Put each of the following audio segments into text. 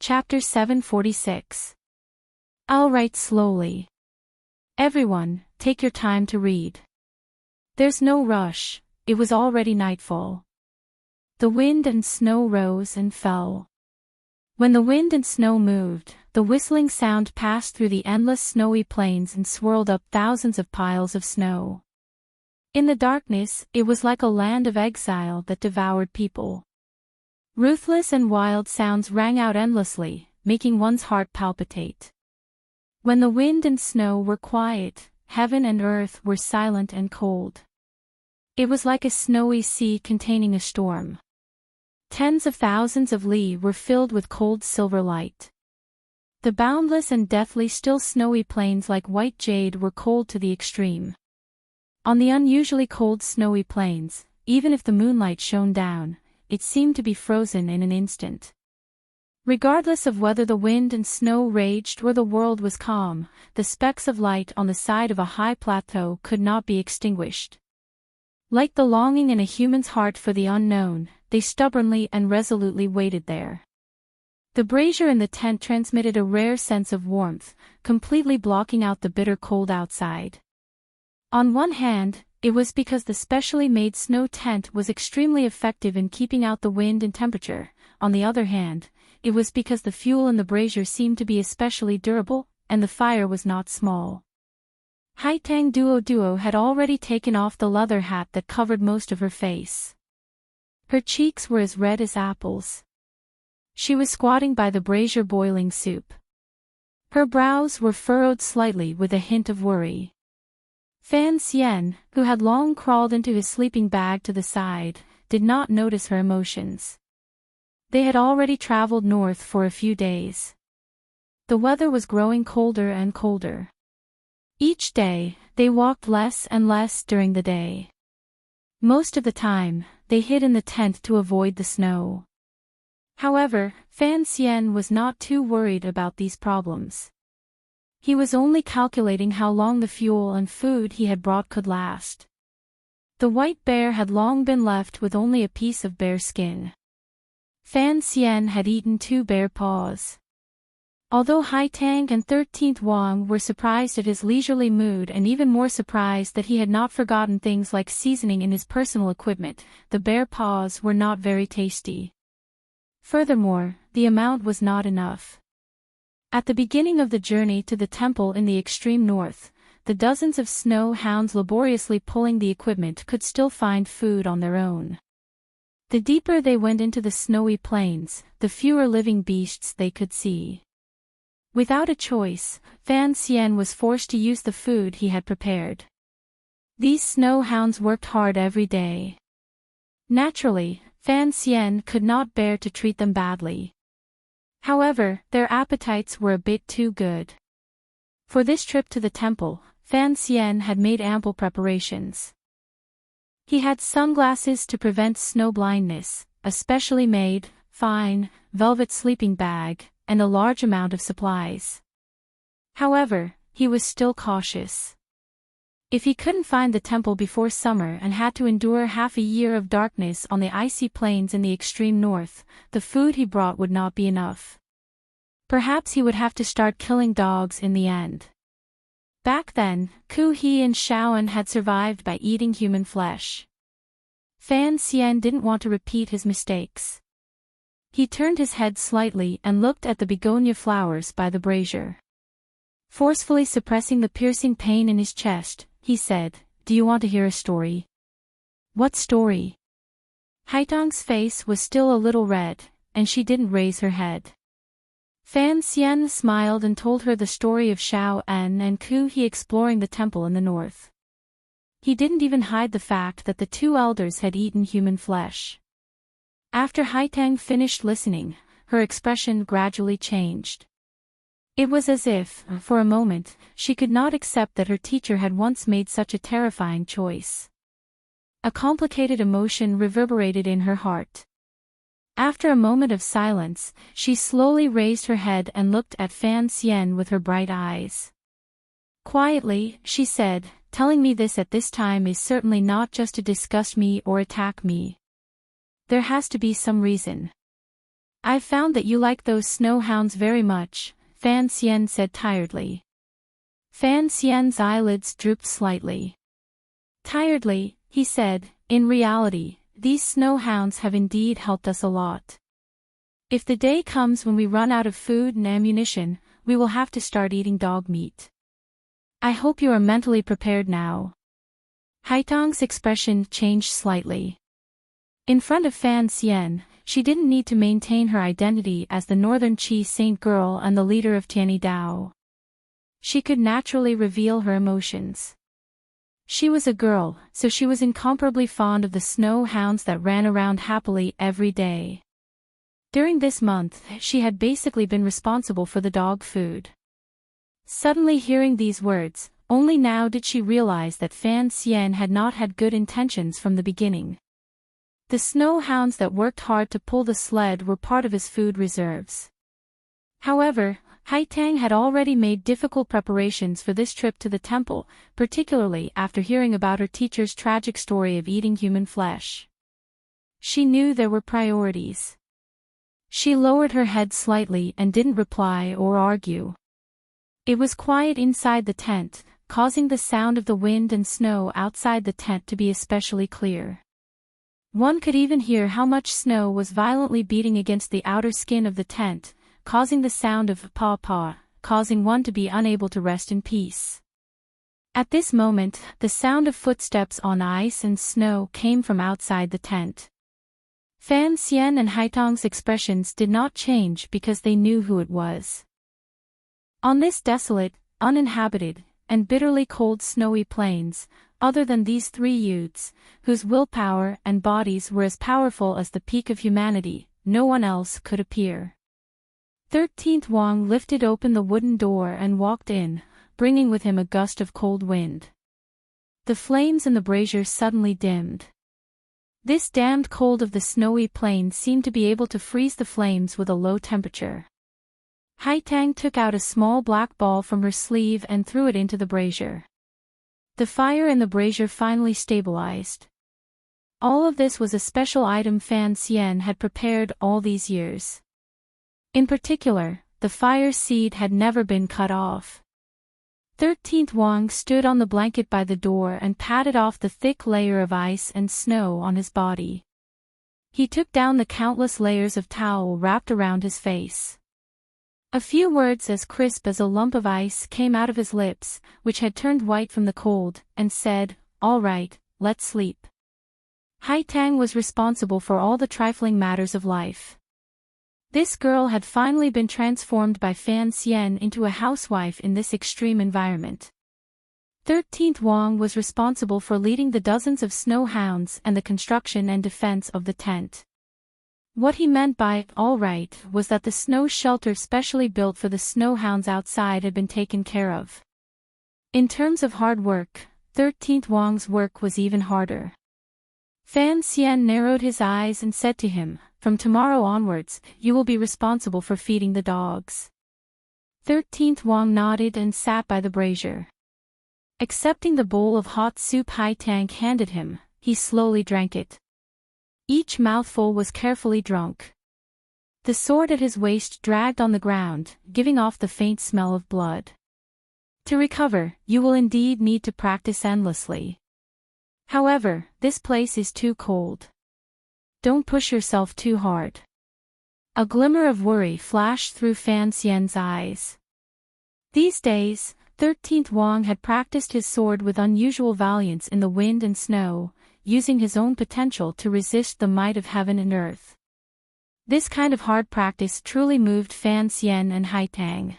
Chapter 746. I'll write slowly. Everyone, take your time to read. There's no rush, it was already nightfall. The wind and snow rose and fell. When the wind and snow moved, the whistling sound passed through the endless snowy plains and swirled up thousands of piles of snow. In the darkness, it was like a land of exile that devoured people. Ruthless and wild sounds rang out endlessly, making one's heart palpitate. When the wind and snow were quiet, heaven and earth were silent and cold. It was like a snowy sea containing a storm. Tens of thousands of li were filled with cold silver light. The boundless and deathly still snowy plains like white jade were cold to the extreme. On the unusually cold snowy plains, even if the moonlight shone down, it seemed to be frozen in an instant. Regardless of whether the wind and snow raged or the world was calm, the specks of light on the side of a high plateau could not be extinguished. Like the longing in a human's heart for the unknown, they stubbornly and resolutely waited there. The brazier in the tent transmitted a rare sense of warmth, completely blocking out the bitter cold outside. On one hand, it was because the specially made snow tent was extremely effective in keeping out the wind and temperature. On the other hand, it was because the fuel in the brazier seemed to be especially durable, and the fire was not small. Haitang Duo had already taken off the leather hat that covered most of her face. Her cheeks were as red as apples. She was squatting by the brazier boiling soup. Her brows were furrowed slightly with a hint of worry. Fan Xian, who had long crawled into his sleeping bag to the side, did not notice her emotions. They had already traveled north for a few days. The weather was growing colder and colder. Each day, they walked less and less during the day. Most of the time, they hid in the tent to avoid the snow. However, Fan Xian was not too worried about these problems. He was only calculating how long the fuel and food he had brought could last. The white bear had long been left with only a piece of bear skin. Fan Xian had eaten 2 bear paws. Although Haitang and 13th Wang were surprised at his leisurely mood and even more surprised that he had not forgotten things like seasoning in his personal equipment, the bear paws were not very tasty. Furthermore, the amount was not enough. At the beginning of the journey to the temple in the extreme north, the dozens of snow hounds laboriously pulling the equipment could still find food on their own. The deeper they went into the snowy plains, the fewer living beasts they could see. Without a choice, Fan Xian was forced to use the food he had prepared. These snow hounds worked hard every day. Naturally, Fan Xian could not bear to treat them badly. However, their appetites were a bit too good. For this trip to the temple, Fan Xian had made ample preparations. He had sunglasses to prevent snow blindness, a specially made, fine, velvet sleeping bag, and a large amount of supplies. However, he was still cautious. If he couldn't find the temple before summer and had to endure half a year of darkness on the icy plains in the extreme north, the food he brought would not be enough. Perhaps he would have to start killing dogs in the end. Back then, Ku He and Shaoan had survived by eating human flesh. Fan Xian didn't want to repeat his mistakes. He turned his head slightly and looked at the begonia flowers by the brazier. Forcefully suppressing the piercing pain in his chest, he said, "Do you want to hear a story?" "What story?" Haitang's face was still a little red, and she didn't raise her head. Fan Xian smiled and told her the story of Shao En and Ku He exploring the temple in the north. He didn't even hide the fact that the 2 elders had eaten human flesh. After Haitang finished listening, her expression gradually changed. It was as if, for a moment, she could not accept that her teacher had once made such a terrifying choice. A complicated emotion reverberated in her heart. After a moment of silence, she slowly raised her head and looked at Fan Xian with her bright eyes. Quietly, she said, "Telling me this at this time is certainly not just to disgust me or attack me. There has to be some reason." "I found that you like those snow hounds very much," Fan Xian said tiredly. Fan Xian's eyelids drooped slightly. Tiredly, he said, "In reality, these snow hounds have indeed helped us a lot. If the day comes when we run out of food and ammunition, we will have to start eating dog meat. I hope you are mentally prepared now." Haitang's expression changed slightly. In front of Fan Xian, she didn't need to maintain her identity as the Northern Qi Saint girl and the leader of Tianyi Dao. She could naturally reveal her emotions. She was a girl, so she was incomparably fond of the snow hounds that ran around happily every day. During this month, she had basically been responsible for the dog food. Suddenly hearing these words, only now did she realize that Fan Xian had not had good intentions from the beginning. The snow hounds that worked hard to pull the sled were part of his food reserves. However, Haitang had already made difficult preparations for this trip to the temple, particularly after hearing about her teacher's tragic story of eating human flesh. She knew there were priorities. She lowered her head slightly and didn't reply or argue. It was quiet inside the tent, causing the sound of the wind and snow outside the tent to be especially clear. One could even hear how much snow was violently beating against the outer skin of the tent, causing the sound of paw-paw, causing one to be unable to rest in peace. At this moment, the sound of footsteps on ice and snow came from outside the tent. Fan Xian and Haitang's expressions did not change because they knew who it was. On this desolate, uninhabited, and bitterly cold snowy plains, other than these three youths, whose willpower and bodies were as powerful as the peak of humanity, no one else could appear. 13th Wang lifted open the wooden door and walked in, bringing with him a gust of cold wind. The flames in the brazier suddenly dimmed. This damned cold of the snowy plain seemed to be able to freeze the flames with a low temperature. Haitang took out a small black ball from her sleeve and threw it into the brazier. The fire in the brazier finally stabilized. All of this was a special item Fan Xian had prepared all these years. In particular, the fire seed had never been cut off. 13th Wang stood on the blanket by the door and patted off the thick layer of ice and snow on his body. He took down the countless layers of towel wrapped around his face. A few words as crisp as a lump of ice came out of his lips, which had turned white from the cold, and said, "All right, let's sleep." Haitang was responsible for all the trifling matters of life. This girl had finally been transformed by Fan Xian into a housewife in this extreme environment. 13th Wang was responsible for leading the dozens of snow hounds and the construction and defense of the tent. What he meant by "all right" was that the snow shelter specially built for the snow hounds outside had been taken care of. In terms of hard work, 13th Wang's work was even harder. Fan Xian narrowed his eyes and said to him, "From tomorrow onwards, you will be responsible for feeding the dogs." 13th Wang nodded and sat by the brazier. Accepting the bowl of hot soup Haitang handed him, he slowly drank it. Each mouthful was carefully drunk. The sword at his waist dragged on the ground, giving off the faint smell of blood. To recover, you will indeed need to practice endlessly. However, this place is too cold. Don't push yourself too hard. A glimmer of worry flashed through Fan Xian's eyes. These days, 13th Wang had practiced his sword with unusual valiance in the wind and snow, using his own potential to resist the might of heaven and earth. This kind of hard practice truly moved Fan Xian and Haitang.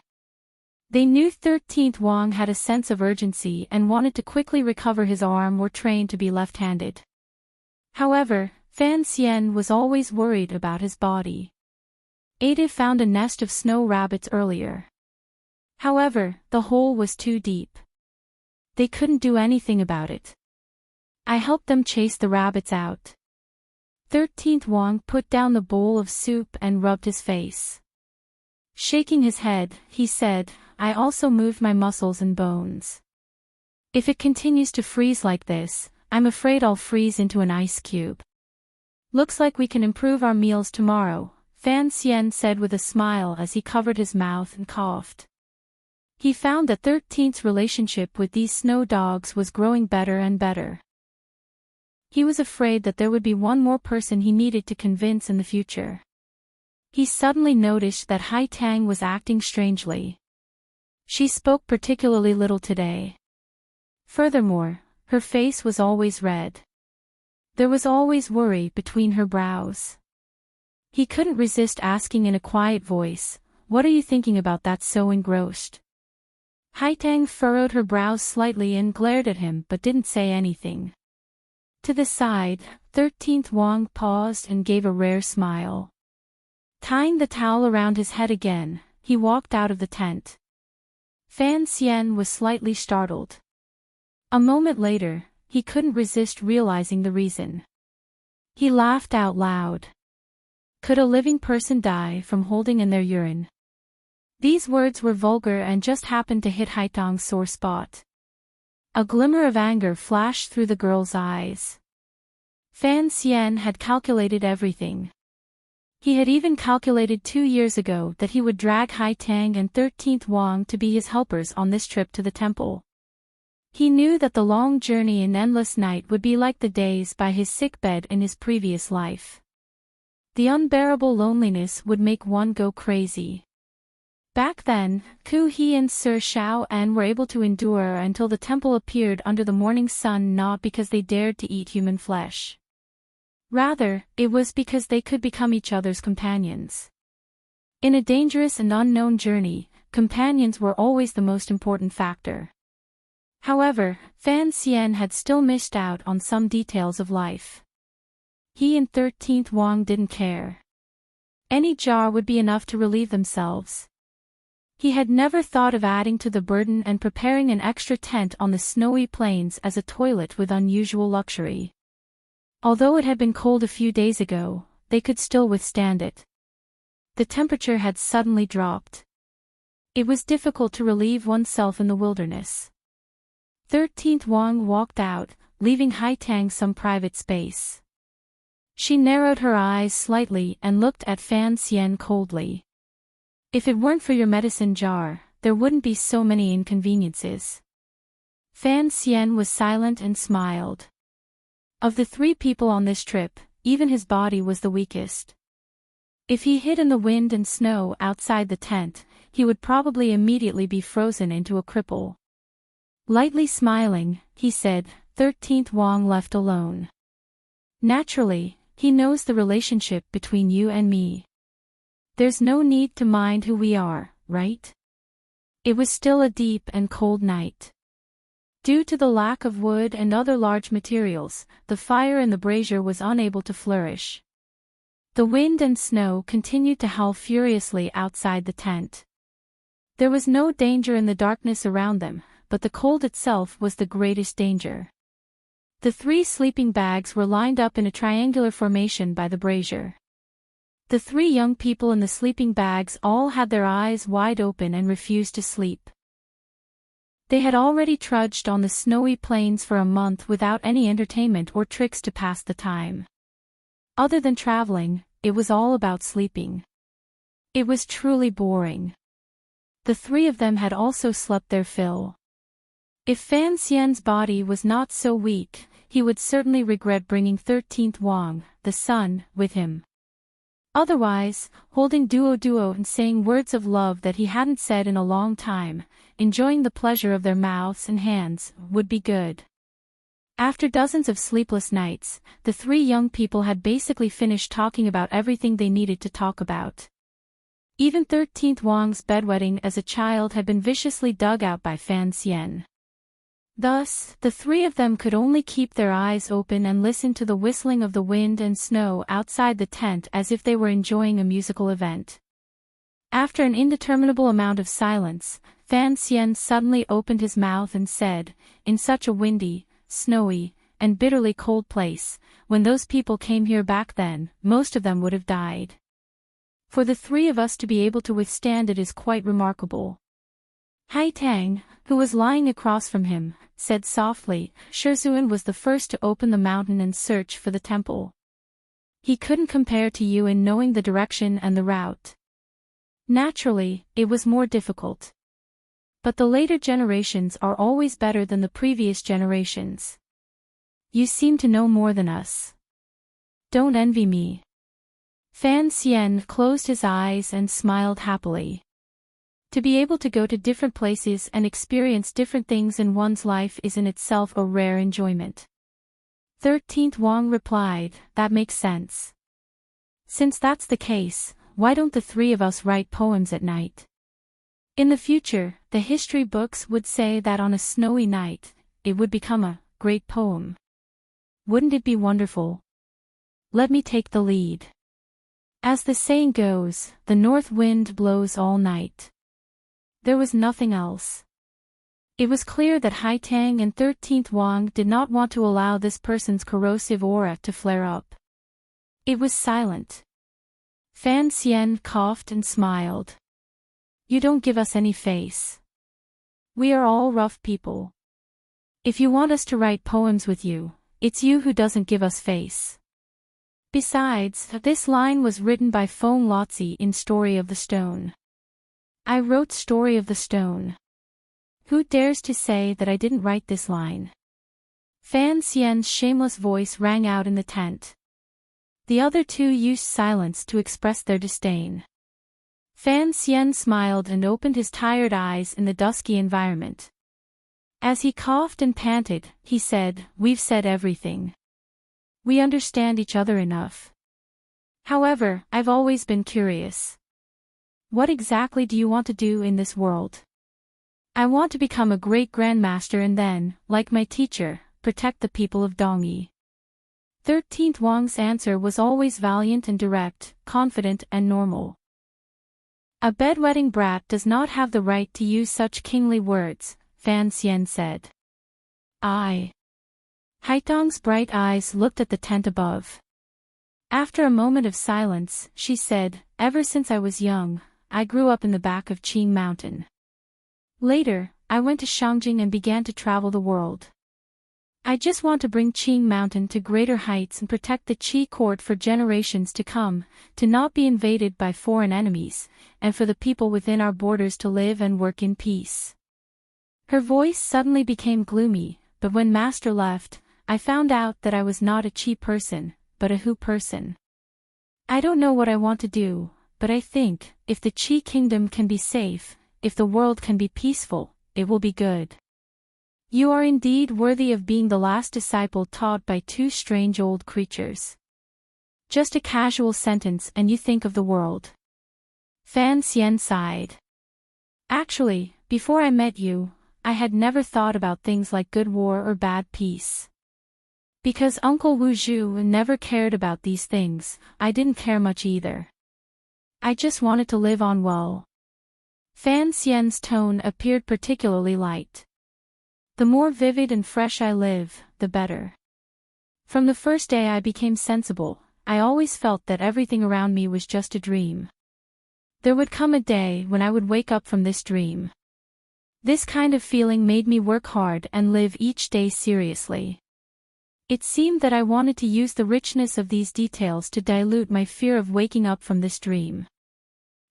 They knew 13th Wang had a sense of urgency and wanted to quickly recover his arm or train to be left-handed. However, Fan Xian was always worried about his body. Ada found a nest of snow rabbits earlier. However, the hole was too deep. They couldn't do anything about it. I helped them chase the rabbits out. 13th Wang put down the bowl of soup and rubbed his face. Shaking his head, he said, "I also moved my muscles and bones. If it continues to freeze like this, I'm afraid I'll freeze into an ice cube." "Looks like we can improve our meals tomorrow," Fan Xian said with a smile as he covered his mouth and coughed. He found that 13th's relationship with these snow dogs was growing better and better. He was afraid that there would be one more person he needed to convince in the future. He suddenly noticed that Hai Tang was acting strangely. She spoke particularly little today. Furthermore, her face was always red. There was always worry between her brows. He couldn't resist asking in a quiet voice, "What are you thinking about that so engrossed?" Hai Tang furrowed her brows slightly and glared at him but didn't say anything. To the side, 13th Wang paused and gave a rare smile. Tying the towel around his head again, he walked out of the tent. Fan Xian was slightly startled. A moment later, he couldn't resist realizing the reason. He laughed out loud. Could a living person die from holding in their urine? These words were vulgar and just happened to hit Hai Tang's sore spot. A glimmer of anger flashed through the girl's eyes. Fan Xian had calculated everything. He had even calculated 2 years ago that he would drag Hai Tang and 13th Wang to be his helpers on this trip to the temple. He knew that the long journey and endless night would be like the days by his sickbed in his previous life. The unbearable loneliness would make one go crazy. Back then, Ku He and Sir Xiao An were able to endure until the temple appeared under the morning sun, not because they dared to eat human flesh. Rather, it was because they could become each other's companions. In a dangerous and unknown journey, companions were always the most important factor. However, Fan Xian had still missed out on some details of life. He and 13th Wang didn't care. Any jar would be enough to relieve themselves. He had never thought of adding to the burden and preparing an extra tent on the snowy plains as a toilet with unusual luxury. Although it had been cold a few days ago, they could still withstand it. The temperature had suddenly dropped. It was difficult to relieve oneself in the wilderness. 13th Wang walked out, leaving Hai Tang some private space. She narrowed her eyes slightly and looked at Fan Xian coldly. If it weren't for your medicine jar, there wouldn't be so many inconveniences. Fan Xian was silent and smiled. Of the 3 people on this trip, even his body was the weakest. If he hid in the wind and snow outside the tent, he would probably immediately be frozen into a cripple. Lightly smiling, he said, 13th Wang left alone. Naturally, he knows the relationship between you and me. There's no need to mind who we are, right? It was still a deep and cold night. Due to the lack of wood and other large materials, the fire in the brazier was unable to flourish. The wind and snow continued to howl furiously outside the tent. There was no danger in the darkness around them, but the cold itself was the greatest danger. The 3 sleeping bags were lined up in a triangular formation by the brazier. The 3 young people in the sleeping bags all had their eyes wide open and refused to sleep. They had already trudged on the snowy plains for a month without any entertainment or tricks to pass the time. Other than traveling, it was all about sleeping. It was truly boring. The 3 of them had also slept their fill. If Fan Xian's body was not so weak, he would certainly regret bringing 13th Wang, the sun, with him. Otherwise, holding duo and saying words of love that he hadn't said in a long time, enjoying the pleasure of their mouths and hands, would be good. After dozens of sleepless nights, the 3 young people had basically finished talking about everything they needed to talk about. Even 13th Wang's bedwetting as a child had been viciously dug out by Fan Xian. Thus, the 3 of them could only keep their eyes open and listen to the whistling of the wind and snow outside the tent as if they were enjoying a musical event. After an indeterminable amount of silence, Fan Xian suddenly opened his mouth and said, "In such a windy, snowy, and bitterly cold place, when those people came here back then, most of them would have died. For the 3 of us to be able to withstand it is quite remarkable." Hai Tang, who was lying across from him, said softly, "Shizhuan was the first to open the mountain and search for the temple. He couldn't compare to you in knowing the direction and the route. Naturally, it was more difficult. But the later generations are always better than the previous generations. You seem to know more than us. Don't envy me. Fan Xian closed his eyes and smiled happily. To be able to go to different places and experience different things in one's life is in itself a rare enjoyment. 13th Wang replied, that makes sense. Since that's the case, why don't the three of us write poems at night? In the future, the history books would say that on a snowy night, it would become a great poem. Wouldn't it be wonderful? Let me take the lead. As the saying goes, the north wind blows all night. There was nothing else. It was clear that Haitang and 13th Wang did not want to allow this person's corrosive aura to flare up. It was silent. Fan Xian coughed and smiled. You don't give us any face. We are all rough people. If you want us to write poems with you, it's you who doesn't give us face. Besides, this line was written by Feng Lotzi in Story of the Stone. I wrote Story of the Stone. Who dares to say that I didn't write this line? Fan Xian's shameless voice rang out in the tent. The other two used silence to express their disdain. Fan Xian smiled and opened his tired eyes in the dusky environment. As he coughed and panted, he said, We've said everything. We understand each other enough. However, I've always been curious. What exactly do you want to do in this world? I want to become a great grandmaster and then, like my teacher, protect the people of Dongyi. 13th Wang's answer was always valiant and direct, confident and normal. A bedwetting brat does not have the right to use such kingly words, Fan Xian said. Haitang's bright eyes looked at the tent above. After a moment of silence, she said, Ever since I was young, I grew up in the back of Qing Mountain. Later, I went to Shangjing and began to travel the world. I just want to bring Qing Mountain to greater heights and protect the Qi court for generations to come, to not be invaded by foreign enemies, and for the people within our borders to live and work in peace. Her voice suddenly became gloomy, but when Master left, I found out that I was not a Qi person, but a Hu person. I don't know what I want to do, but I think, if the Qi kingdom can be safe, if the world can be peaceful, it will be good. You are indeed worthy of being the last disciple taught by two strange old creatures. Just a casual sentence and you think of the world. Fan Xian sighed. Actually, before I met you, I had never thought about things like good war or bad peace. Because Uncle Wu Zhu never cared about these things, I didn't care much either. I just wanted to live on well. Fan Xian's tone appeared particularly light. The more vivid and fresh I live, the better. From the first day I became sensible, I always felt that everything around me was just a dream. There would come a day when I would wake up from this dream. This kind of feeling made me work hard and live each day seriously. It seemed that I wanted to use the richness of these details to dilute my fear of waking up from this dream.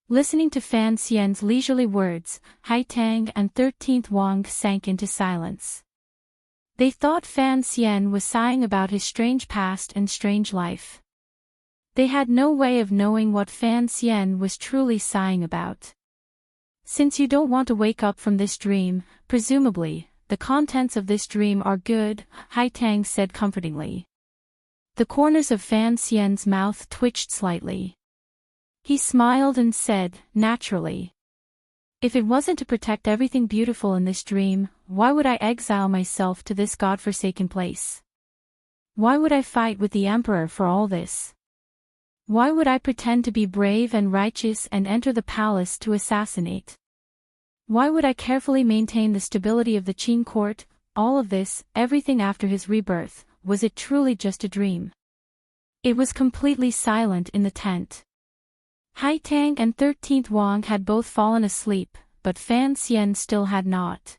Listening to Fan Xian's leisurely words, Haitang and 13th Wang sank into silence. They thought Fan Xian was sighing about his strange past and strange life. They had no way of knowing what Fan Xian was truly sighing about. Since you don't want to wake up from this dream, presumably, the contents of this dream are good, Haitang said comfortingly. The corners of Fan Xian's mouth twitched slightly. He smiled and said, naturally. If it wasn't to protect everything beautiful in this dream, why would I exile myself to this godforsaken place? Why would I fight with the emperor for all this? Why would I pretend to be brave and righteous and enter the palace to assassinate? Why would I carefully maintain the stability of the Qing court? All of this, everything after his rebirth, was it truly just a dream? It was completely silent in the tent. Haitang and 13th Wang had both fallen asleep, but Fan Xian still had not.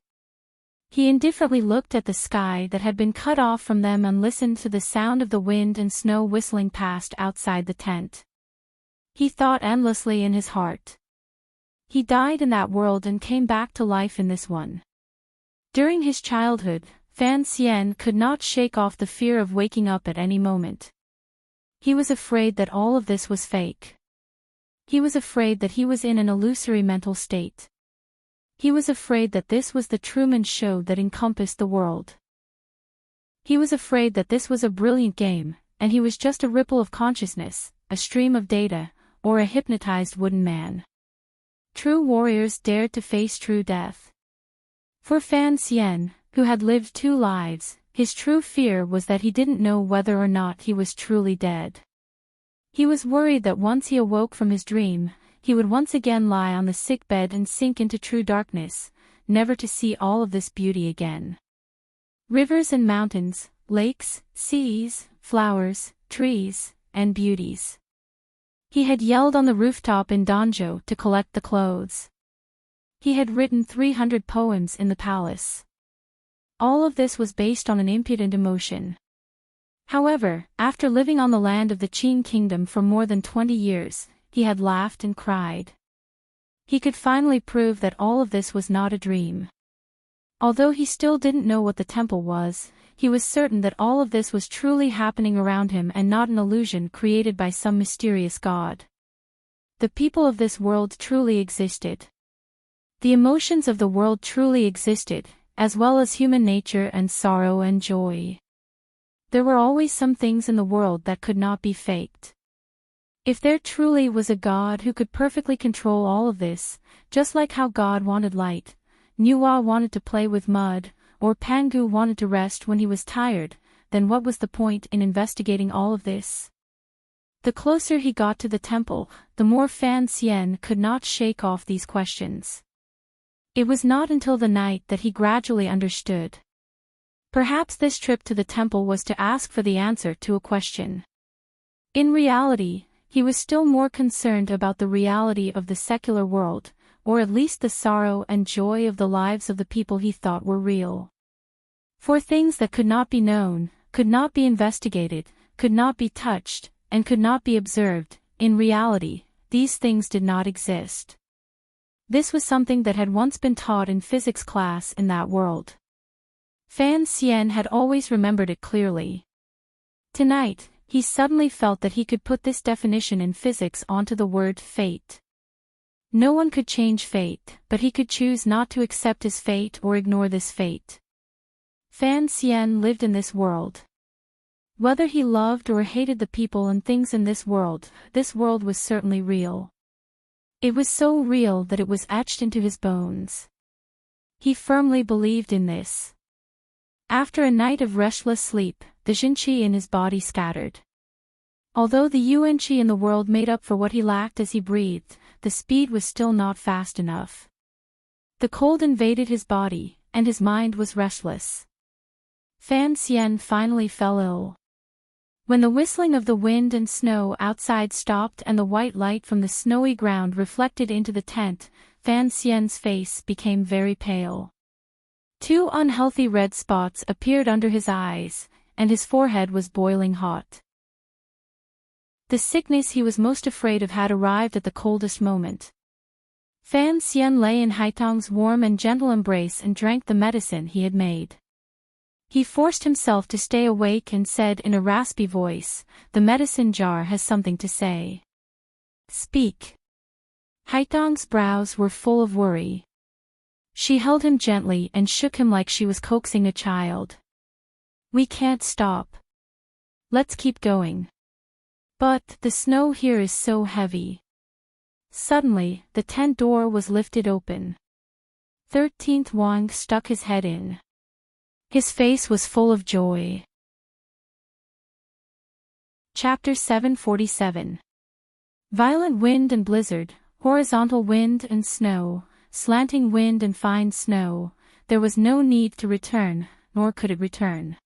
He indifferently looked at the sky that had been cut off from them and listened to the sound of the wind and snow whistling past outside the tent. He thought endlessly in his heart. He died in that world and came back to life in this one. During his childhood, Fan Xian could not shake off the fear of waking up at any moment. He was afraid that all of this was fake. He was afraid that he was in an illusory mental state. He was afraid that this was the Truman Show that encompassed the world. He was afraid that this was a brilliant game, and he was just a ripple of consciousness, a stream of data, or a hypnotized wooden man. True warriors dared to face true death. For Fan Xian, who had lived 2 lives, his true fear was that he didn't know whether or not he was truly dead. He was worried that once he awoke from his dream, he would once again lie on the sickbed and sink into true darkness, never to see all of this beauty again. Rivers and mountains, lakes, seas, flowers, trees, and beauties. He had yelled on the rooftop in Danzhou to collect the clothes. He had written 300 poems in the palace. All of this was based on an impudent emotion. However, after living on the land of the Qin kingdom for more than 20 years, he had laughed and cried. He could finally prove that all of this was not a dream. Although he still didn't know what the temple was, he was certain that all of this was truly happening around him and not an illusion created by some mysterious god. The people of this world truly existed. The emotions of the world truly existed, as well as human nature and sorrow and joy. There were always some things in the world that could not be faked. If there truly was a God who could perfectly control all of this, just like how God wanted light, Nuwa wanted to play with mud, or Pangu wanted to rest when he was tired, then what was the point in investigating all of this? The closer he got to the temple, the more Fan Xian could not shake off these questions. It was not until the night that he gradually understood. Perhaps this trip to the temple was to ask for the answer to a question. In reality, he was still more concerned about the reality of the secular world, or at least the sorrow and joy of the lives of the people he thought were real. For things that could not be known, could not be investigated, could not be touched, and could not be observed, in reality, these things did not exist. This was something that had once been taught in physics class in that world. Fan Xian had always remembered it clearly. Tonight, he suddenly felt that he could put this definition in physics onto the word fate. No one could change fate, but he could choose not to accept his fate or ignore this fate. Fan Xian lived in this world. Whether he loved or hated the people and things in this world was certainly real. It was so real that it was etched into his bones. He firmly believed in this. After a night of restless sleep, the Jinqi in his body scattered. Although the Yuan-Qi in the world made up for what he lacked as he breathed, the speed was still not fast enough. The cold invaded his body, and his mind was restless. Fan Xian finally fell ill. When the whistling of the wind and snow outside stopped and the white light from the snowy ground reflected into the tent, Fan Xian's face became very pale. 2 unhealthy red spots appeared under his eyes, and his forehead was boiling hot. The sickness he was most afraid of had arrived at the coldest moment. Fan Xian lay in Haitong's warm and gentle embrace and drank the medicine he had made. He forced himself to stay awake and said in a raspy voice, "The medicine jar has something to say. Speak." Haitong's brows were full of worry. She held him gently and shook him like she was coaxing a child. "We can't stop. Let's keep going. But the snow here is so heavy." Suddenly, the tent door was lifted open. 13th Wang stuck his head in. His face was full of joy. Chapter 747. Violent wind and blizzard, horizontal wind and snow, slanting wind and fine snow, there was no need to return, nor could it return.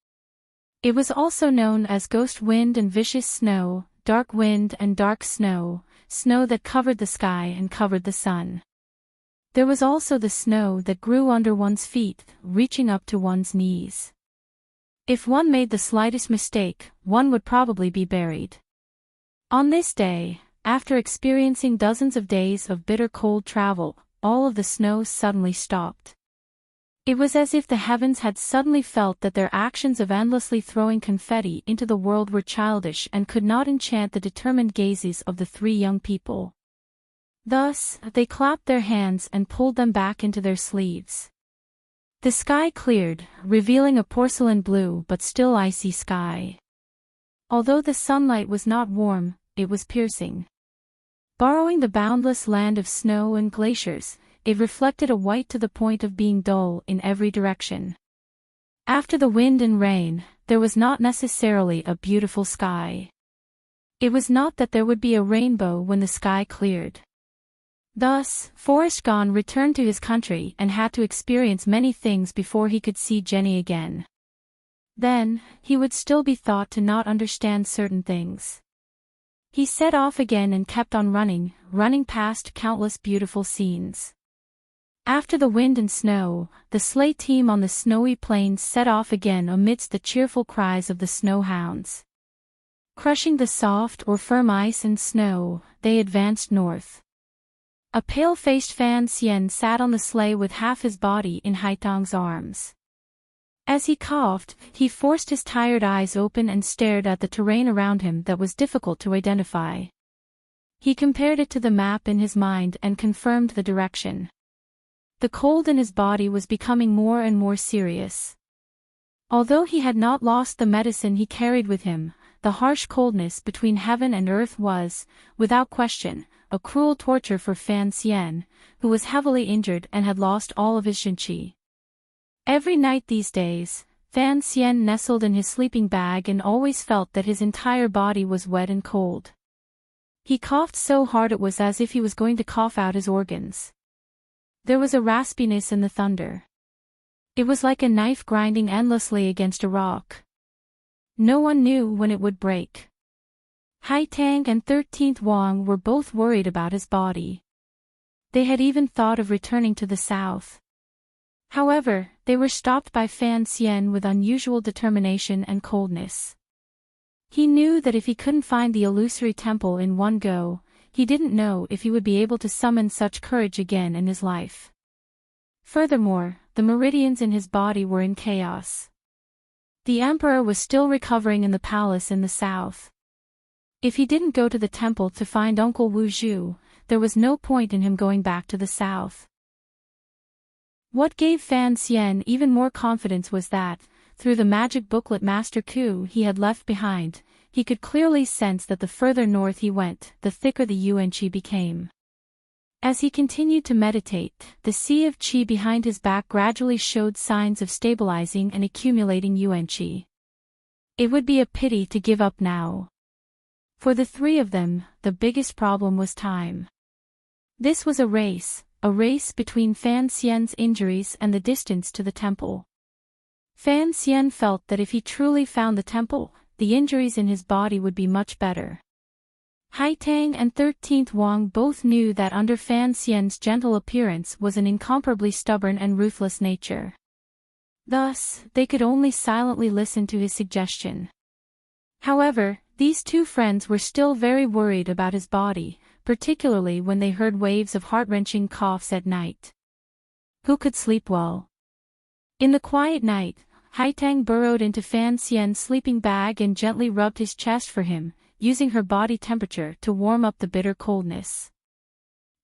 It was also known as ghost wind and vicious snow, dark wind and dark snow, snow that covered the sky and covered the sun. There was also the snow that grew under one's feet, reaching up to one's knees. If one made the slightest mistake, one would probably be buried. On this day, after experiencing dozens of days of bitter cold travel, all of the snow suddenly stopped. It was as if the heavens had suddenly felt that their actions of endlessly throwing confetti into the world were childish and could not enchant the determined gazes of the three young people. Thus, they clapped their hands and pulled them back into their sleeves. The sky cleared, revealing a porcelain blue but still icy sky. Although the sunlight was not warm, it was piercing. Borrowing the boundless land of snow and glaciers, it reflected a white to the point of being dull in every direction. After the wind and rain, there was not necessarily a beautiful sky. It was not that there would be a rainbow when the sky cleared. Thus, Forrest Gone returned to his country and had to experience many things before he could see Jenny again. Then, he would still be thought to not understand certain things. He set off again and kept on running past countless beautiful scenes. After the wind and snow, the sleigh team on the snowy plains set off again amidst the cheerful cries of the snow hounds. Crushing the soft or firm ice and snow, they advanced north. A pale-faced Fan Xian sat on the sleigh with half his body in Haitang's arms. As he coughed, he forced his tired eyes open and stared at the terrain around him that was difficult to identify. He compared it to the map in his mind and confirmed the direction. The cold in his body was becoming more and more serious. Although he had not lost the medicine he carried with him, the harsh coldness between heaven and earth was, without question, a cruel torture for Fan Xian, who was heavily injured and had lost all of his Xinqi. Every night these days, Fan Xian nestled in his sleeping bag and always felt that his entire body was wet and cold. He coughed so hard it was as if he was going to cough out his organs. There was a raspiness in the thunder. It was like a knife grinding endlessly against a rock. No one knew when it would break. Haitang and 13th Wang were both worried about his body. They had even thought of returning to the south. However, they were stopped by Fan Xian with unusual determination and coldness. He knew that if he couldn't find the illusory temple in one go, he didn't know if he would be able to summon such courage again in his life. Furthermore, the meridians in his body were in chaos. The emperor was still recovering in the palace in the south. If he didn't go to the temple to find Uncle Wu Zhu, there was no point in him going back to the south. What gave Fan Xian even more confidence was that, through the magic booklet Master Ku he had left behind, he could clearly sense that the further north he went, the thicker the yuan-qi became. As he continued to meditate, the sea of qi behind his back gradually showed signs of stabilizing and accumulating yuan-qi. It would be a pity to give up now. For the three of them, the biggest problem was time. This was a race between Fan Xian's injuries and the distance to the temple. Fan Xian felt that if he truly found the temple, the injuries in his body would be much better. Haitang and 13th Wang both knew that under Fan Xian's gentle appearance was an incomparably stubborn and ruthless nature. Thus, they could only silently listen to his suggestion. However, these two friends were still very worried about his body, particularly when they heard waves of heart-wrenching coughs at night. Who could sleep well? In the quiet night, Haitang burrowed into Fan Xian's sleeping bag and gently rubbed his chest for him, using her body temperature to warm up the bitter coldness.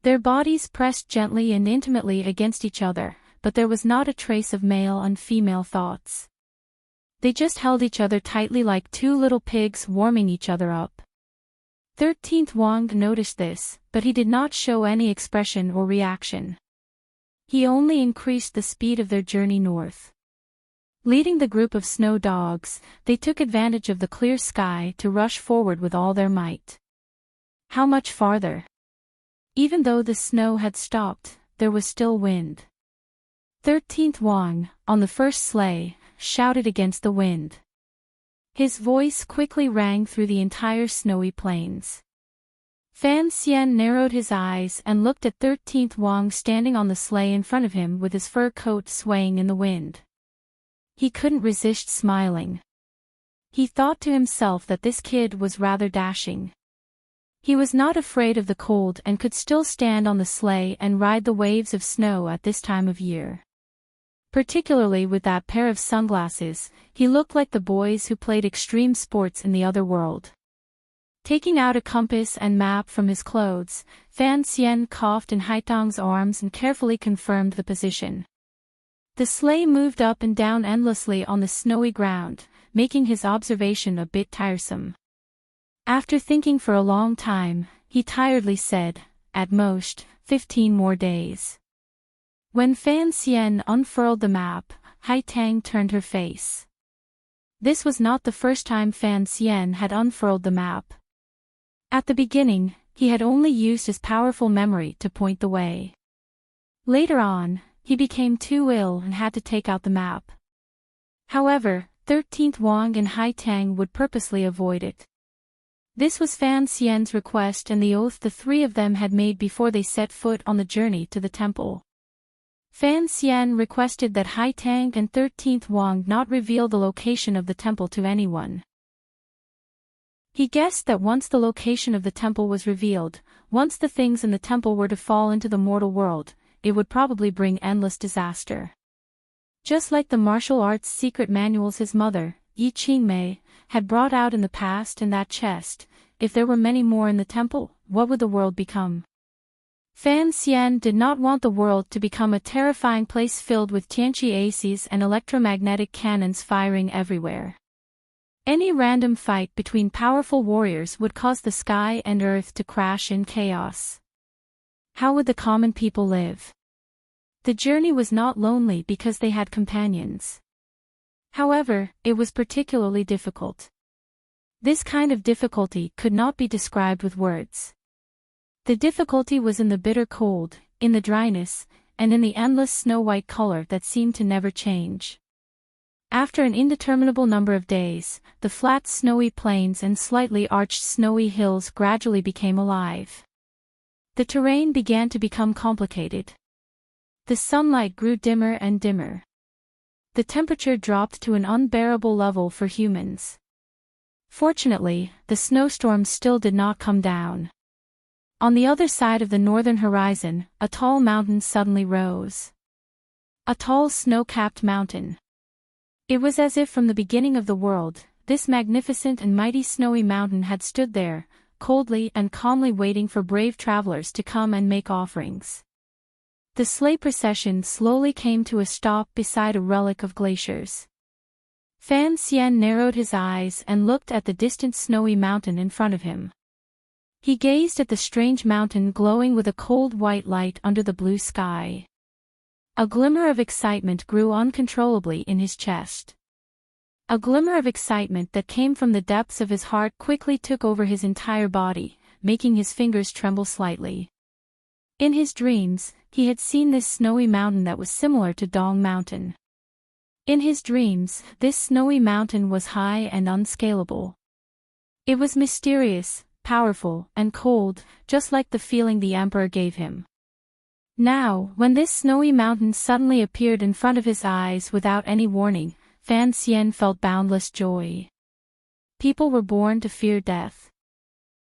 Their bodies pressed gently and intimately against each other, but there was not a trace of male and female thoughts. They just held each other tightly like two little pigs warming each other up. 13th Wang noticed this, but he did not show any expression or reaction. He only increased the speed of their journey north. Leading the group of snow dogs, they took advantage of the clear sky to rush forward with all their might. How much farther? Even though the snow had stopped, there was still wind. 13th Wang, on the first sleigh, shouted against the wind. His voice quickly rang through the entire snowy plains. Fan Xian narrowed his eyes and looked at 13th Wang standing on the sleigh in front of him with his fur coat swaying in the wind. He couldn't resist smiling. He thought to himself that this kid was rather dashing. He was not afraid of the cold and could still stand on the sleigh and ride the waves of snow at this time of year. Particularly with that pair of sunglasses, he looked like the boys who played extreme sports in the other world. Taking out a compass and map from his clothes, Fan Xian coughed in Haitang's arms and carefully confirmed the position. The sleigh moved up and down endlessly on the snowy ground, making his observation a bit tiresome. After thinking for a long time, he tiredly said, "At most, 15 more days." When Fan Xian unfurled the map, Haitang turned her face. This was not the first time Fan Xian had unfurled the map. At the beginning, he had only used his powerful memory to point the way. Later on, he became too ill and had to take out the map. However, 13th Wang and Haitang would purposely avoid it. This was Fan Xian's request and the oath the three of them had made before they set foot on the journey to the temple. Fan Xian requested that Haitang and 13th Wang not reveal the location of the temple to anyone. He guessed that once the location of the temple was revealed, once the things in the temple were to fall into the mortal world, it would probably bring endless disaster. Just like the martial arts secret manuals his mother, Yi Qingmei, had brought out in the past and that chest, if there were many more in the temple, what would the world become? Fan Xian did not want the world to become a terrifying place filled with Tianqi aces and electromagnetic cannons firing everywhere. Any random fight between powerful warriors would cause the sky and earth to crash in chaos. How would the common people live? The journey was not lonely because they had companions. However, it was particularly difficult. This kind of difficulty could not be described with words. The difficulty was in the bitter cold, in the dryness, and in the endless snow-white color that seemed to never change. After an indeterminable number of days, the flat snowy plains and slightly arched snowy hills gradually became alive. The terrain began to become complicated. The sunlight grew dimmer and dimmer. The temperature dropped to an unbearable level for humans. Fortunately, the snowstorms still did not come down. On the other side of the northern horizon, a tall mountain suddenly rose. A tall snow-capped mountain. It was as if from the beginning of the world, this magnificent and mighty snowy mountain had stood there, coldly and calmly waiting for brave travelers to come and make offerings. The sleigh procession slowly came to a stop beside a relic of glaciers. Fan Xian narrowed his eyes and looked at the distant snowy mountain in front of him. He gazed at the strange mountain glowing with a cold white light under the blue sky. A glimmer of excitement grew uncontrollably in his chest. A glimmer of excitement that came from the depths of his heart quickly took over his entire body, making his fingers tremble slightly. In his dreams, he had seen this snowy mountain that was similar to Dong Mountain. In his dreams, this snowy mountain was high and unscalable. It was mysterious, powerful, and cold, just like the feeling the emperor gave him. Now, when this snowy mountain suddenly appeared in front of his eyes without any warning, Fan Xian felt boundless joy. People were born to fear death.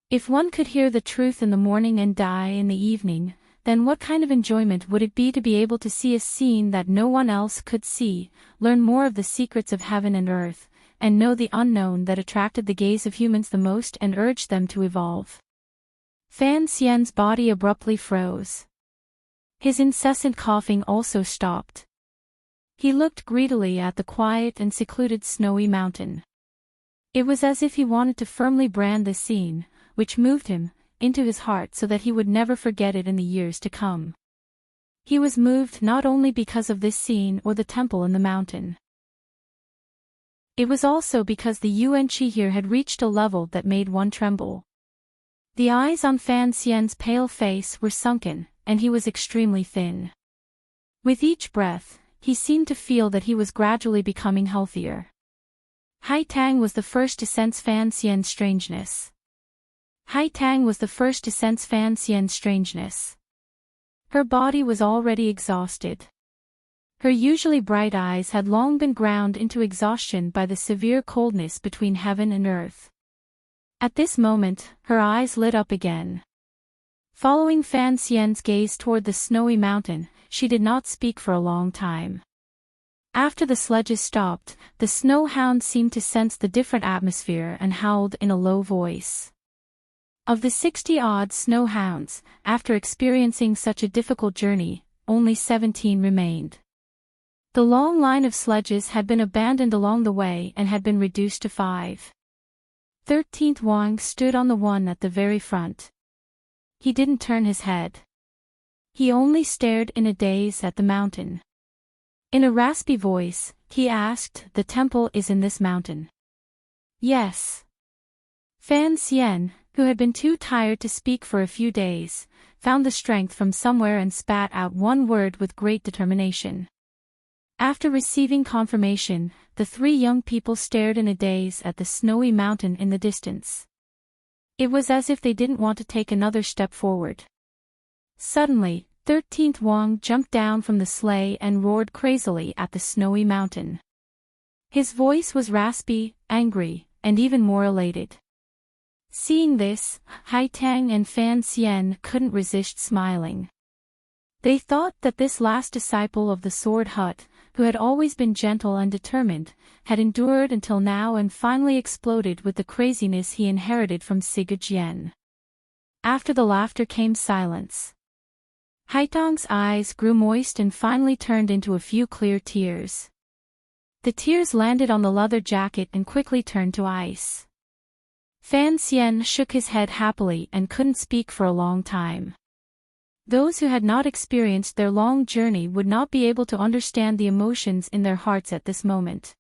If one could hear the truth in the morning and die in the evening, then what kind of enjoyment would it be to be able to see a scene that no one else could see, learn more of the secrets of heaven and earth, and know the unknown that attracted the gaze of humans the most and urged them to evolve? Fan Xian's body abruptly froze. His incessant coughing also stopped. He looked greedily at the quiet and secluded snowy mountain. It was as if he wanted to firmly brand the scene, which moved him, into his heart so that he would never forget it in the years to come. He was moved not only because of this scene or the temple in the mountain. It was also because the Yuan-Chi here had reached a level that made one tremble. The eyes on Fan Xian's pale face were sunken, and he was extremely thin. With each breath, he seemed to feel that he was gradually becoming healthier. Haitang was the first to sense Fan Xian's strangeness. Hai Tang was the first to sense Fan Xian's strangeness. Her body was already exhausted. Her usually bright eyes had long been ground into exhaustion by the severe coldness between heaven and earth. At this moment, her eyes lit up again. Following Fan Xian's gaze toward the snowy mountain, she did not speak for a long time. After the sledges stopped, the snow hound seemed to sense the different atmosphere and howled in a low voice. Of the 60-odd snow hounds, after experiencing such a difficult journey, only 17 remained. The long line of sledges had been abandoned along the way and had been reduced to 5. 13th Wang stood on the one at the very front. He didn't turn his head. He only stared in a daze at the mountain. In a raspy voice, he asked, "The temple is in this mountain?" "Yes." Fan Xian, who had been too tired to speak for a few days, found the strength from somewhere and spat out one word with great determination. After receiving confirmation, the 3 young people stared in a daze at the snowy mountain in the distance. It was as if they didn't want to take another step forward. Suddenly, 13th Wang jumped down from the sleigh and roared crazily at the snowy mountain. His voice was raspy, angry, and even more elated. Seeing this, Hai Tang and Fan Xian couldn't resist smiling. They thought that this last disciple of the Sword Hut, who had always been gentle and determined, had endured until now and finally exploded with the craziness he inherited from Siga Jian. After the laughter came silence. Hai Tang's eyes grew moist and finally turned into a few clear tears. The tears landed on the leather jacket and quickly turned to ice. Fan Xian shook his head happily and couldn't speak for a long time. Those who had not experienced their long journey would not be able to understand the emotions in their hearts at this moment.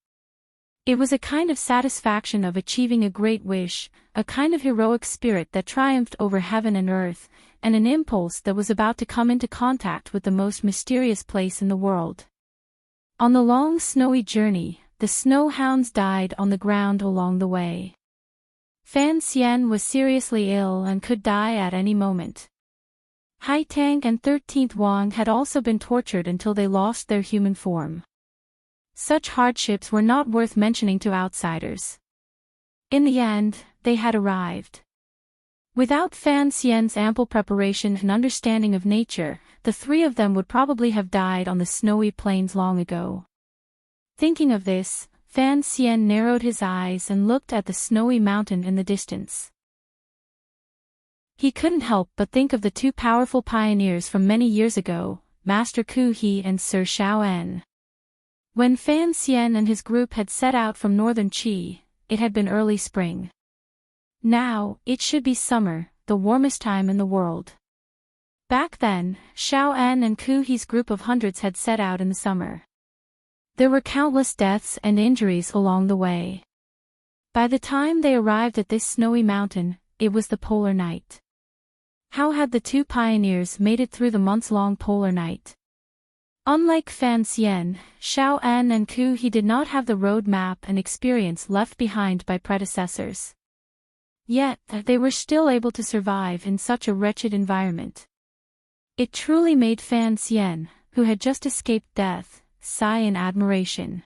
It was a kind of satisfaction of achieving a great wish, a kind of heroic spirit that triumphed over heaven and earth, and an impulse that was about to come into contact with the most mysterious place in the world. On the long snowy journey, the snow hounds died on the ground along the way. Fan Xian was seriously ill and could die at any moment. Hai Tang and 13th Wang had also been tortured until they lost their human form. Such hardships were not worth mentioning to outsiders. In the end, they had arrived. Without Fan Xian's ample preparation and understanding of nature, the 3 of them would probably have died on the snowy plains long ago. Thinking of this, Fan Xian narrowed his eyes and looked at the snowy mountain in the distance. He couldn't help but think of the 2 powerful pioneers from many years ago, Master Ku He and Sir Xiao En. When Fan Xian and his group had set out from northern Qi, it had been early spring. Now, it should be summer, the warmest time in the world. Back then, Xiao En and Ku He's group of hundreds had set out in the summer. There were countless deaths and injuries along the way. By the time they arrived at this snowy mountain, it was the polar night. How had the 2 pioneers made it through the months-long polar night? Unlike Fan Xian, Xiao En and Ku He did not have the road map and experience left behind by predecessors. Yet, they were still able to survive in such a wretched environment. It truly made Fan Xian, who had just escaped death, sigh in admiration.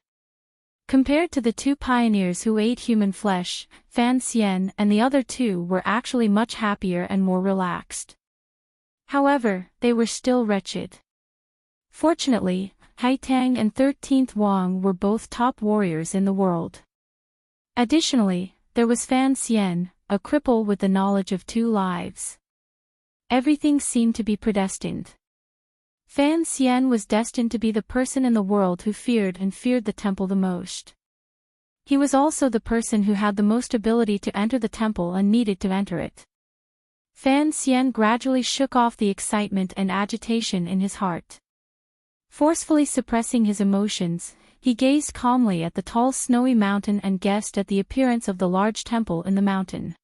Compared to the 2 pioneers who ate human flesh, Fan Xian and the other 2 were actually much happier and more relaxed. However, they were still wretched. Fortunately, Hai Tang and 13th Wang were both top warriors in the world. Additionally, there was Fan Xian, a cripple with the knowledge of 2 lives. Everything seemed to be predestined. Fan Xian was destined to be the person in the world who feared the temple the most. He was also the person who had the most ability to enter the temple and needed to enter it. Fan Xian gradually shook off the excitement and agitation in his heart. Forcefully suppressing his emotions, he gazed calmly at the tall snowy mountain and guessed at the appearance of the large temple in the mountain.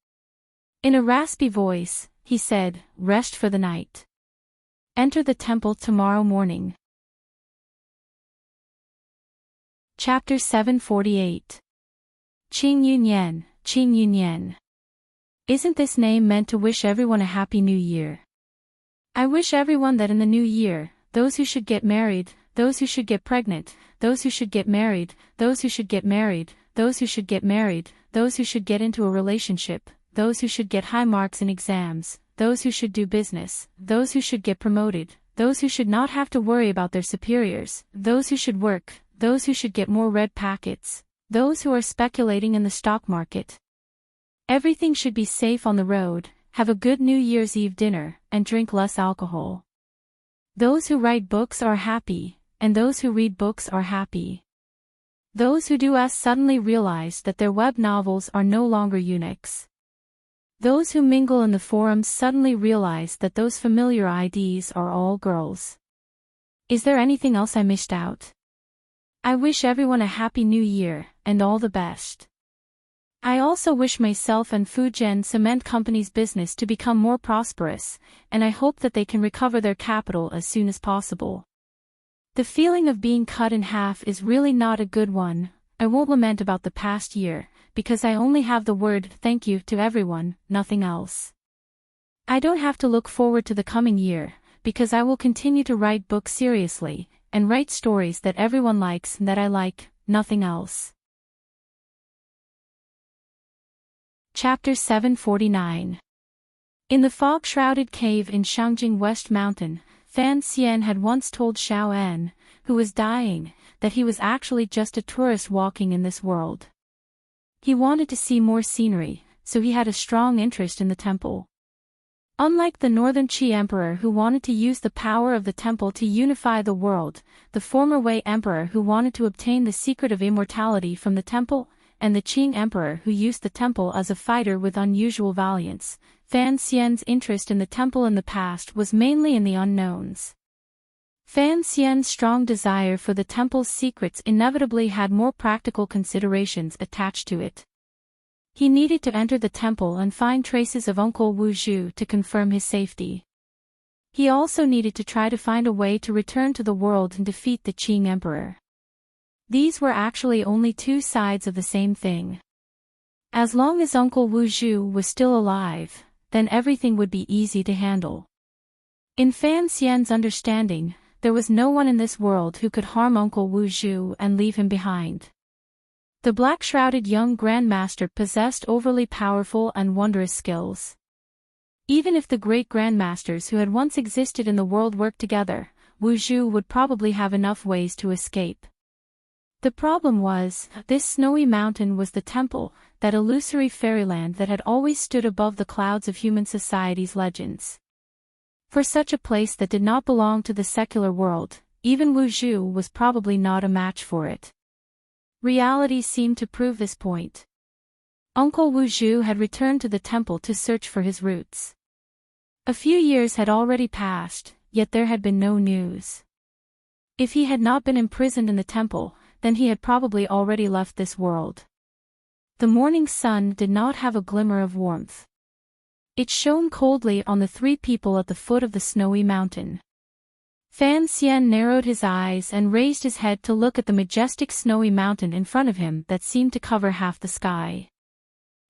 In a raspy voice, he said, "Rest for the night. Enter the temple tomorrow morning." Chapter 748. Qing Yunyan, Qing Yunyan. Isn't this name meant to wish everyone a happy new year? I wish everyone that in the new year, those who should get married, those who should get pregnant, those who should get married, those who should get married, those who should get married, those who should get into a relationship, those who should get high marks in exams, those who should do business, those who should get promoted, those who should not have to worry about their superiors, those who should work, those who should get more red packets, those who are speculating in the stock market. Everything should be safe on the road, have a good New Year's Eve dinner, and drink less alcohol. Those who write books are happy, and those who read books are happy. Those who do as suddenly realize that their web novels are no longer eunuchs. Those who mingle in the forums suddenly realize that those familiar IDs are all girls. Is there anything else I missed out? I wish everyone a happy new year, and all the best. I also wish myself and Fujian Cement Company's business to become more prosperous, and I hope that they can recover their capital as soon as possible. The feeling of being cut in half is really not a good one. I won't lament about the past year, because I only have the word thank you to everyone, nothing else. I don't have to look forward to the coming year, because I will continue to write books seriously, and write stories that everyone likes and that I like, nothing else. Chapter 749. In the fog-shrouded cave in Shangjing West Mountain, Fan Xian had once told Xiao En, who was dying, that he was actually just a tourist walking in this world. He wanted to see more scenery, so he had a strong interest in the temple. Unlike the Northern Qi Emperor who wanted to use the power of the temple to unify the world, the former Wei Emperor who wanted to obtain the secret of immortality from the temple, and the Qing Emperor who used the temple as a fighter with unusual valiance, Fan Xian's interest in the temple in the past was mainly in the unknowns. Fan Xian's strong desire for the temple's secrets inevitably had more practical considerations attached to it. He needed to enter the temple and find traces of Uncle Wu Zhu to confirm his safety. He also needed to try to find a way to return to the world and defeat the Qing Emperor. These were actually only two sides of the same thing. As long as Uncle Wu Zhu was still alive, then everything would be easy to handle. In Fan Xian's understanding, there was no one in this world who could harm Uncle Wu Zhu and leave him behind. The black-shrouded young Grandmaster possessed overly powerful and wondrous skills. Even if the great Grandmasters who had once existed in the world worked together, Wu Zhu would probably have enough ways to escape. The problem was, this snowy mountain was the temple, that illusory fairyland that had always stood above the clouds of human society's legends. For such a place that did not belong to the secular world, even Wu Zhu was probably not a match for it. Reality seemed to prove this point. Uncle Wu Zhu had returned to the temple to search for his roots. A few years had already passed, yet there had been no news. If he had not been imprisoned in the temple, then he had probably already left this world. The morning sun did not have a glimmer of warmth. It shone coldly on the three people at the foot of the snowy mountain. Fan Xian narrowed his eyes and raised his head to look at the majestic snowy mountain in front of him that seemed to cover half the sky.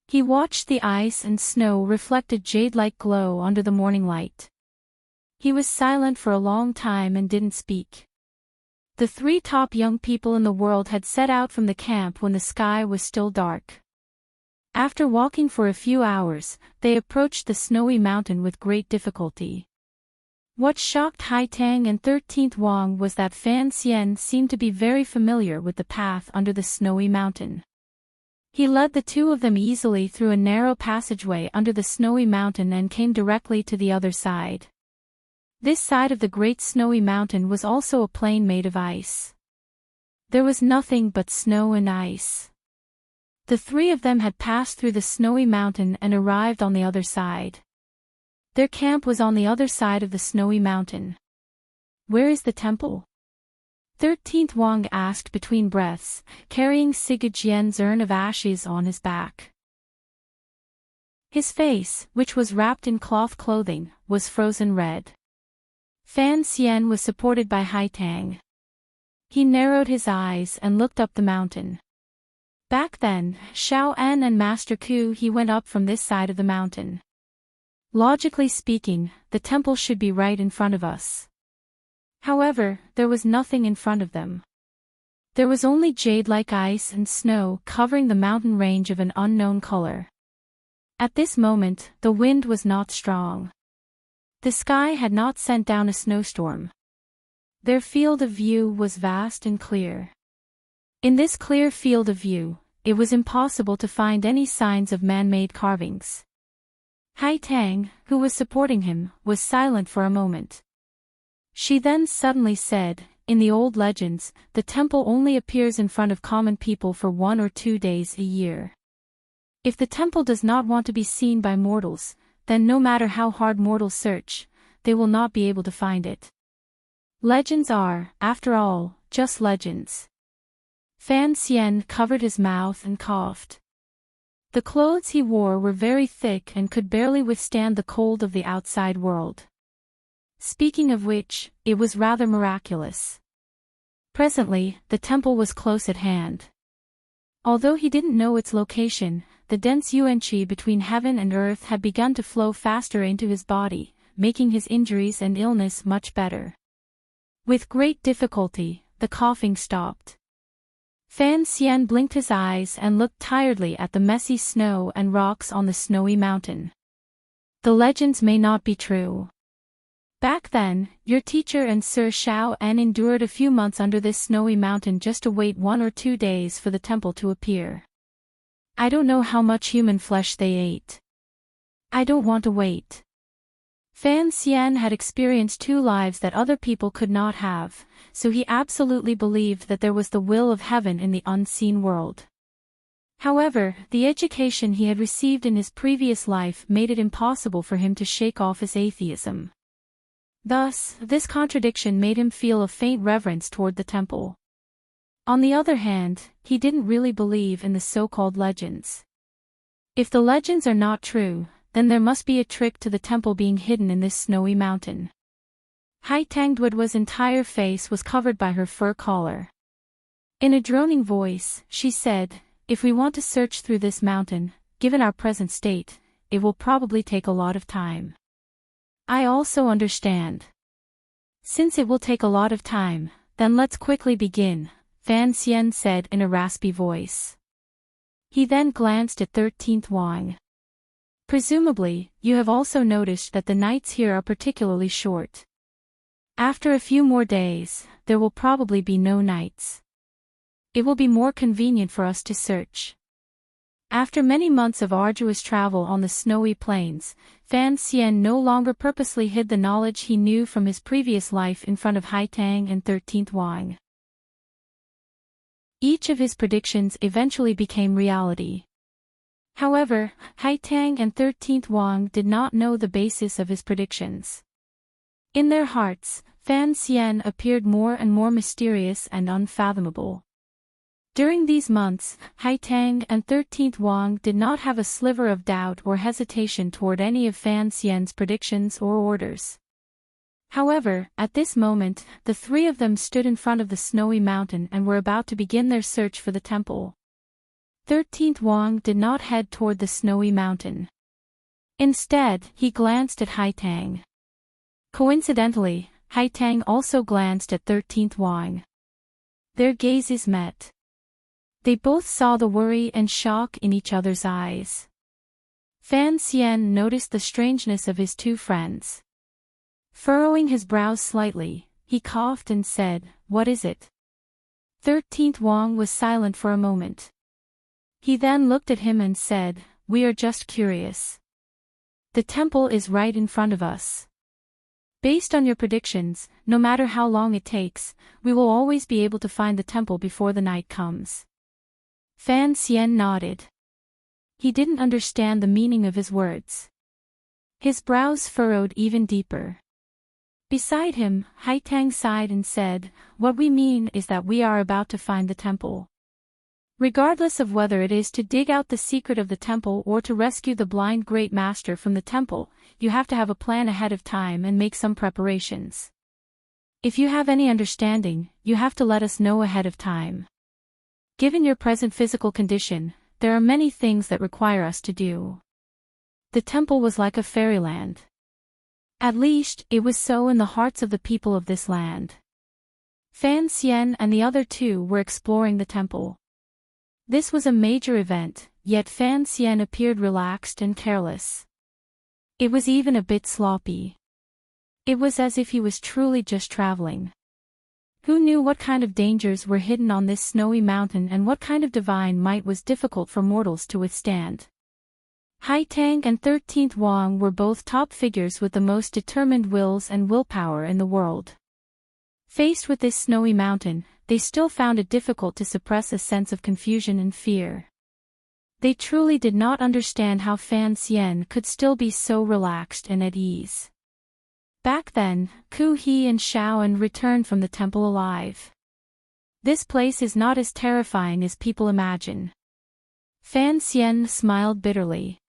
He watched the ice and snow reflect a jade-like glow under the morning light. He was silent for a long time and didn't speak. The three top young people in the world had set out from the camp when the sky was still dark. After walking for a few hours, they approached the snowy mountain with great difficulty. What shocked Haitang and 13th Wang was that Fan Xian seemed to be very familiar with the path under the snowy mountain. He led the two of them easily through a narrow passageway under the snowy mountain and came directly to the other side. This side of the great snowy mountain was also a plain made of ice. There was nothing but snow and ice. The three of them had passed through the snowy mountain and arrived on the other side. Their camp was on the other side of the snowy mountain. Where is the temple? 13th Wang asked between breaths, carrying Sigajian's urn of ashes on his back. His face, which was wrapped in cloth clothing, was frozen red. Fan Xian was supported by Haitang. He narrowed his eyes and looked up the mountain. Back then, Xiao An and Master Ku he went up from this side of the mountain. Logically speaking, the temple should be right in front of us. However, there was nothing in front of them. There was only jade-like ice and snow covering the mountain range of an unknown color. At this moment, the wind was not strong. The sky had not sent down a snowstorm. Their field of view was vast and clear. In this clear field of view, it was impossible to find any signs of man-made carvings. Haitang, who was supporting him, was silent for a moment. She then suddenly said, "In the old legends, the temple only appears in front of common people for 1 or 2 days a year. If the temple does not want to be seen by mortals, then no matter how hard mortals search, they will not be able to find it. Legends are, after all, just legends." Fan Xian covered his mouth and coughed. The clothes he wore were very thick and could barely withstand the cold of the outside world. Speaking of which, it was rather miraculous. Presently, the temple was close at hand. Although he didn't know its location, the dense yuanqi between heaven and earth had begun to flow faster into his body, making his injuries and illness much better. With great difficulty, the coughing stopped. Fan Xian blinked his eyes and looked tiredly at the messy snow and rocks on the snowy mountain. The legends may not be true. Back then, your teacher and Sir Xiao An endured a few months under this snowy mountain just to wait 1 or 2 days for the temple to appear. I don't know how much human flesh they ate. I don't want to wait. Fan Xian had experienced 2 lives that other people could not have, so he absolutely believed that there was the will of heaven in the unseen world. However, the education he had received in his previous life made it impossible for him to shake off his atheism. Thus, this contradiction made him feel a faint reverence toward the temple. On the other hand, he didn't really believe in the so-called legends. If the legends are not true, then there must be a trick to the temple being hidden in this snowy mountain. Haitangduo's entire face was covered by her fur collar. In a droning voice, she said, "If we want to search through this mountain, given our present state, it will probably take a lot of time. I also understand. Since it will take a lot of time, then let's quickly begin," Fan Xian said in a raspy voice. He then glanced at 13th Wang. "Presumably, you have also noticed that the nights here are particularly short. After a few more days, there will probably be no nights. It will be more convenient for us to search." After many months of arduous travel on the snowy plains, Fan Xian no longer purposely hid the knowledge he knew from his previous life in front of Haitang and 13th Wang. Each of his predictions eventually became reality. However, Haitang and 13th Wang did not know the basis of his predictions. In their hearts, Fan Xian appeared more and more mysterious and unfathomable. During these months, Haitang and 13th Wang did not have a sliver of doubt or hesitation toward any of Fan Xian's predictions or orders. However, at this moment, the 3 of them stood in front of the snowy mountain and were about to begin their search for the temple. 13th Wang did not head toward the snowy mountain. Instead, he glanced at Haitang. Coincidentally, Haitang also glanced at 13th Wang. Their gazes met. They both saw the worry and shock in each other's eyes. Fan Xian noticed the strangeness of his 2 friends. Furrowing his brows slightly, he coughed and said, "What is it?" 13th Wang was silent for a moment. He then looked at him and said, "We are just curious. The temple is right in front of us. Based on your predictions, no matter how long it takes, we will always be able to find the temple before the night comes." Fan Xian nodded. He didn't understand the meaning of his words. His brows furrowed even deeper. Beside him, Haitang sighed and said, "What we mean is that we are about to find the temple. Regardless of whether it is to dig out the secret of the temple or to rescue the blind great master from the temple, you have to have a plan ahead of time and make some preparations. If you have any understanding, you have to let us know ahead of time." Given your present physical condition, there are many things that require us to do. The temple was like a fairyland. At least, it was so in the hearts of the people of this land. Fan Xian and the other two were exploring the temple. This was a major event, yet Fan Xian appeared relaxed and careless. It was even a bit sloppy. It was as if he was truly just traveling. Who knew what kind of dangers were hidden on this snowy mountain and what kind of divine might was difficult for mortals to withstand? Haitang and 13th Wang were both top figures with the most determined wills and willpower in the world. Faced with this snowy mountain, they still found it difficult to suppress a sense of confusion and fear. They truly did not understand how Fan Xian could still be so relaxed and at ease. Back then, Ku He and Xiaoan returned from the temple alive. This place is not as terrifying as people imagine. Fan Xian smiled bitterly.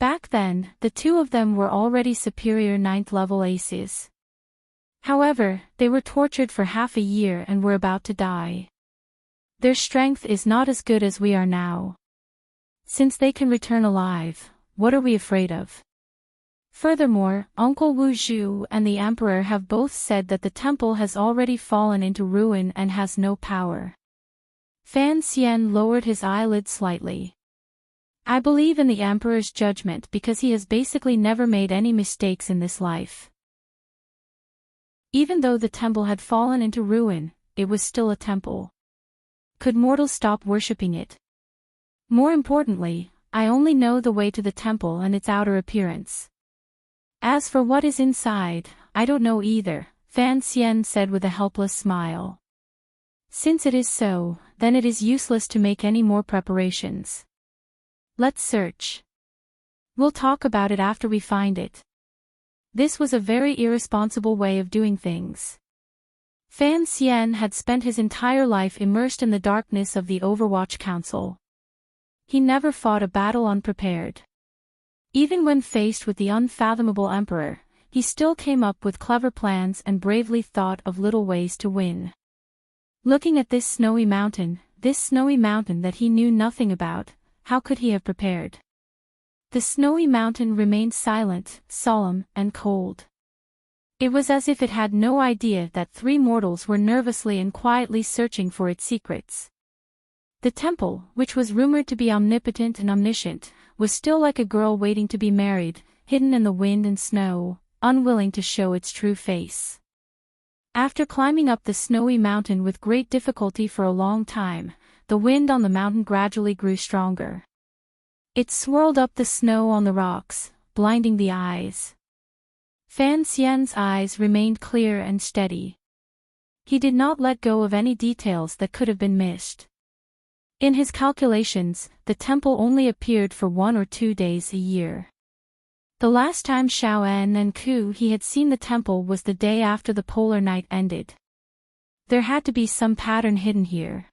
Back then, the two of them were already superior 9th level aces. However, they were tortured for half a year and were about to die. Their strength is not as good as we are now. Since they can return alive, what are we afraid of? Furthermore, Uncle Wu Zhu and the Emperor have both said that the temple has already fallen into ruin and has no power. Fan Xian lowered his eyelids slightly. I believe in the Emperor's judgment because he has basically never made any mistakes in this life. Even though the temple had fallen into ruin, it was still a temple. Could mortals stop worshipping it? More importantly, I only know the way to the temple and its outer appearance. As for what is inside, I don't know either, Fan Xian said with a helpless smile. Since it is so, then it is useless to make any more preparations. Let's search. We'll talk about it after we find it. This was a very irresponsible way of doing things. Fan Xian had spent his entire life immersed in the darkness of the Overwatch Council. He never fought a battle unprepared. Even when faced with the unfathomable Emperor, he still came up with clever plans and bravely thought of little ways to win. Looking at this snowy mountain that he knew nothing about, how could he have prepared? The snowy mountain remained silent, solemn, and cold. It was as if it had no idea that three mortals were nervously and quietly searching for its secrets. The temple, which was rumored to be omnipotent and omniscient, was still like a girl waiting to be married, hidden in the wind and snow, unwilling to show its true face. After climbing up the snowy mountain with great difficulty for a long time, the wind on the mountain gradually grew stronger. It swirled up the snow on the rocks, blinding the eyes. Fan Xian's eyes remained clear and steady. He did not let go of any details that could have been missed. In his calculations, the temple only appeared for 1 or 2 days a year. The last time Xiaoan and Ku He had seen the temple was the day after the polar night ended. There had to be some pattern hidden here.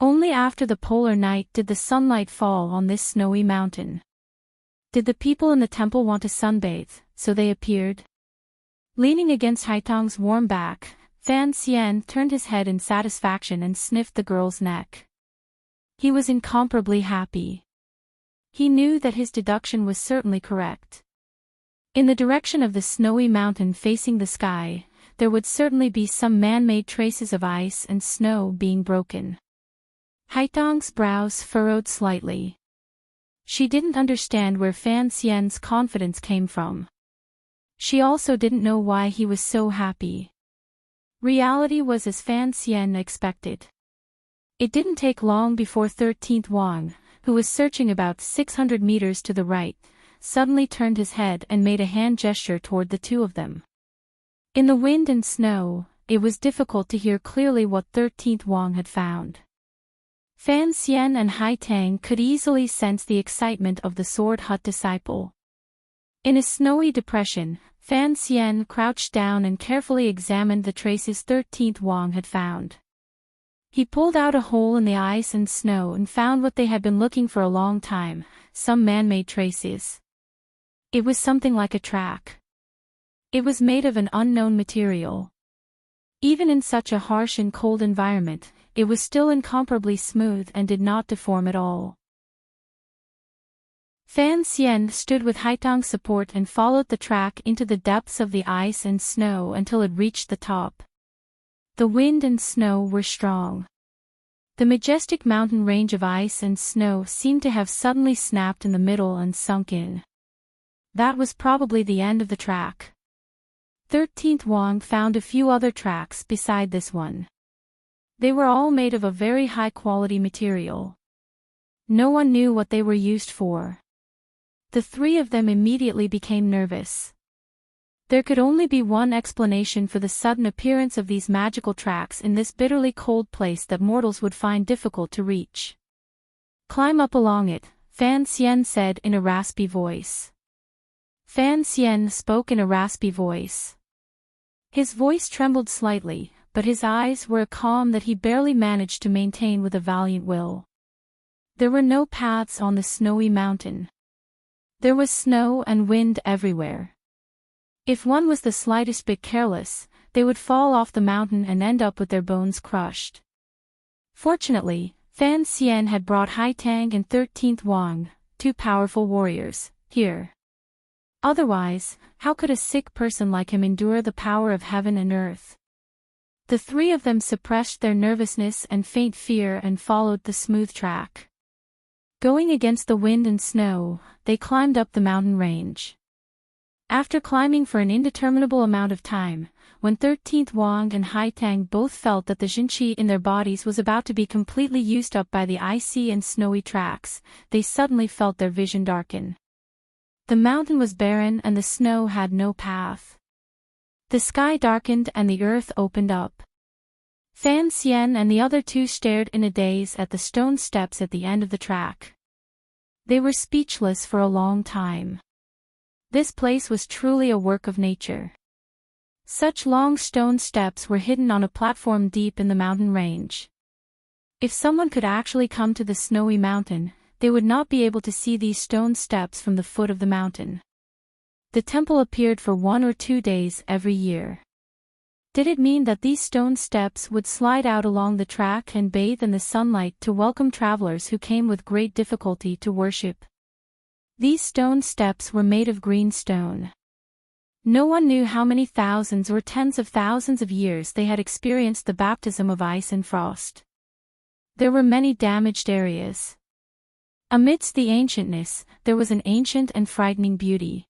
Only after the polar night did the sunlight fall on this snowy mountain. Did the people in the temple want to sunbathe, so they appeared? Leaning against Haitang's warm back, Fan Xian turned his head in satisfaction and sniffed the girl's neck. He was incomparably happy. He knew that his deduction was certainly correct. In the direction of the snowy mountain facing the sky, there would certainly be some man-made traces of ice and snow being broken. Haitang's brows furrowed slightly. She didn't understand where Fan Xian's confidence came from. She also didn't know why he was so happy. Reality was as Fan Xian expected. It didn't take long before 13th Wang, who was searching about 600 meters to the right, suddenly turned his head and made a hand gesture toward the two of them. In the wind and snow, it was difficult to hear clearly what 13th Wang had found. Fan Xian and Haitang could easily sense the excitement of the Sword Hut disciple. In a snowy depression, Fan Xian crouched down and carefully examined the traces 13th Wang had found. He pulled out a hole in the ice and snow and found what they had been looking for a long time, some man-made traces. It was something like a track. It was made of an unknown material. Even in such a harsh and cold environment, it was still incomparably smooth and did not deform at all. Fan Xian stood with Haitang's support and followed the track into the depths of the ice and snow until it reached the top. The wind and snow were strong. The majestic mountain range of ice and snow seemed to have suddenly snapped in the middle and sunk in. That was probably the end of the track. 13th Wang found a few other tracks beside this one. They were all made of a very high-quality material. No one knew what they were used for. The three of them immediately became nervous. There could only be one explanation for the sudden appearance of these magical tracks in this bitterly cold place that mortals would find difficult to reach. "Climb up along it," Fan Xian said in a raspy voice. Fan Xian spoke in a raspy voice. His voice trembled slightly, but his eyes were a calm that he barely managed to maintain with a valiant will. There were no paths on the snowy mountain. There was snow and wind everywhere. If one was the slightest bit careless, they would fall off the mountain and end up with their bones crushed. Fortunately, Fan Xian had brought Haitang and 13th Wang, two powerful warriors, here. Otherwise, how could a sick person like him endure the power of heaven and earth? The three of them suppressed their nervousness and faint fear and followed the smooth track. Going against the wind and snow, they climbed up the mountain range. After climbing for an indeterminable amount of time, when 13th Wang and Haitang both felt that the Jinqi in their bodies was about to be completely used up by the icy and snowy tracks, they suddenly felt their vision darken. The mountain was barren and the snow had no path. The sky darkened and the earth opened up. Fan Xian and the other two stared in a daze at the stone steps at the end of the track. They were speechless for a long time. This place was truly a work of nature. Such long stone steps were hidden on a platform deep in the mountain range. If someone could actually come to the snowy mountain, they would not be able to see these stone steps from the foot of the mountain. The temple appeared for 1 or 2 days every year. Did it mean that these stone steps would slide out along the track and bathe in the sunlight to welcome travelers who came with great difficulty to worship? These stone steps were made of green stone. No one knew how many thousands or tens of thousands of years they had experienced the baptism of ice and frost. There were many damaged areas. Amidst the ancientness, there was an ancient and frightening beauty.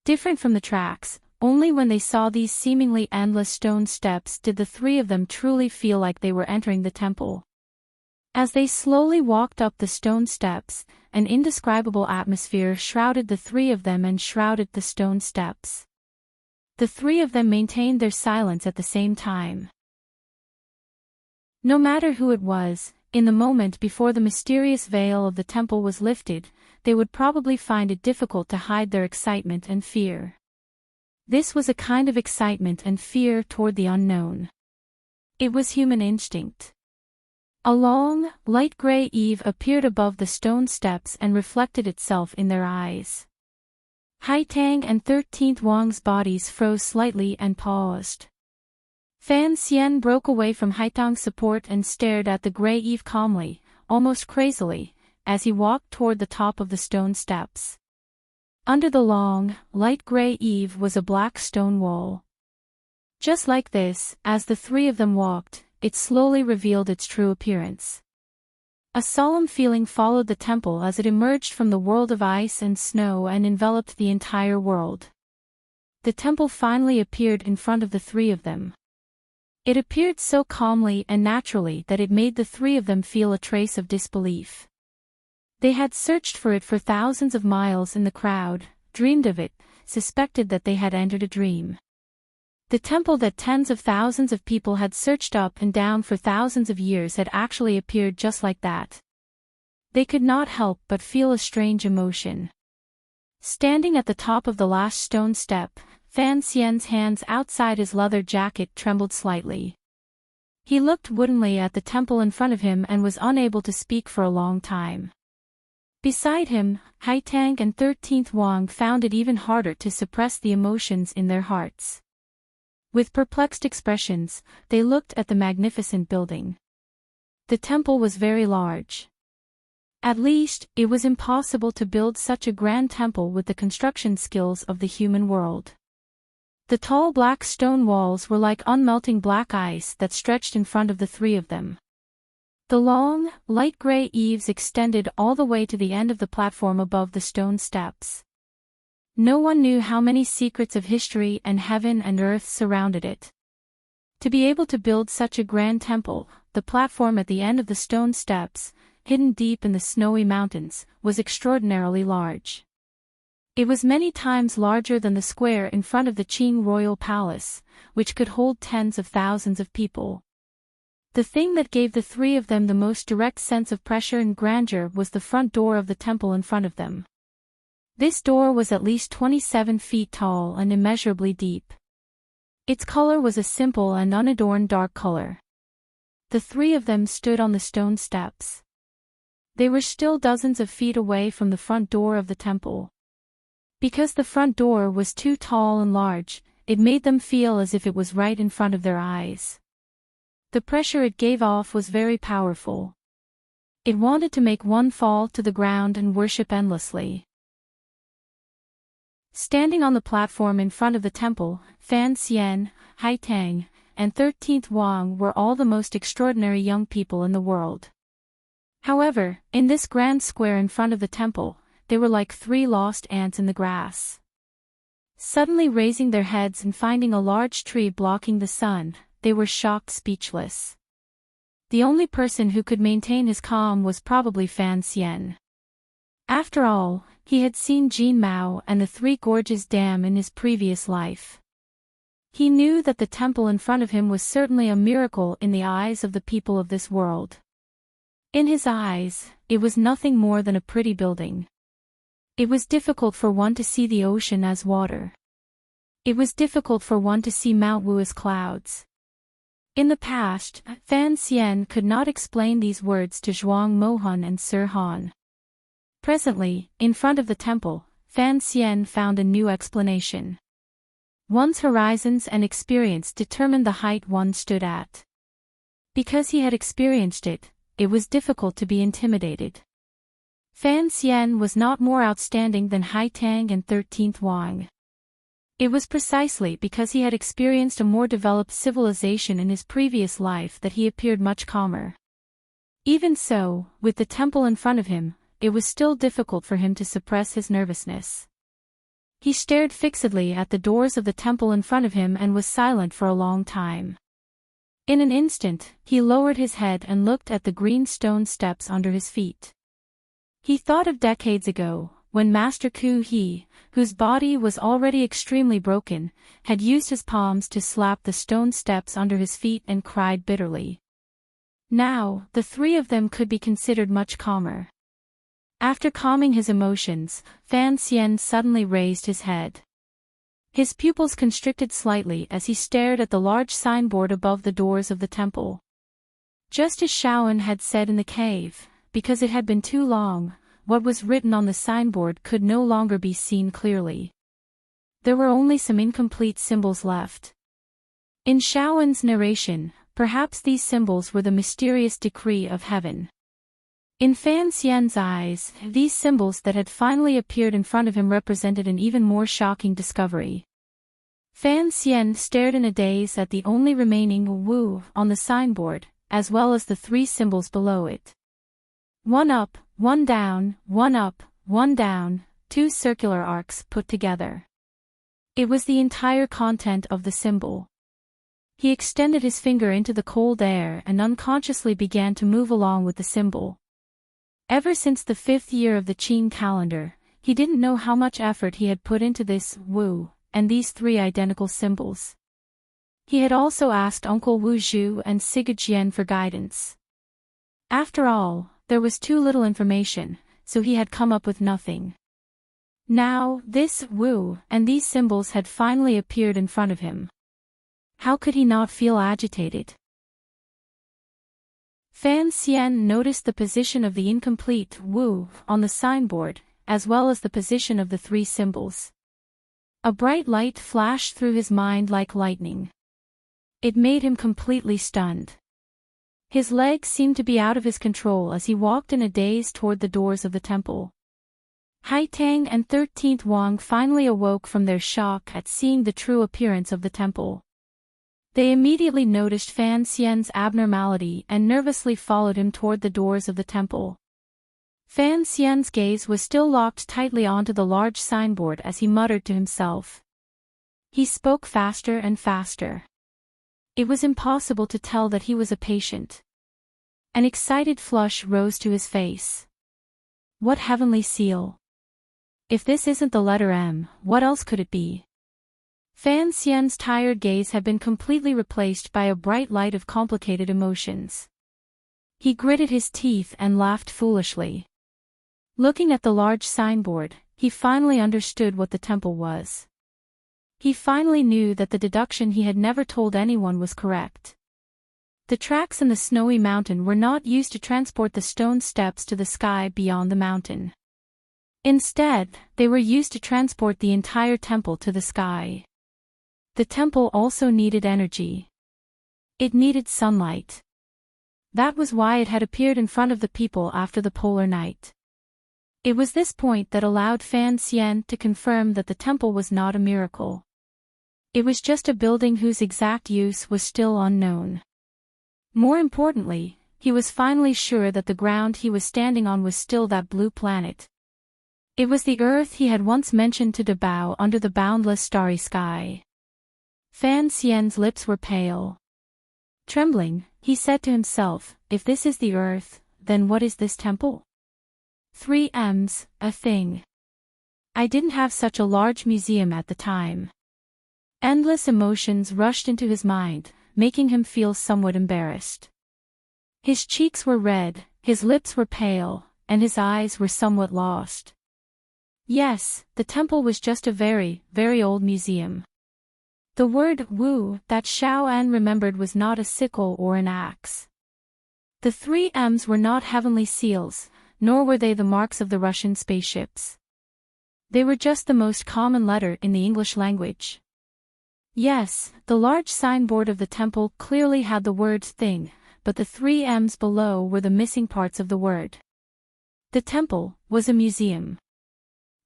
Different from the tracks, only when they saw these seemingly endless stone steps did the three of them truly feel like they were entering the temple. As they slowly walked up the stone steps, an indescribable atmosphere shrouded the three of them and shrouded the stone steps. The three of them maintained their silence at the same time. No matter who it was, in the moment before the mysterious veil of the temple was lifted, they would probably find it difficult to hide their excitement and fear. This was a kind of excitement and fear toward the unknown. It was human instinct. A long, light gray eve appeared above the stone steps and reflected itself in their eyes. Haitang and 13th Wang's bodies froze slightly and paused. Fan Xian broke away from Haitang's support and stared at the gray eve calmly, almost crazily, as he walked toward the top of the stone steps. Under the long, light gray eve was a black stone wall. Just like this, as the three of them walked, it slowly revealed its true appearance. A solemn feeling followed the temple as it emerged from the world of ice and snow and enveloped the entire world. The temple finally appeared in front of the three of them. It appeared so calmly and naturally that it made the three of them feel a trace of disbelief. They had searched for it for thousands of miles in the crowd, dreamed of it, suspected that they had entered a dream. The temple that tens of thousands of people had searched up and down for thousands of years had actually appeared just like that. They could not help but feel a strange emotion. Standing at the top of the last stone step, Fan Xian's hands outside his leather jacket trembled slightly. He looked woodenly at the temple in front of him and was unable to speak for a long time. Beside him, Haitang and 13th Wang found it even harder to suppress the emotions in their hearts. With perplexed expressions, they looked at the magnificent building. The temple was very large. At least, it was impossible to build such a grand temple with the construction skills of the human world. The tall black stone walls were like unmelting black ice that stretched in front of the three of them. The long, light gray eaves extended all the way to the end of the platform above the stone steps. No one knew how many secrets of history and heaven and earth surrounded it. To be able to build such a grand temple, the platform at the end of the stone steps, hidden deep in the snowy mountains, was extraordinarily large. It was many times larger than the square in front of the Qing royal palace, which could hold tens of thousands of people. The thing that gave the three of them the most direct sense of pressure and grandeur was the front door of the temple in front of them. This door was at least 27 feet tall and immeasurably deep. Its color was a simple and unadorned dark color. The three of them stood on the stone steps. They were still dozens of feet away from the front door of the temple. Because the front door was too tall and large, it made them feel as if it was right in front of their eyes. The pressure it gave off was very powerful. It wanted to make one fall to the ground and worship endlessly. Standing on the platform in front of the temple, Fan Xian, Hai Tang, and 13th Wang were all the most extraordinary young people in the world. However, in this grand square in front of the temple, they were like three lost ants in the grass. Suddenly raising their heads and finding a large tree blocking the sun, they were shocked speechless. The only person who could maintain his calm was probably Fan Xian. After all, he had seen Jin Mao and the Three Gorges Dam in his previous life. He knew that the temple in front of him was certainly a miracle in the eyes of the people of this world. In his eyes, it was nothing more than a pretty building. It was difficult for one to see the ocean as water. It was difficult for one to see Mount Wu as clouds. In the past, Fan Xian could not explain these words to Zhuang Mohan and Sir Han. Presently, in front of the temple, Fan Xian found a new explanation. One's horizons and experience determined the height one stood at. Because he had experienced it, it was difficult to be intimidated. Fan Xian was not more outstanding than Hai Tang and 13th Wang. It was precisely because he had experienced a more developed civilization in his previous life that he appeared much calmer. Even so, with the temple in front of him, it was still difficult for him to suppress his nervousness. He stared fixedly at the doors of the temple in front of him and was silent for a long time. In an instant, he lowered his head and looked at the green stone steps under his feet. He thought of decades ago, when Master Ku He, whose body was already extremely broken, had used his palms to slap the stone steps under his feet and cried bitterly. Now, the three of them could be considered much calmer. After calming his emotions, Fan Xian suddenly raised his head. His pupils constricted slightly as he stared at the large signboard above the doors of the temple. Just as Shaoan had said in the cave, because it had been too long, what was written on the signboard could no longer be seen clearly. There were only some incomplete symbols left. In Shaoan's narration, perhaps these symbols were the mysterious decree of heaven. In Fan Xian's eyes, these symbols that had finally appeared in front of him represented an even more shocking discovery. Fan Xian stared in a daze at the only remaining Wu on the signboard, as well as the three symbols below it. One up, one down, one up, one down, two circular arcs put together. It was the entire content of the symbol. He extended his finger into the cold air and unconsciously began to move along with the symbol. Ever since the 5th year of the Qing calendar, he didn't know how much effort he had put into this Wu and these three identical symbols. He had also asked Uncle Wu Zhu and Sigurd for guidance. After all, there was too little information, so he had come up with nothing. Now, this Wu and these symbols had finally appeared in front of him. How could he not feel agitated? Fan Xian noticed the position of the incomplete Wu on the signboard, as well as the position of the three symbols. A bright light flashed through his mind like lightning. It made him completely stunned. His legs seemed to be out of his control as he walked in a daze toward the doors of the temple. Haitang and 13th Wang finally awoke from their shock at seeing the true appearance of the temple. They immediately noticed Fan Xian's abnormality and nervously followed him toward the doors of the temple. Fan Xian's gaze was still locked tightly onto the large signboard as he muttered to himself. He spoke faster and faster. It was impossible to tell that he was a patient. An excited flush rose to his face. What heavenly seal? If this isn't the letter M, what else could it be? Fan Xian's tired gaze had been completely replaced by a bright light of complicated emotions. He gritted his teeth and laughed foolishly. Looking at the large signboard, he finally understood what the temple was. He finally knew that the deduction he had never told anyone was correct. The tracks in the snowy mountain were not used to transport the stone steps to the sky beyond the mountain. Instead, they were used to transport the entire temple to the sky. The temple also needed energy. It needed sunlight. That was why it had appeared in front of the people after the polar night. It was this point that allowed Fan Xian to confirm that the temple was not a miracle. It was just a building whose exact use was still unknown. More importantly, he was finally sure that the ground he was standing on was still that blue planet. It was the Earth he had once mentioned to Dabao under the boundless starry sky. Fan Xian's lips were pale. Trembling, he said to himself, if this is the Earth, then what is this temple? 3 M's, a thing. I didn't have such a large museum at the time. Endless emotions rushed into his mind, making him feel somewhat embarrassed. His cheeks were red, his lips were pale, and his eyes were somewhat lost. Yes, the temple was just a very, very old museum. The word Wu that Xiao An remembered was not a sickle or an axe. The 3 M's were not heavenly seals, nor were they the marks of the Russian spaceships. They were just the most common letter in the English language. Yes, the large signboard of the temple clearly had the word thing, but the 3 M's below were the missing parts of the word. The temple was a museum.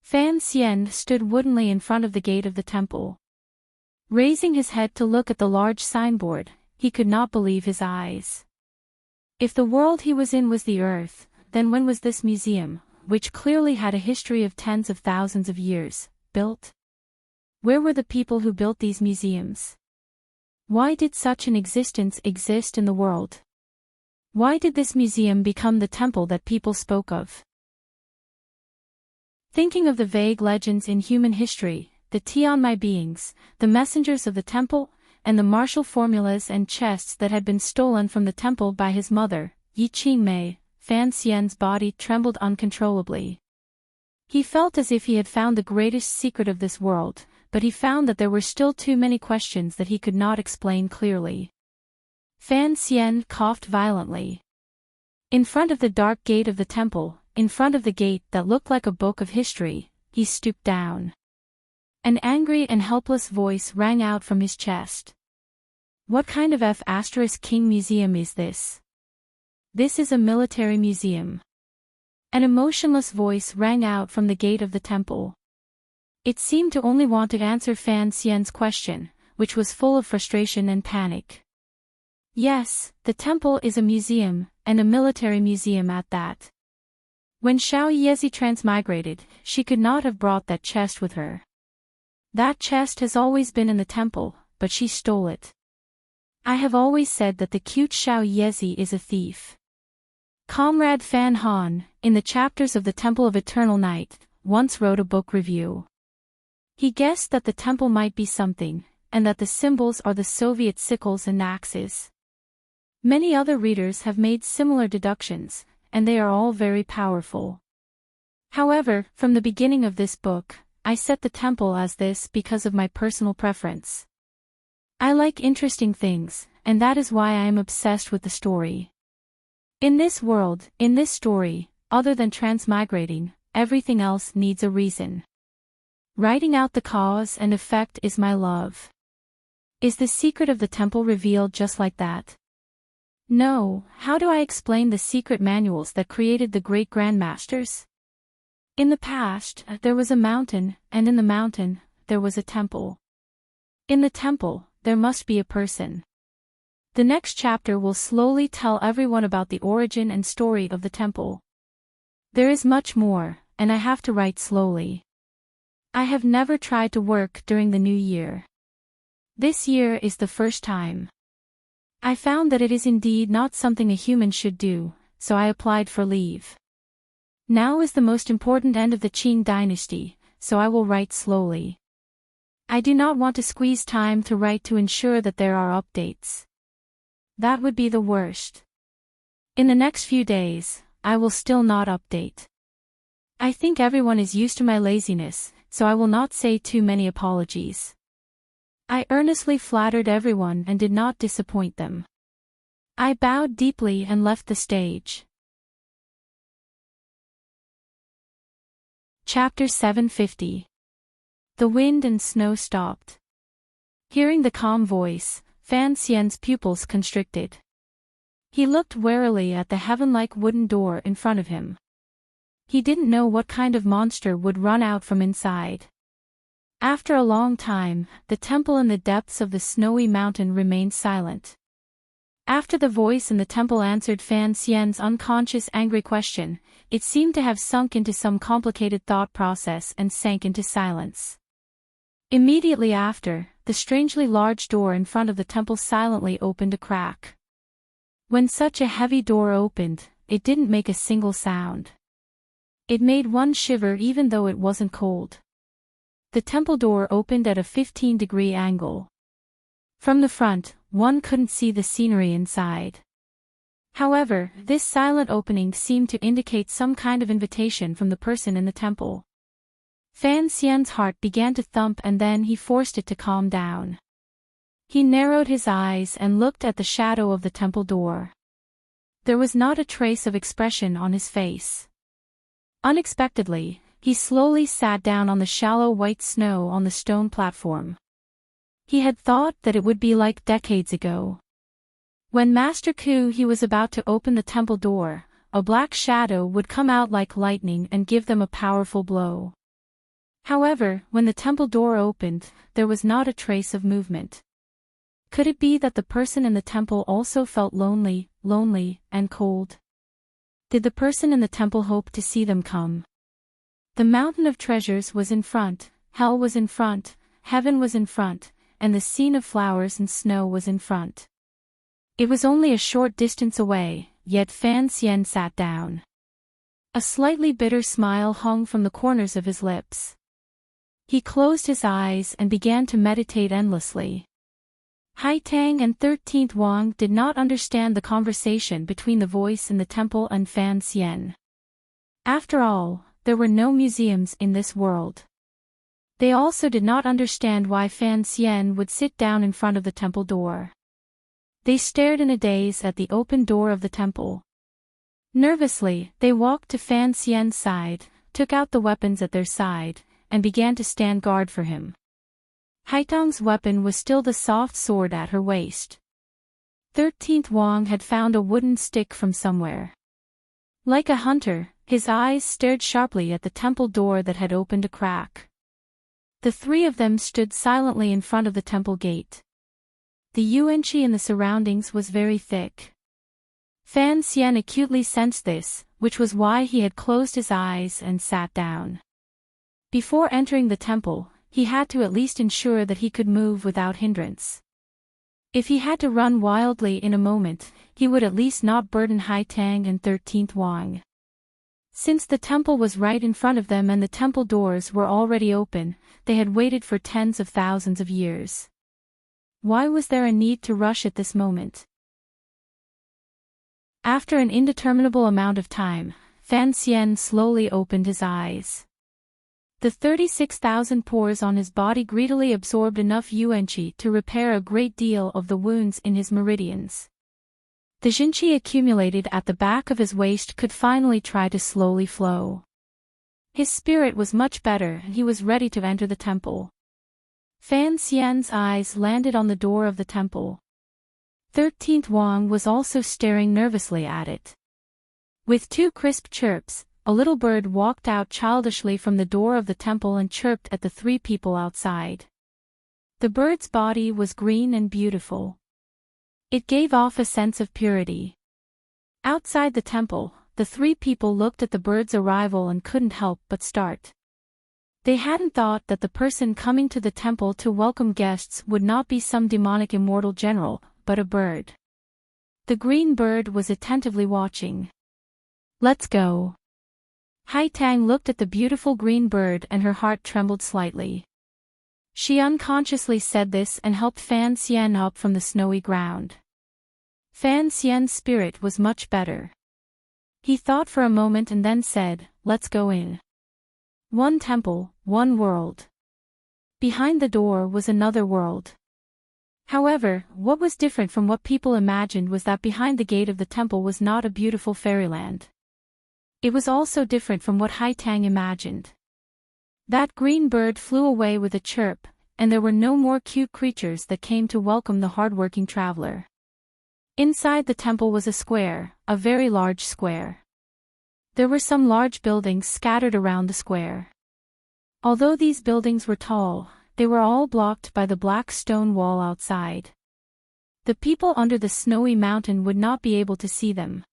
Fan Xian stood woodenly in front of the gate of the temple. Raising his head to look at the large signboard, he could not believe his eyes. If the world he was in was the Earth, then when was this museum, which clearly had a history of tens of thousands of years, built? Where were the people who built these museums? Why did such an existence exist in the world? Why did this museum become the temple that people spoke of? Thinking of the vague legends in human history, the Tianmai beings, the messengers of the temple, and the martial formulas and chests that had been stolen from the temple by his mother, Yi Qingmei, Fan Xian's body trembled uncontrollably. He felt as if he had found the greatest secret of this world, but he found that there were still too many questions that he could not explain clearly. Fan Xian coughed violently. In front of the dark gate of the temple, in front of the gate that looked like a book of history, he stooped down. An angry and helpless voice rang out from his chest. What kind of F*King museum is this? This is a military museum. An emotionless voice rang out from the gate of the temple. It seemed to only want to answer Fan Xian's question, which was full of frustration and panic. Yes, the temple is a museum, and a military museum at that. When Xiao Yezi transmigrated, she could not have brought that chest with her. That chest has always been in the temple, but she stole it. I have always said that the cute Xiao Yezi is a thief. Comrade Fan Han, in the chapters of the Temple of Eternal Night, once wrote a book review. He guessed that the temple might be something, and that the symbols are the Soviet sickles and axes. Many other readers have made similar deductions, and they are all very powerful. However, from the beginning of this book, I set the temple as this because of my personal preference. I like interesting things, and that is why I am obsessed with the story. In this world, in this story, other than transmigrating, everything else needs a reason. Writing out the cause and effect is my love. Is the secret of the temple revealed just like that? No, how do I explain the secret manuals that created the great grandmasters? In the past, there was a mountain, and in the mountain, there was a temple. In the temple, there must be a person. The next chapter will slowly tell everyone about the origin and story of the temple. There is much more, and I have to write slowly. I have never tried to work during the new year. This year is the first time. I found that it is indeed not something a human should do, so I applied for leave. Now is the most important end of the Qing dynasty, so I will write slowly. I do not want to squeeze time to write to ensure that there are updates. That would be the worst. In the next few days, I will still not update. I think everyone is used to my laziness, so I will not say too many apologies. I earnestly flattered everyone and did not disappoint them. I bowed deeply and left the stage. Chapter 750. The wind and snow stopped. Hearing the calm voice, Fan Xian's pupils constricted. He looked warily at the heaven-like wooden door in front of him. He didn't know what kind of monster would run out from inside. After a long time, the temple in the depths of the snowy mountain remained silent. After the voice in the temple answered Fan Xian's unconscious angry question, it seemed to have sunk into some complicated thought process and sank into silence. Immediately after, the strangely large door in front of the temple silently opened a crack. When such a heavy door opened, it didn't make a single sound. It made one shiver even though it wasn't cold. The temple door opened at a 15-degree angle. From the front, one couldn't see the scenery inside. However, this silent opening seemed to indicate some kind of invitation from the person in the temple. Fan Xian's heart began to thump and then he forced it to calm down. He narrowed his eyes and looked at the shadow of the temple door. There was not a trace of expression on his face. Unexpectedly, he slowly sat down on the shallow white snow on the stone platform. He had thought that it would be like decades ago. When Master Ku he was about to open the temple door, a black shadow would come out like lightning and give them a powerful blow. However, when the temple door opened, there was not a trace of movement. Could it be that the person in the temple also felt lonely, and cold? Did the person in the temple hope to see them come? The mountain of treasures was in front, hell was in front, heaven was in front, and the scene of flowers and snow was in front. It was only a short distance away, yet Fan Xian sat down. A slightly bitter smile hung from the corners of his lips. He closed his eyes and began to meditate endlessly. Haitang and 13th Wang did not understand the conversation between the voice in the temple and Fan Xian. After all, there were no museums in this world. They also did not understand why Fan Xian would sit down in front of the temple door. They stared in a daze at the open door of the temple. Nervously, they walked to Fan Xian's side, took out the weapons at their side, and began to stand guard for him. Haitang's weapon was still the soft sword at her waist. 13th Wang had found a wooden stick from somewhere. Like a hunter, his eyes stared sharply at the temple door that had opened a crack. The three of them stood silently in front of the temple gate. The yuanqi in the surroundings was very thick. Fan Xian acutely sensed this, which was why he had closed his eyes and sat down. Before entering the temple, he had to at least ensure that he could move without hindrance. If he had to run wildly in a moment, he would at least not burden Haitang and 13th Wang. Since the temple was right in front of them and the temple doors were already open, they had waited for tens of thousands of years. Why was there a need to rush at this moment? After an indeterminable amount of time, Fan Xian slowly opened his eyes. The 36,000 pores on his body greedily absorbed enough yuanqi to repair a great deal of the wounds in his meridians. The jinqi accumulated at the back of his waist could finally try to slowly flow. His spirit was much better and he was ready to enter the temple. Fan Xian's eyes landed on the door of the temple. 13th Wang was also staring nervously at it. With 2 crisp chirps, a little bird walked out childishly from the door of the temple and chirped at the 3 people outside. The bird's body was green and beautiful. It gave off a sense of purity. Outside the temple, the 3 people looked at the bird's arrival and couldn't help but start. They hadn't thought that the person coming to the temple to welcome guests would not be some demonic immortal general, but a bird. The green bird was attentively watching. "Let's go." Haitang looked at the beautiful green bird and her heart trembled slightly. She unconsciously said this and helped Fan Xian up from the snowy ground. Fan Xian's spirit was much better. He thought for a moment and then said, "Let's go in." One temple, one world. Behind the door was another world. However, what was different from what people imagined was that behind the gate of the temple was not a beautiful fairyland. It was also different from what Haitang imagined. That green bird flew away with a chirp, and there were no more cute creatures that came to welcome the hardworking traveler. Inside the temple was a square, a very large square. There were some large buildings scattered around the square. Although these buildings were tall, they were all blocked by the black stone wall outside. The people under the snowy mountain would not be able to see them.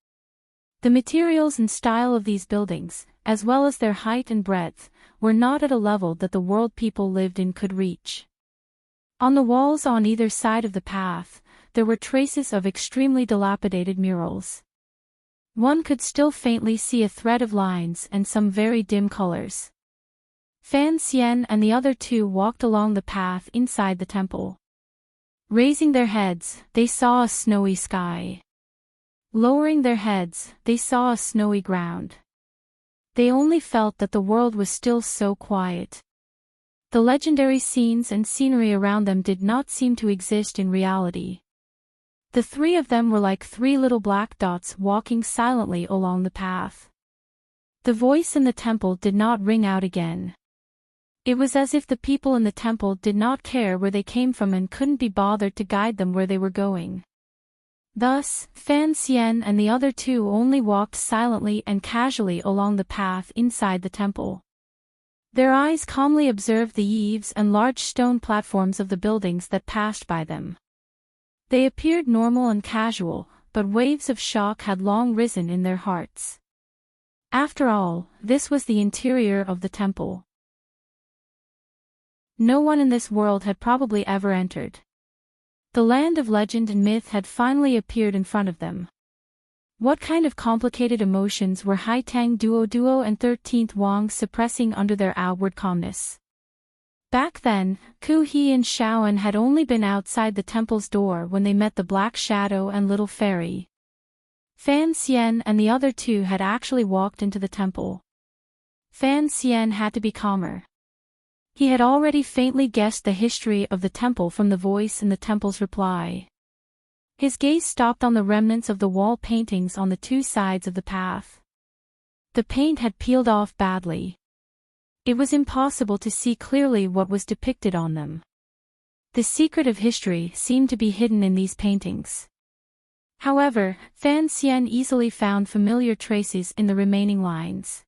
The materials and style of these buildings, as well as their height and breadth, were not at a level that the world people lived in could reach. On the walls on either side of the path, there were traces of extremely dilapidated murals. One could still faintly see a thread of lines and some very dim colors. Fan Xian and the other 2 walked along the path inside the temple. Raising their heads, they saw a snowy sky. Lowering their heads, they saw a snowy ground. They only felt that the world was still so quiet. The legendary scenes and scenery around them did not seem to exist in reality. The 3 of them were like 3 little black dots walking silently along the path. The voice in the temple did not ring out again. It was as if the people in the temple did not care where they came from and couldn't be bothered to guide them where they were going. Thus, Fan Xian and the other 2 only walked silently and casually along the path inside the temple. Their eyes calmly observed the eaves and large stone platforms of the buildings that passed by them. They appeared normal and casual, but waves of shock had long risen in their hearts. After all, this was the interior of the temple. No one in this world had probably ever entered. The land of legend and myth had finally appeared in front of them. What kind of complicated emotions were Haitang Duo and 13th Wang suppressing under their outward calmness? Back then, Ku He and Shaoan had only been outside the temple's door when they met the Black Shadow and Little Fairy. Fan Xian and the other 2 had actually walked into the temple. Fan Xian had to be calmer. He had already faintly guessed the history of the temple from the voice in the temple's reply. His gaze stopped on the remnants of the wall paintings on the 2 sides of the path. The paint had peeled off badly. It was impossible to see clearly what was depicted on them. The secret of history seemed to be hidden in these paintings. However, Fan Xian easily found familiar traces in the remaining lines.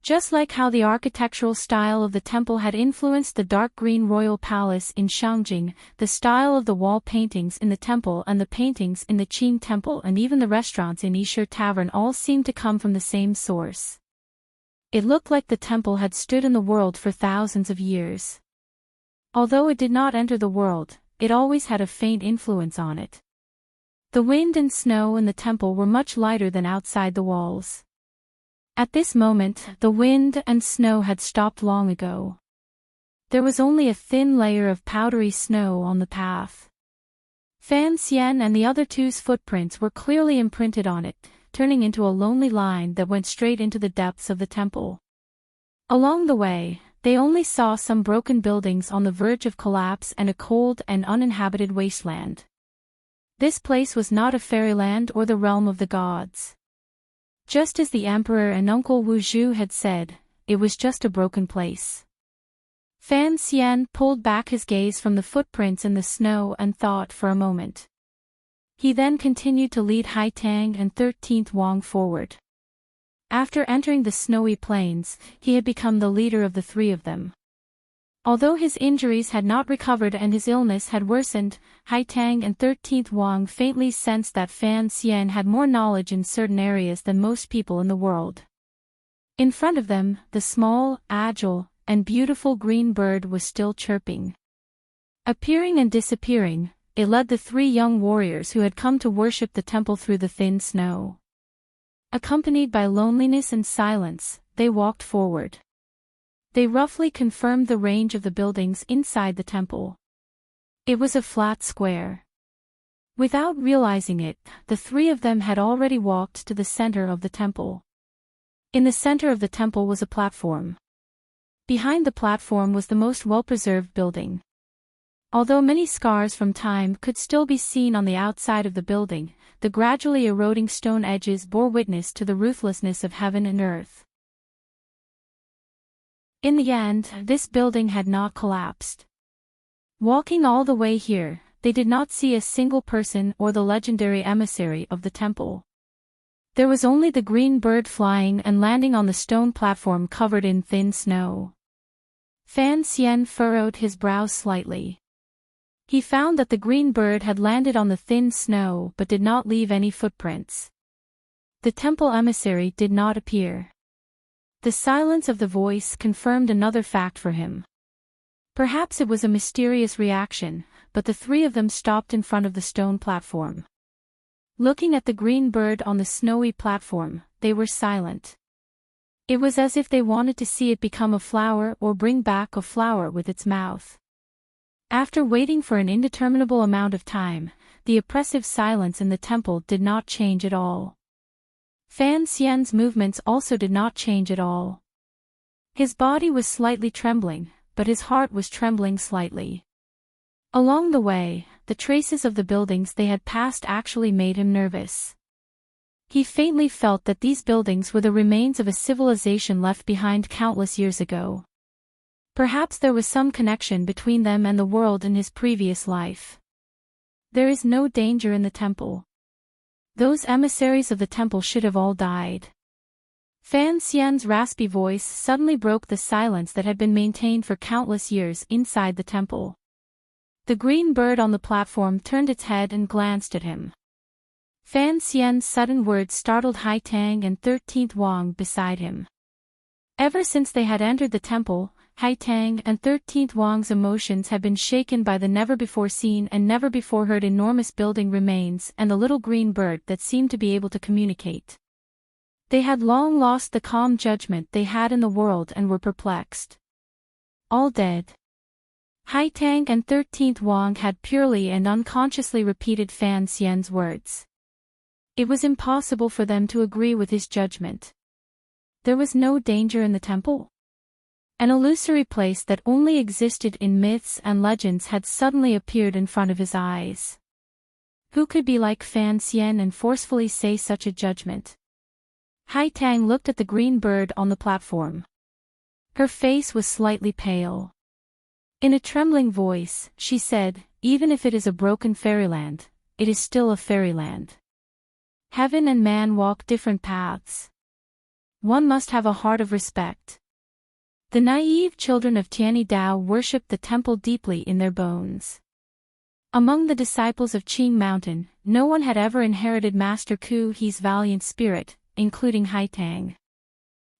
Just like how the architectural style of the temple had influenced the dark green royal palace in Shangjing, the style of the wall paintings in the temple and the paintings in the Qing temple and even the restaurants in Yishe Tavern all seemed to come from the same source. It looked like the temple had stood in the world for thousands of years. Although it did not enter the world, it always had a faint influence on it. The wind and snow in the temple were much lighter than outside the walls. At this moment, the wind and snow had stopped long ago. There was only a thin layer of powdery snow on the path. Fan Xian and the other 2's footprints were clearly imprinted on it, turning into a lonely line that went straight into the depths of the temple. Along the way, they only saw some broken buildings on the verge of collapse and a cold and uninhabited wasteland. This place was not a fairyland or the realm of the gods. Just as the emperor and Uncle Wu Zhu had said, it was just a broken place. Fan Xian pulled back his gaze from the footprints in the snow and thought for a moment. He then continued to lead Haitang and 13th Wang forward. After entering the snowy plains, he had become the leader of the three of them. Although his injuries had not recovered and his illness had worsened, Haitang and 13th Wang faintly sensed that Fan Xian had more knowledge in certain areas than most people in the world. In front of them, the small, agile, and beautiful green bird was still chirping. Appearing and disappearing, it led the three young warriors who had come to worship the temple through the thin snow. Accompanied by loneliness and silence, they walked forward. They roughly confirmed the range of the buildings inside the temple. It was a flat square. Without realizing it, the three of them had already walked to the center of the temple. In the center of the temple was a platform. Behind the platform was the most well-preserved building. Although many scars from time could still be seen on the outside of the building, the gradually eroding stone edges bore witness to the ruthlessness of heaven and earth. In the end, this building had not collapsed. Walking all the way here, they did not see a single person or the legendary emissary of the temple. There was only the green bird flying and landing on the stone platform covered in thin snow. Fan Xian furrowed his brows slightly. He found that the green bird had landed on the thin snow but did not leave any footprints. The temple emissary did not appear. The silence of the voice confirmed another fact for him. Perhaps it was a mysterious reaction, but the three of them stopped in front of the stone platform. Looking at the green bird on the snowy platform, they were silent. It was as if they wanted to see it become a flower or bring back a flower with its mouth. After waiting for an indeterminable amount of time, the oppressive silence in the temple did not change at all. Fan Xian's movements also did not change at all. His body was slightly trembling, but his heart was trembling slightly. Along the way, the traces of the buildings they had passed actually made him nervous. He faintly felt that these buildings were the remains of a civilization left behind countless years ago. Perhaps there was some connection between them and the world in his previous life. There is no danger in the temple. Those emissaries of the temple should have all died. Fan Xian's raspy voice suddenly broke the silence that had been maintained for countless years inside the temple. The green bird on the platform turned its head and glanced at him. Fan Xian's sudden words startled Haitang and 13th Wang beside him. Ever since they had entered the temple, Haitang and 13th Wang's emotions had been shaken by the never-before-seen and never-before-heard enormous building remains and the little green bird that seemed to be able to communicate. They had long lost the calm judgment they had in the world and were perplexed. All dead. Haitang and 13th Wang had purely and unconsciously repeated Fan Xian's words. It was impossible for them to agree with his judgment. There was no danger in the temple. An illusory place that only existed in myths and legends had suddenly appeared in front of his eyes. Who could be like Fan Xian and forcefully say such a judgment? Haitang looked at the green bird on the platform. Her face was slightly pale. In a trembling voice, she said, "Even if it is a broken fairyland, it is still a fairyland. Heaven and man walk different paths. One must have a heart of respect." The naive children of Tianyi Dao worshipped the temple deeply in their bones. Among the disciples of Qing Mountain, no one had ever inherited Master Ku He's valiant spirit, including Haitang.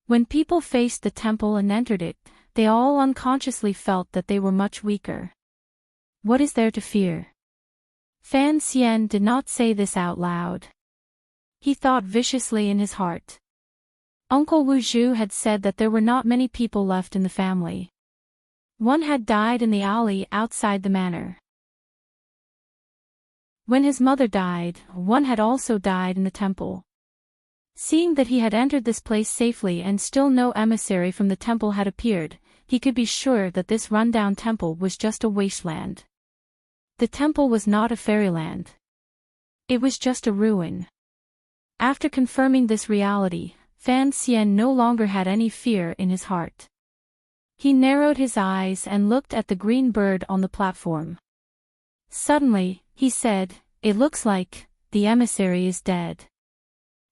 When people faced the temple and entered it, they all unconsciously felt that they were much weaker. What is there to fear? Fan Xian did not say this out loud. He thought viciously in his heart. Uncle Wu Zhu had said that there were not many people left in the family. One had died in the alley outside the manor. When his mother died, one had also died in the temple. Seeing that he had entered this place safely and still no emissary from the temple had appeared, he could be sure that this rundown temple was just a wasteland. The temple was not a fairyland. It was just a ruin. After confirming this reality, Fan Xian no longer had any fear in his heart. He narrowed his eyes and looked at the green bird on the platform. Suddenly, he said, It looks like the emissary is dead.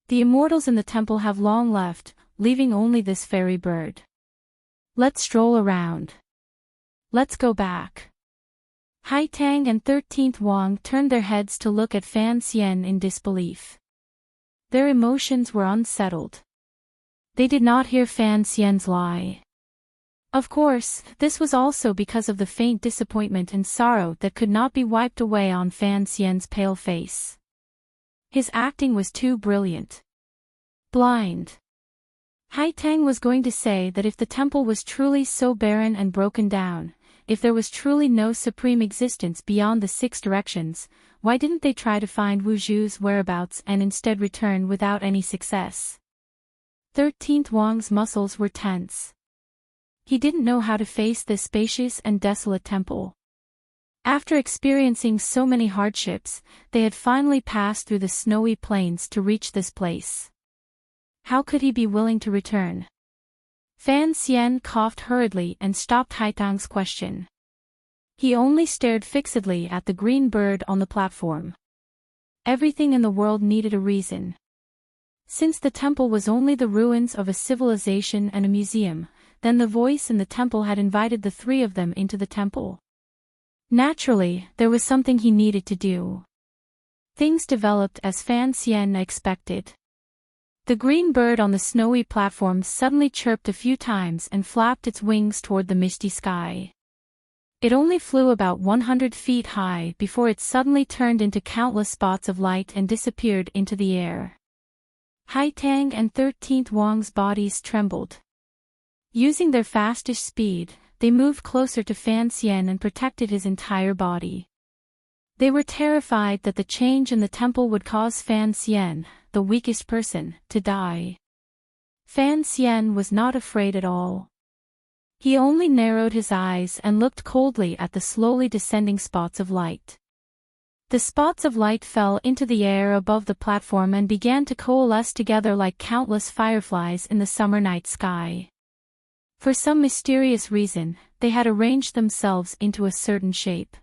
The immortals in the temple have long left, leaving only this fairy bird. Let's stroll around. Let's go back. Haitang and 13th Wang turned their heads to look at Fan Xian in disbelief. Their emotions were unsettled. They did not hear Fan Xian's lie. Of course, this was also because of the faint disappointment and sorrow that could not be wiped away on Fan Xian's pale face. His acting was too brilliant. Blind. Haitang was going to say that if the temple was truly so barren and broken down, if there was truly no supreme existence beyond the 6 directions, why didn't they try to find Wu Zhu's whereabouts and instead return without any success? 13th Wang's muscles were tense. He didn't know how to face this spacious and desolate temple. After experiencing so many hardships, they had finally passed through the snowy plains to reach this place. How could he be willing to return? Fan Xian coughed hurriedly and stopped Haitang's question. He only stared fixedly at the green bird on the platform. Everything in the world needed a reason. Since the temple was only the ruins of a civilization and a museum, then the voice in the temple had invited the 3 of them into the temple. Naturally, there was something he needed to do. Things developed as Fan Xian expected. The green bird on the snowy platform suddenly chirped a few times and flapped its wings toward the misty sky. It only flew about 100 feet high before it suddenly turned into countless spots of light and disappeared into the air. Haitang and 13th Wang's bodies trembled. Using their fastest speed, they moved closer to Fan Xian and protected his entire body. They were terrified that the change in the temple would cause Fan Xian, the weakest person, to die. Fan Xian was not afraid at all. He only narrowed his eyes and looked coldly at the slowly descending spots of light. The spots of light fell into the air above the platform and began to coalesce together like countless fireflies in the summer night sky. For some mysterious reason, they had arranged themselves into a certain shape.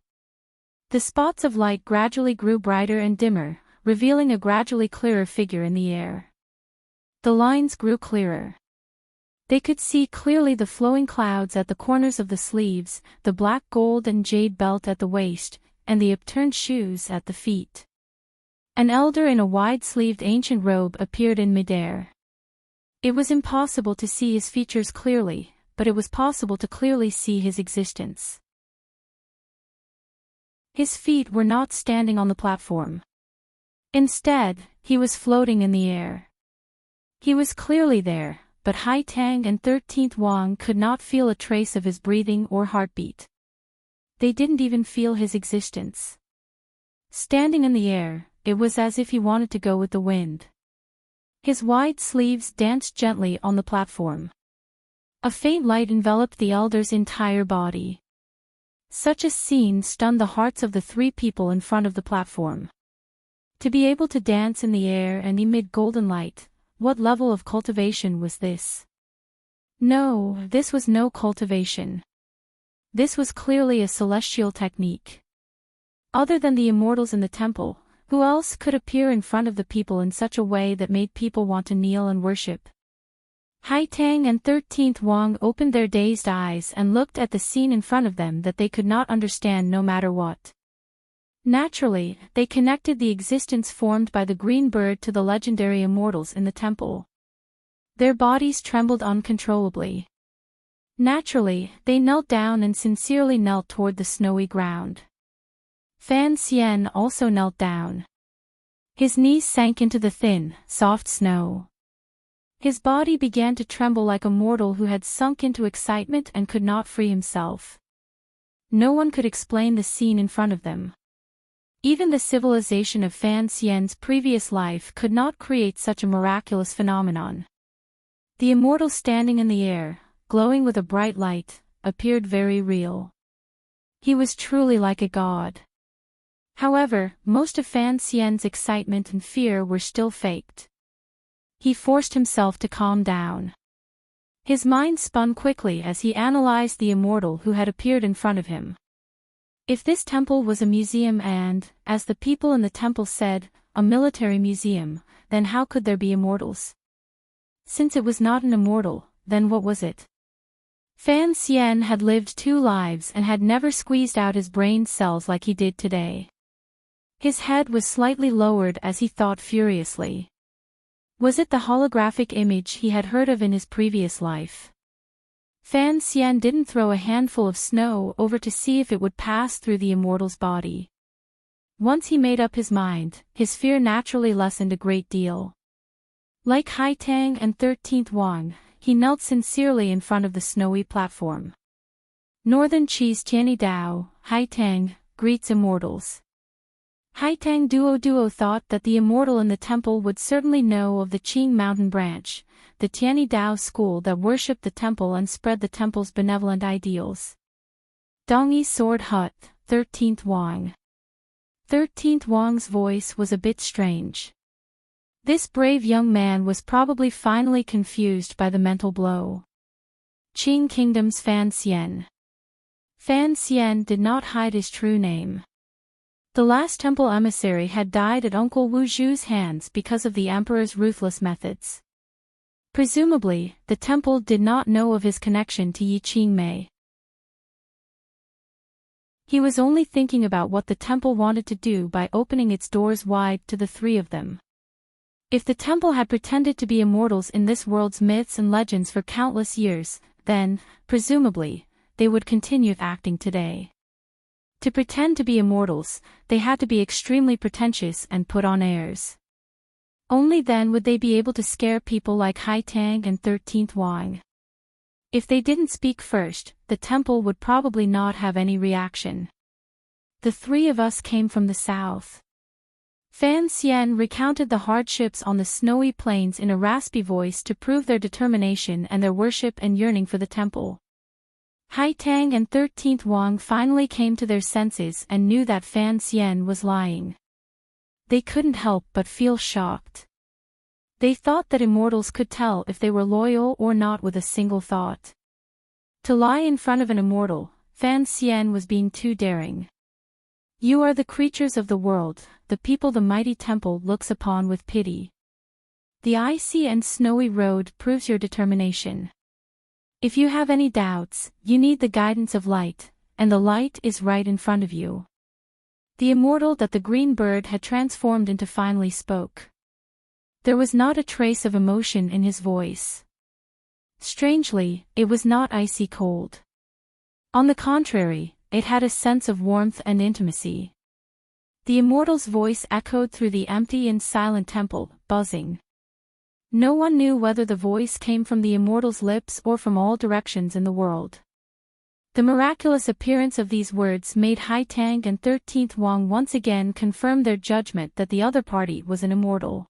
The spots of light gradually grew brighter and dimmer, revealing a gradually clearer figure in the air. The lines grew clearer. They could see clearly the flowing clouds at the corners of the sleeves, the black gold and jade belt at the waist, and the upturned shoes at the feet. An elder in a wide-sleeved ancient robe appeared in midair. It was impossible to see his features clearly, but it was possible to clearly see his existence. His feet were not standing on the platform. Instead, he was floating in the air. He was clearly there, but Haitang and 13th Wang could not feel a trace of his breathing or heartbeat. They didn't even feel his existence. Standing in the air, it was as if he wanted to go with the wind. His wide sleeves danced gently on the platform. A faint light enveloped the elder's entire body. Such a scene stunned the hearts of the 3 people in front of the platform. To be able to dance in the air and emit golden light, what level of cultivation was this? No, this was no cultivation. This was clearly a celestial technique. Other than the immortals in the temple, who else could appear in front of the people in such a way that made people want to kneel and worship? Haitang and 13th Wang opened their dazed eyes and looked at the scene in front of them that they could not understand no matter what. Naturally, they connected the existence formed by the green bird to the legendary immortals in the temple. Their bodies trembled uncontrollably. Naturally, they knelt down and sincerely knelt toward the snowy ground. Fan Xian also knelt down. His knees sank into the thin, soft snow. His body began to tremble like a mortal who had sunk into excitement and could not free himself. No one could explain the scene in front of them. Even the civilization of Fan Xian's previous life could not create such a miraculous phenomenon. The immortal standing in the air, glowing with a bright light, appeared very real. He was truly like a god. However, most of Fan Xian's excitement and fear were still faked. He forced himself to calm down. His mind spun quickly as he analyzed the immortal who had appeared in front of him. If this temple was a museum and, as the people in the temple said, a military museum, then how could there be immortals? Since it was not an immortal, then what was it? Fan Xian had lived 2 lives and had never squeezed out his brain cells like he did today. His head was slightly lowered as he thought furiously. Was it the holographic image he had heard of in his previous life? Fan Xian didn't throw a handful of snow over to see if it would pass through the immortal's body. Once he made up his mind, his fear naturally lessened a great deal. Like Haitang and 13th Wang, he knelt sincerely in front of the snowy platform. Northern Chi's Tianyi Dao, Haitang, greets immortals. Haitang Duo thought that the immortal in the temple would certainly know of the Qing mountain branch, the Tianyi Dao school that worshipped the temple and spread the temple's benevolent ideals. Dongyi Sword Hut, 13th Wang. 13th Wang's voice was a bit strange. This brave young man was probably finally confused by the mental blow. Qing Kingdom's Fan Xian. Fan Xian did not hide his true name. The last temple emissary had died at Uncle Wu Zhu's hands because of the emperor's ruthless methods. Presumably, the temple did not know of his connection to Yi Qingmei. He was only thinking about what the temple wanted to do by opening its doors wide to the 3 of them. If the temple had pretended to be immortals in this world's myths and legends for countless years, then, presumably, they would continue acting today. To pretend to be immortals, they had to be extremely pretentious and put on airs. Only then would they be able to scare people like Haitang and 13th Wang. If they didn't speak first, the temple would probably not have any reaction. The 3 of us came from the south. Fan Xian recounted the hardships on the snowy plains in a raspy voice to prove their determination and their worship and yearning for the temple. Haitang and 13th Wang finally came to their senses and knew that Fan Xian was lying. They couldn't help but feel shocked. They thought that immortals could tell if they were loyal or not with a single thought. To lie in front of an immortal, Fan Xian was being too daring. You are the creatures of the world, the people the mighty temple looks upon with pity. The icy and snowy road proves your determination. If you have any doubts, you need the guidance of light, and the light is right in front of you. The immortal that the green bird had transformed into finally spoke. There was not a trace of emotion in his voice. Strangely, it was not icy cold. On the contrary, it had a sense of warmth and intimacy. The immortal's voice echoed through the empty and silent temple, buzzing. No one knew whether the voice came from the immortal's lips or from all directions in the world. The miraculous appearance of these words made Haitang and 13th Wang once again confirm their judgment that the other party was an immortal.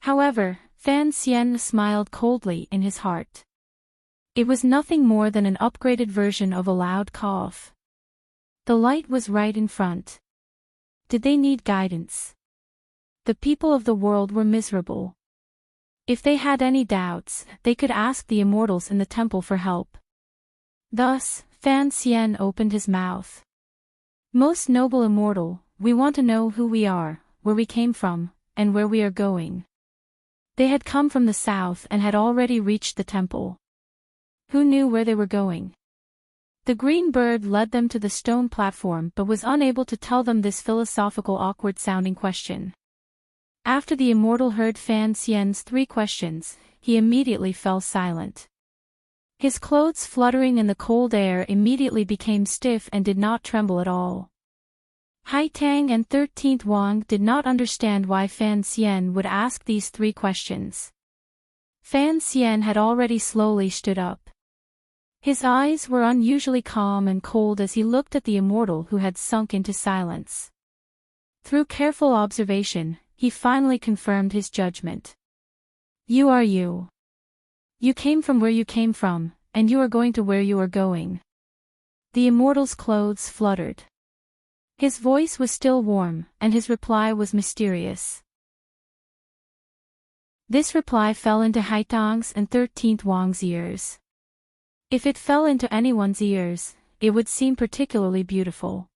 However, Fan Xian smiled coldly in his heart. It was nothing more than an upgraded version of a loud cough. The light was right in front. Did they need guidance? The people of the world were miserable. If they had any doubts, they could ask the immortals in the temple for help. Thus, Fan Xian opened his mouth. Most noble immortal, we want to know who we are, where we came from, and where we are going. They had come from the south and had already reached the temple. Who knew where they were going? The green bird led them to the stone platform but was unable to tell them this philosophical awkward-sounding question. After the immortal heard Fan Xian's 3 questions, he immediately fell silent. His clothes fluttering in the cold air immediately became stiff and did not tremble at all. Haitang and 13th Wang did not understand why Fan Xian would ask these 3 questions. Fan Xian had already slowly stood up. His eyes were unusually calm and cold as he looked at the immortal who had sunk into silence. Through careful observation, he finally confirmed his judgment. You are you. You came from where you came from, and you are going to where you are going. The immortal's clothes fluttered. His voice was still warm, and his reply was mysterious. This reply fell into Haitang's and 13th Wang's ears. If it fell into anyone's ears, it would seem particularly beautiful.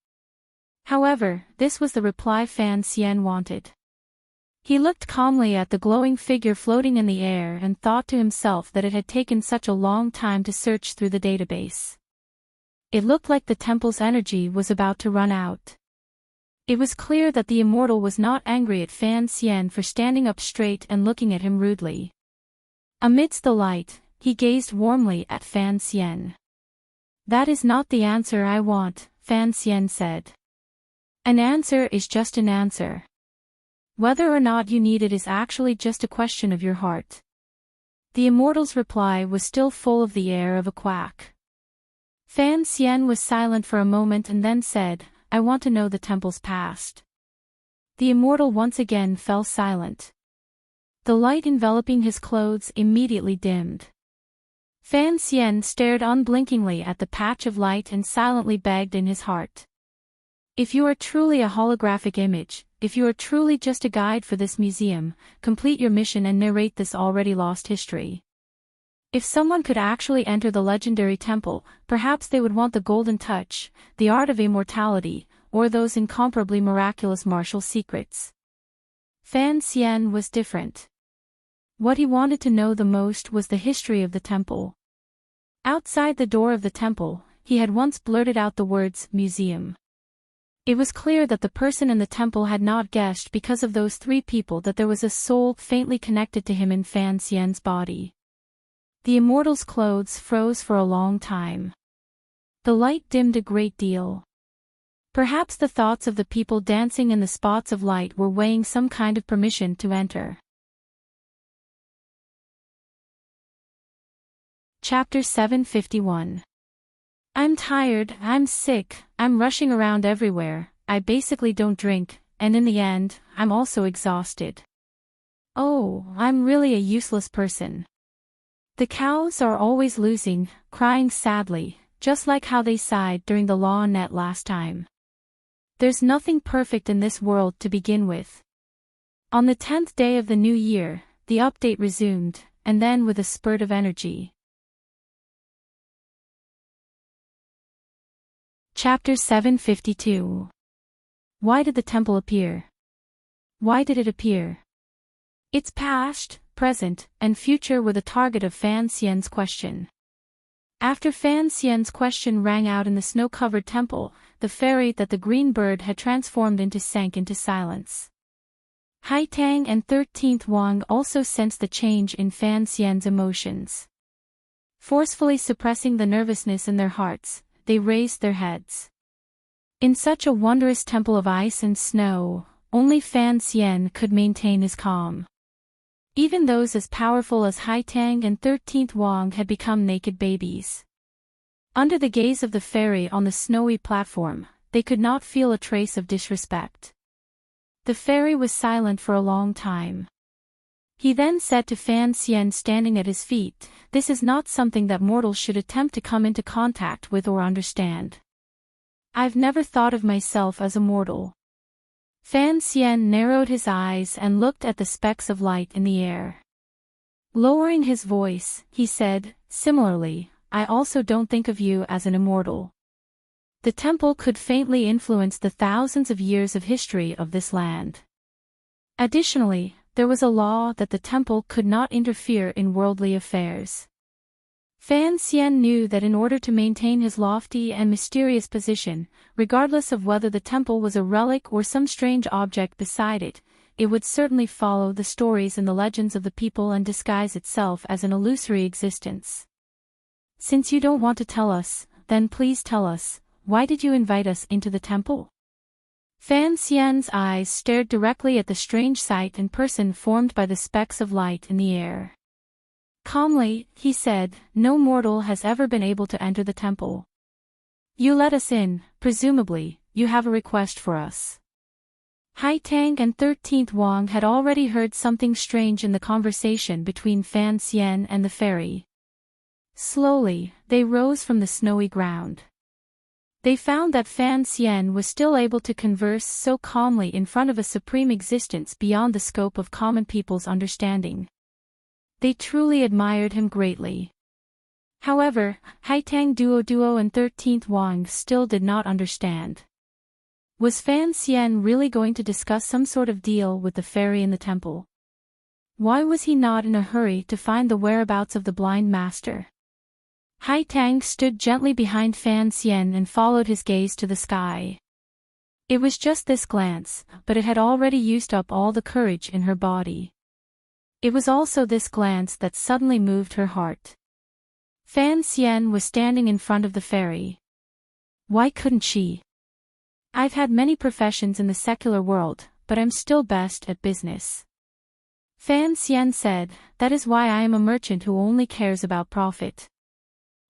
However, this was the reply Fan Xian wanted. He looked calmly at the glowing figure floating in the air and thought to himself that it had taken such a long time to search through the database. It looked like the temple's energy was about to run out. It was clear that the immortal was not angry at Fan Xian for standing up straight and looking at him rudely. Amidst the light, he gazed warmly at Fan Xian. "That is not the answer I want," Fan Xian said. "An answer is just an answer. Whether or not you need it is actually just a question of your heart." The immortal's reply was still full of the air of a quack. Fan Xian was silent for a moment and then said, "I want to know the temple's past." The immortal once again fell silent. The light enveloping his clothes immediately dimmed. Fan Xian stared unblinkingly at the patch of light and silently begged in his heart. "If you are truly a holographic image, if you are truly just a guide for this museum, complete your mission and narrate this already lost history. If someone could actually enter the legendary temple, perhaps they would want the golden touch, the art of immortality, or those incomparably miraculous martial secrets." Fan Xian was different. What he wanted to know the most was the history of the temple. Outside the door of the temple, he had once blurted out the words, "museum." It was clear that the person in the temple had not guessed because of those three people that there was a soul faintly connected to him in Fan Xian's body. The immortal's clothes froze for a long time. The light dimmed a great deal. Perhaps the thoughts of the people dancing in the spots of light were weighing some kind of permission to enter. Chapter 751. "I'm tired, I'm sick, I'm rushing around everywhere, I basically don't drink, and in the end, I'm also exhausted. Oh, I'm really a useless person. The cows are always losing, crying sadly, just like how they sighed during the law net last time. There's nothing perfect in this world to begin with." On the 10th day of the new year, the update resumed, and then with a spurt of energy. Chapter 752. Why did the temple appear? Why did it appear? Its past, present, and future were the target of Fan Xian's question. After Fan Xian's question rang out in the snow-covered temple, the fairy that the green bird had transformed into sank into silence. Haitang and 13th Wang also sensed the change in Fan Xian's emotions. Forcefully suppressing the nervousness in their hearts, they raised their heads. In such a wondrous temple of ice and snow, only Fan Xian could maintain his calm. Even those as powerful as Haitang and 13th Wang had become naked babies. Under the gaze of the fairy on the snowy platform, they could not feel a trace of disrespect. The fairy was silent for a long time. He then said to Fan Xian standing at his feet, "This is not something that mortals should attempt to come into contact with or understand. I've never thought of myself as a mortal." Fan Xian narrowed his eyes and looked at the specks of light in the air. Lowering his voice, he said, "Similarly, I also don't think of you as an immortal. The temple could faintly influence the thousands of years of history of this land. Additionally, there was a law that the temple could not interfere in worldly affairs." Fan Xian knew that in order to maintain his lofty and mysterious position, regardless of whether the temple was a relic or some strange object beside it, it would certainly follow the stories and the legends of the people and disguise itself as an illusory existence. "Since you don't want to tell us, then please tell us, why did you invite us into the temple?" Fan Xian's eyes stared directly at the strange sight and person formed by the specks of light in the air. Calmly, he said, "No mortal has ever been able to enter the temple. You let us in, presumably, you have a request for us." Haitang and 13th Wang had already heard something strange in the conversation between Fan Xian and the fairy. Slowly, they rose from the snowy ground. They found that Fan Xian was still able to converse so calmly in front of a supreme existence beyond the scope of common people's understanding. They truly admired him greatly. However, Haitang Duo and 13th Wang still did not understand. Was Fan Xian really going to discuss some sort of deal with the fairy in the temple? Why was he not in a hurry to find the whereabouts of the blind master? Hai Tang stood gently behind Fan Xian and followed his gaze to the sky. It was just this glance, but it had already used up all the courage in her body. It was also this glance that suddenly moved her heart. Fan Xian was standing in front of the fairy. Why couldn't she? I've had many professions in the secular world, but I'm still best at business. Fan Xian said, that is why I am a merchant who only cares about profit.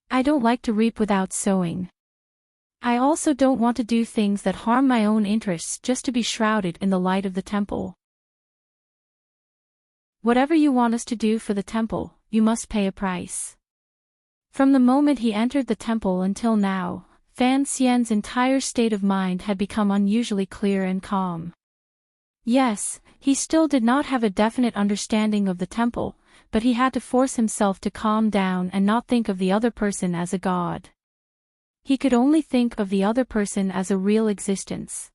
I don't like to reap without sowing. I also don't want to do things that harm my own interests just to be shrouded in the light of the temple. Whatever you want us to do for the temple, you must pay a price. From the moment he entered the temple until now, Fan Xian's entire state of mind had become unusually clear and calm. Yes, he still did not have a definite understanding of the temple, but he had to force himself to calm down and not think of the other person as a god. He could only think of the other person as a real existence.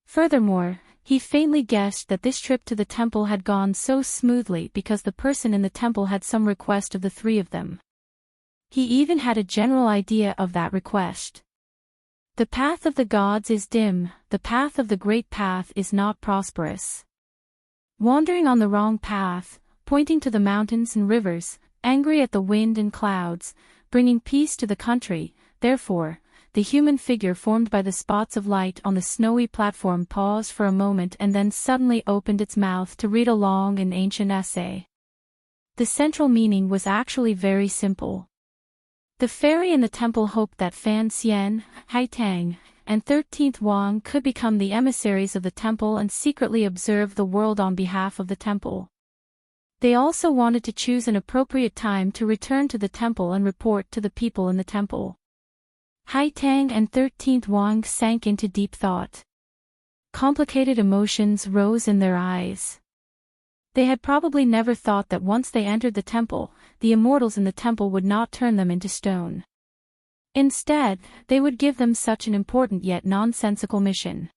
Furthermore, he faintly guessed that this trip to the temple had gone so smoothly because the person in the temple had some request of the three of them. He even had a general idea of that request. The path of the gods is dim, the path of the great path is not prosperous. Wandering on the wrong path, pointing to the mountains and rivers, angry at the wind and clouds, bringing peace to the country, therefore, the human figure formed by the spots of light on the snowy platform paused for a moment and then suddenly opened its mouth to read a long and ancient essay. The central meaning was actually very simple. The fairy in the temple hoped that Fan Xian, Hai Tang, and 13th Wang could become the emissaries of the temple and secretly observe the world on behalf of the temple. They also wanted to choose an appropriate time to return to the temple and report to the people in the temple. Hai Tang and 13th Wang sank into deep thought. Complicated emotions rose in their eyes. They had probably never thought that once they entered the temple, the immortals in the temple would not turn them into stone. Instead, they would give them such an important yet nonsensical mission.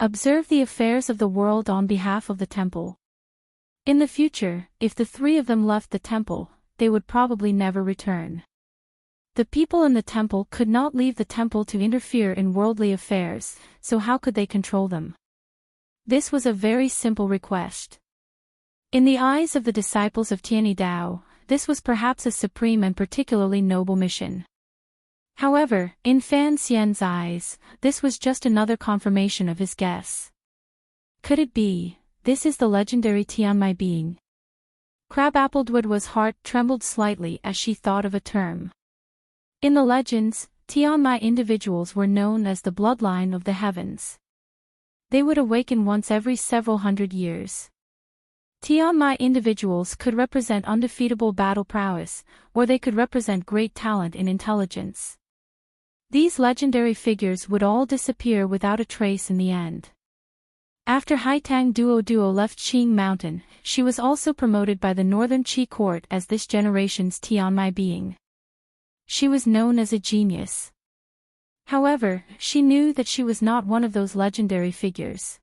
Observe the affairs of the world on behalf of the temple. In the future, if the three of them left the temple, they would probably never return. The people in the temple could not leave the temple to interfere in worldly affairs, so how could they control them? This was a very simple request. In the eyes of the disciples of Tianyi Dao, this was perhaps a supreme and particularly noble mission. However, in Fan Xian's eyes, this was just another confirmation of his guess. Could it be, this is the legendary Tianmai being? Crabapple-Dwoodwa's heart trembled slightly as she thought of a term. In the legends, Tianmai individuals were known as the bloodline of the heavens. They would awaken once every several hundred years. Tianmai individuals could represent undefeatable battle prowess, or they could represent great talent in intelligence. These legendary figures would all disappear without a trace in the end. After Haitang Duo left Qing Mountain, she was also promoted by the Northern Qi court as this generation's Tianmai being. She was known as a genius. However, she knew that she was not one of those legendary figures.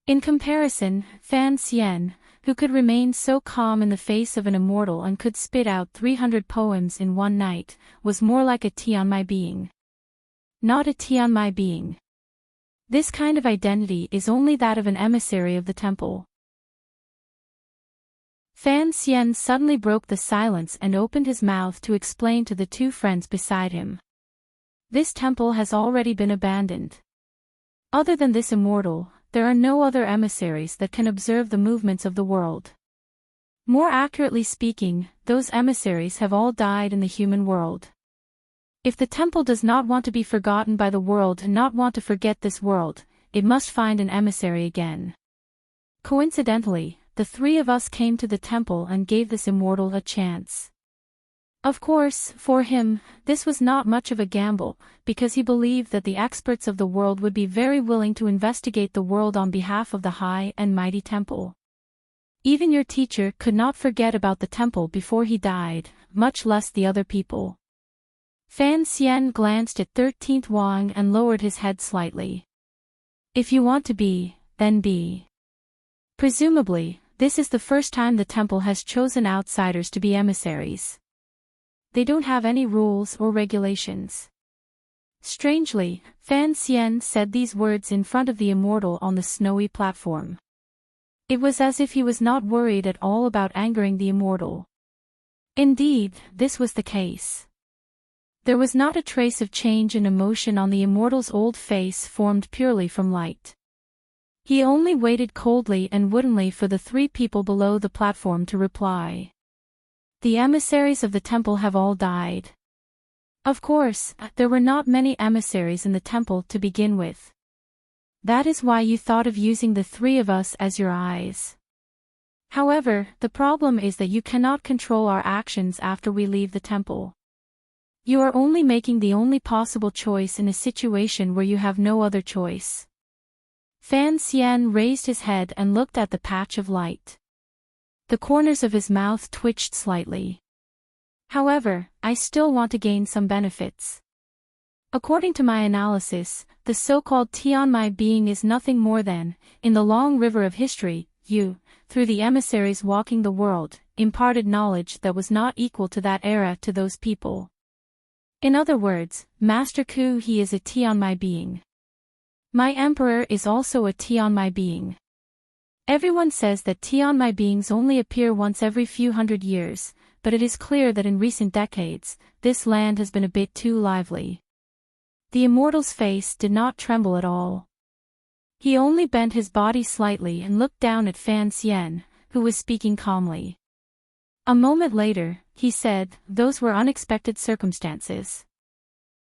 In comparison, Fan Xian, who could remain so calm in the face of an immortal and could spit out 300 poems in one night, was more like a Tianmai being. Not a Tianmai being. This kind of identity is only that of an emissary of the temple. Fan Xian suddenly broke the silence and opened his mouth to explain to the two friends beside him. This temple has already been abandoned. Other than this immortal, there are no other emissaries that can observe the movements of the world. More accurately speaking, those emissaries have all died in the human world. If the temple does not want to be forgotten by the world and not want to forget this world, it must find an emissary again. Coincidentally, the three of us came to the temple and gave this immortal a chance. Of course, for him, this was not much of a gamble, because he believed that the experts of the world would be very willing to investigate the world on behalf of the high and mighty temple. Even your teacher could not forget about the temple before he died, much less the other people. Fan Xian glanced at 13th Wang and lowered his head slightly. If you want to be, then be. Presumably, this is the first time the temple has chosen outsiders to be emissaries. They don't have any rules or regulations. Strangely, Fan Xian said these words in front of the immortal on the snowy platform. It was as if he was not worried at all about angering the immortal. Indeed, this was the case. There was not a trace of change in emotion on the immortal's old face formed purely from light. He only waited coldly and woodenly for the three people below the platform to reply. The emissaries of the temple have all died. Of course, there were not many emissaries in the temple to begin with. That is why you thought of using the three of us as your eyes. However, the problem is that you cannot control our actions after we leave the temple. You are only making the only possible choice in a situation where you have no other choice. Fan Xian raised his head and looked at the patch of light. The corners of his mouth twitched slightly. However, I still want to gain some benefits. According to my analysis, the so-called Tianmai being is nothing more than, in the long river of history, you, through the emissaries walking the world, imparted knowledge that was not equal to that era to those people. In other words, Master Ku he is a Tianmai being. My emperor is also a Tianmai being. Everyone says that Tianmai beings only appear once every few hundred years, but it is clear that in recent decades, this land has been a bit too lively. The immortal's face did not tremble at all. He only bent his body slightly and looked down at Fan Xian, who was speaking calmly. A moment later, he said, "Those were unexpected circumstances.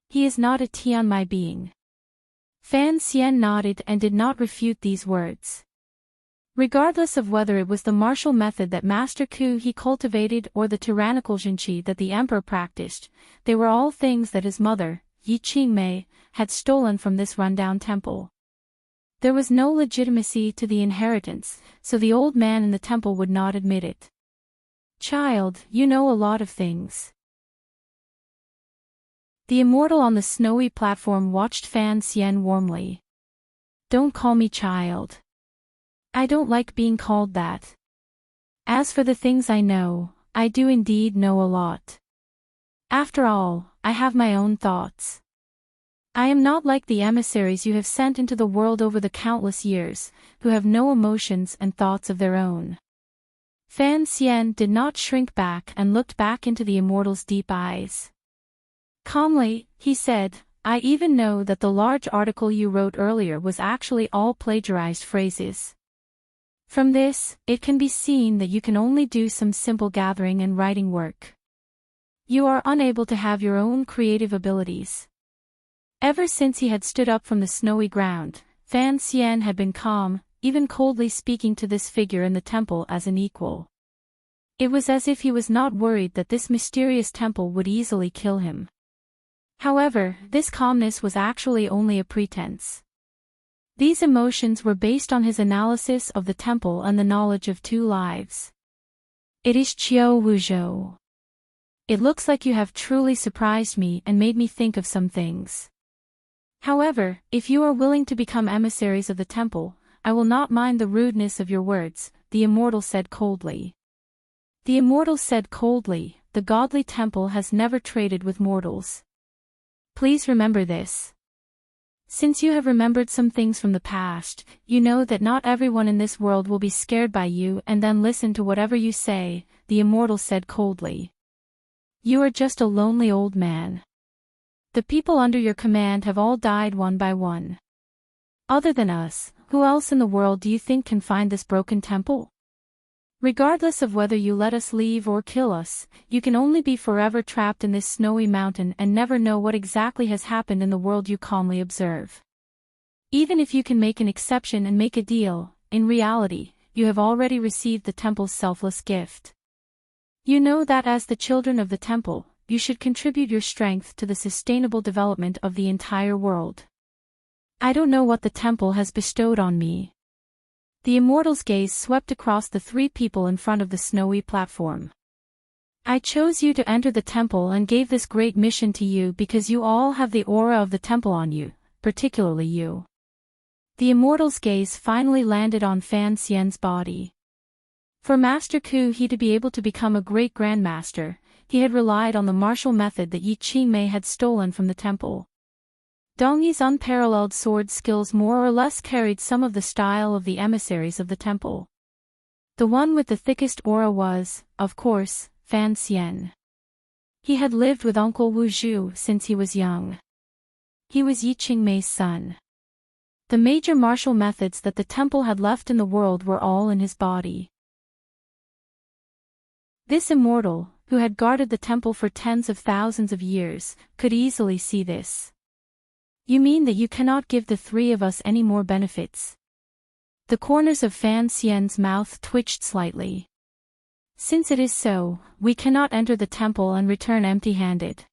He is not a Tianmai being." Fan Xian nodded and did not refute these words. Regardless of whether it was the martial method that Master Ku he cultivated or the tyrannical Jinqi that the emperor practiced, they were all things that his mother, Yi Qingmei, had stolen from this rundown temple. There was no legitimacy to the inheritance, so the old man in the temple would not admit it. "Child, you know a lot of things." The immortal on the snowy platform watched Fan Xian warmly. "Don't call me child. I don't like being called that. As for the things I know, I do indeed know a lot. After all, I have my own thoughts. I am not like the emissaries you have sent into the world over the countless years, who have no emotions and thoughts of their own." Fan Xian did not shrink back and looked back into the immortal's deep eyes. Calmly, he said, "I even know that the large article you wrote earlier was actually all plagiarized phrases. From this, it can be seen that you can only do some simple gathering and writing work. You are unable to have your own creative abilities." Ever since he had stood up from the snowy ground, Fan Xian had been calm, even coldly speaking to this figure in the temple as an equal. It was as if he was not worried that this mysterious temple would easily kill him. However, this calmness was actually only a pretense. These emotions were based on his analysis of the temple and the knowledge of two lives. "It is Qiu Wuzhou. It looks like you have truly surprised me and made me think of some things. However, if you are willing to become emissaries of the temple, I will not mind the rudeness of your words," the immortal said coldly. The immortal said coldly, "The godly temple has never traded with mortals. Please remember this. Since you have remembered some things from the past, you know that not everyone in this world will be scared by you and then listen to whatever you say," the immortal said coldly. "You are just a lonely old man. The people under your command have all died one by one. Other than us, who else in the world do you think can find this broken temple? Regardless of whether you let us leave or kill us, you can only be forever trapped in this snowy mountain and never know what exactly has happened in the world you calmly observe. Even if you can make an exception and make a deal, in reality, you have already received the temple's selfless gift. You know that as the children of the temple, you should contribute your strength to the sustainable development of the entire world. I don't know what the temple has bestowed on me." The immortal's gaze swept across the three people in front of the snowy platform. "I chose you to enter the temple and gave this great mission to you because you all have the aura of the temple on you, particularly you. The immortal's gaze finally landed on Fan Xian's body. For Master Ku He to be able to become a great grandmaster, he had relied on the martial method that Yi Qingmei had stolen from the temple. Dong Yi's unparalleled sword skills more or less carried some of the style of the emissaries of the temple. The one with the thickest aura was, of course, Fan Xian. He had lived with Uncle Wu Zhu since he was young. He was Yi Qingmei's son. The major martial methods that the temple had left in the world were all in his body. This immortal, who had guarded the temple for tens of thousands of years, could easily see this. You mean that you cannot give the three of us any more benefits? The corners of Fan Xian's mouth twitched slightly. Since it is so, we cannot enter the temple and return empty-handed.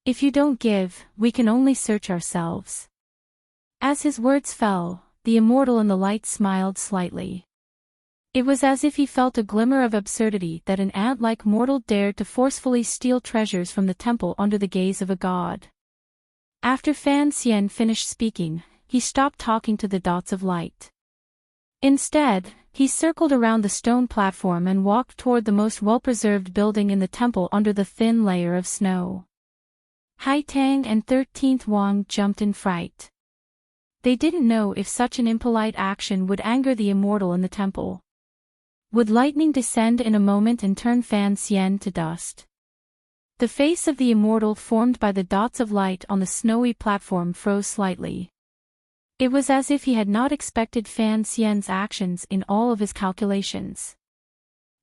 If you don't give, we can only search ourselves. As his words fell, the immortal in the light smiled slightly. It was as if he felt a glimmer of absurdity that an ant-like mortal dared to forcefully steal treasures from the temple under the gaze of a god. After Fan Xian finished speaking, he stopped talking to the dots of light. Instead, he circled around the stone platform and walked toward the most well-preserved building in the temple under the thin layer of snow. Haitang and 13th Wang jumped in fright. They didn't know if such an impolite action would anger the immortal in the temple. Would lightning descend in a moment and turn Fan Xian to dust? The face of the immortal formed by the dots of light on the snowy platform froze slightly. It was as if he had not expected Fan Xian's actions in all of his calculations.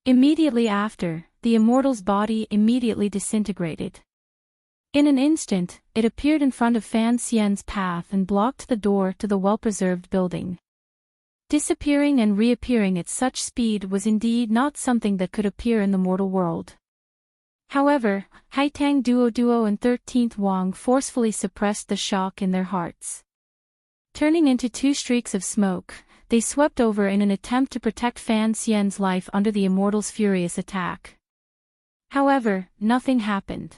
Immediately after, the immortal's body immediately disintegrated. In an instant, it appeared in front of Fan Xian's path and blocked the door to the well-preserved building. Disappearing and reappearing at such speed was indeed not something that could appear in the mortal world. However, Haitang Duo and 13th Wang forcefully suppressed the shock in their hearts. Turning into two streaks of smoke, they swept over in an attempt to protect Fan Xian's life under the immortal's furious attack. However, nothing happened.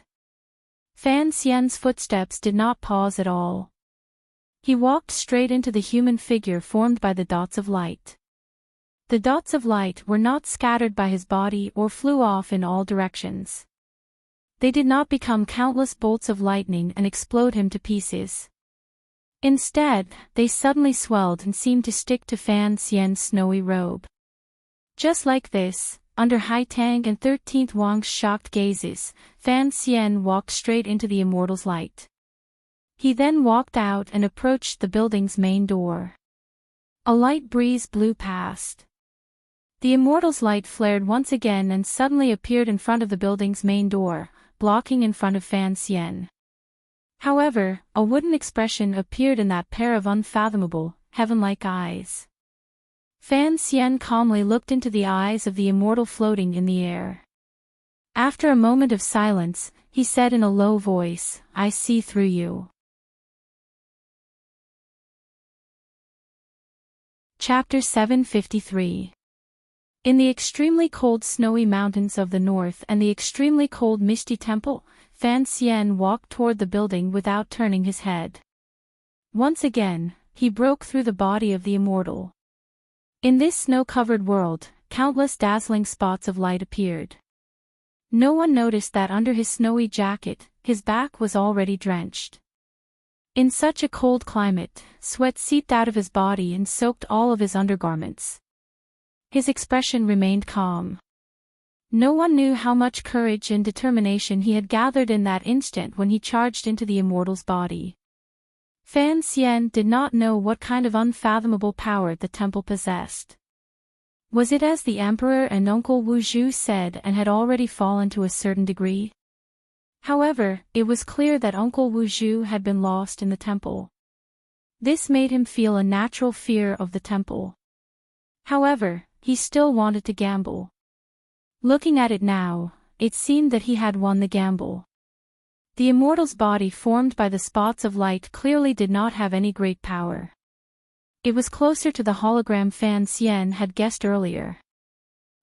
Fan Xian's footsteps did not pause at all. He walked straight into the human figure formed by the dots of light. The dots of light were not scattered by his body or flew off in all directions. They did not become countless bolts of lightning and explode him to pieces. Instead, they suddenly swelled and seemed to stick to Fan Xian's snowy robe. Just like this, under Haitang and 13th Wang's shocked gazes, Fan Xian walked straight into the immortal's light. He then walked out and approached the building's main door. A light breeze blew past. The immortal's light flared once again and suddenly appeared in front of the building's main door, blocking in front of Fan Xian. However, a wooden expression appeared in that pair of unfathomable, heaven-like eyes. Fan Xian calmly looked into the eyes of the immortal floating in the air. After a moment of silence, he said in a low voice, "I see through you." Chapter 753. In the extremely cold snowy mountains of the north and the extremely cold misty temple, Fan Xian walked toward the building without turning his head. Once again, he broke through the body of the immortal. In this snow-covered world, countless dazzling spots of light appeared. No one noticed that under his snowy jacket, his back was already drenched. In such a cold climate, sweat seeped out of his body and soaked all of his undergarments. His expression remained calm. No one knew how much courage and determination he had gathered in that instant when he charged into the immortal's body. Fan Xian did not know what kind of unfathomable power the temple possessed. Was it as the emperor and Uncle Wu Zhu said and had already fallen to a certain degree? However, it was clear that Uncle Wu Zhu had been lost in the temple. This made him feel a natural fear of the temple. However, he still wanted to gamble. Looking at it now, it seemed that he had won the gamble. The immortal's body formed by the spots of light clearly did not have any great power. It was closer to the hologram Fan Xian had guessed earlier.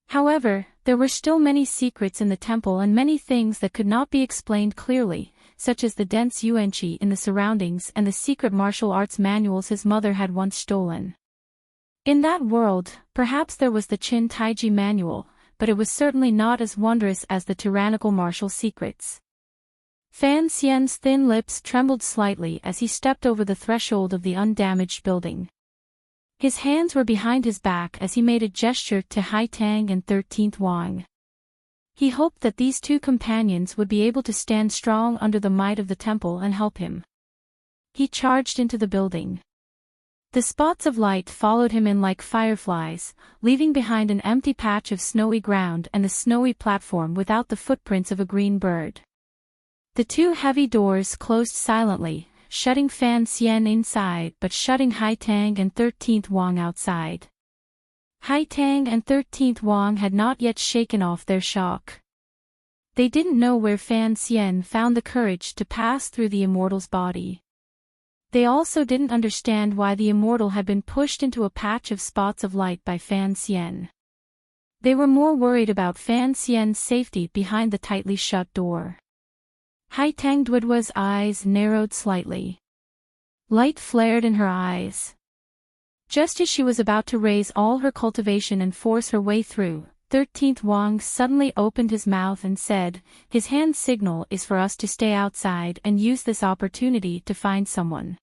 However, there were still many secrets in the temple and many things that could not be explained clearly, such as the dense yuanqi in the surroundings and the secret martial arts manuals his mother had once stolen. In that world, perhaps there was the Qin Taiji manual, but it was certainly not as wondrous as the tyrannical martial secrets. Fan Xian's thin lips trembled slightly as he stepped over the threshold of the undamaged building. His hands were behind his back as he made a gesture to Haitang and 13th Wang. He hoped that these two companions would be able to stand strong under the might of the temple and help him. He charged into the building. The spots of light followed him in like fireflies, leaving behind an empty patch of snowy ground and the snowy platform without the footprints of a green bird. The two heavy doors closed silently, shutting Fan Xian inside but shutting Haitang and 13th Wang outside. Haitang and 13th Wang had not yet shaken off their shock. They didn't know where Fan Xian found the courage to pass through the immortal's body. They also didn't understand why the immortal had been pushed into a patch of spots of light by Fan Xian. They were more worried about Fan Xian's safety behind the tightly shut door. Haitang Duoduo's eyes narrowed slightly. Light flared in her eyes. Just as she was about to raise all her cultivation and force her way through, 13th Wang suddenly opened his mouth and said, "His hand signal is for us to stay outside and use this opportunity to find someone."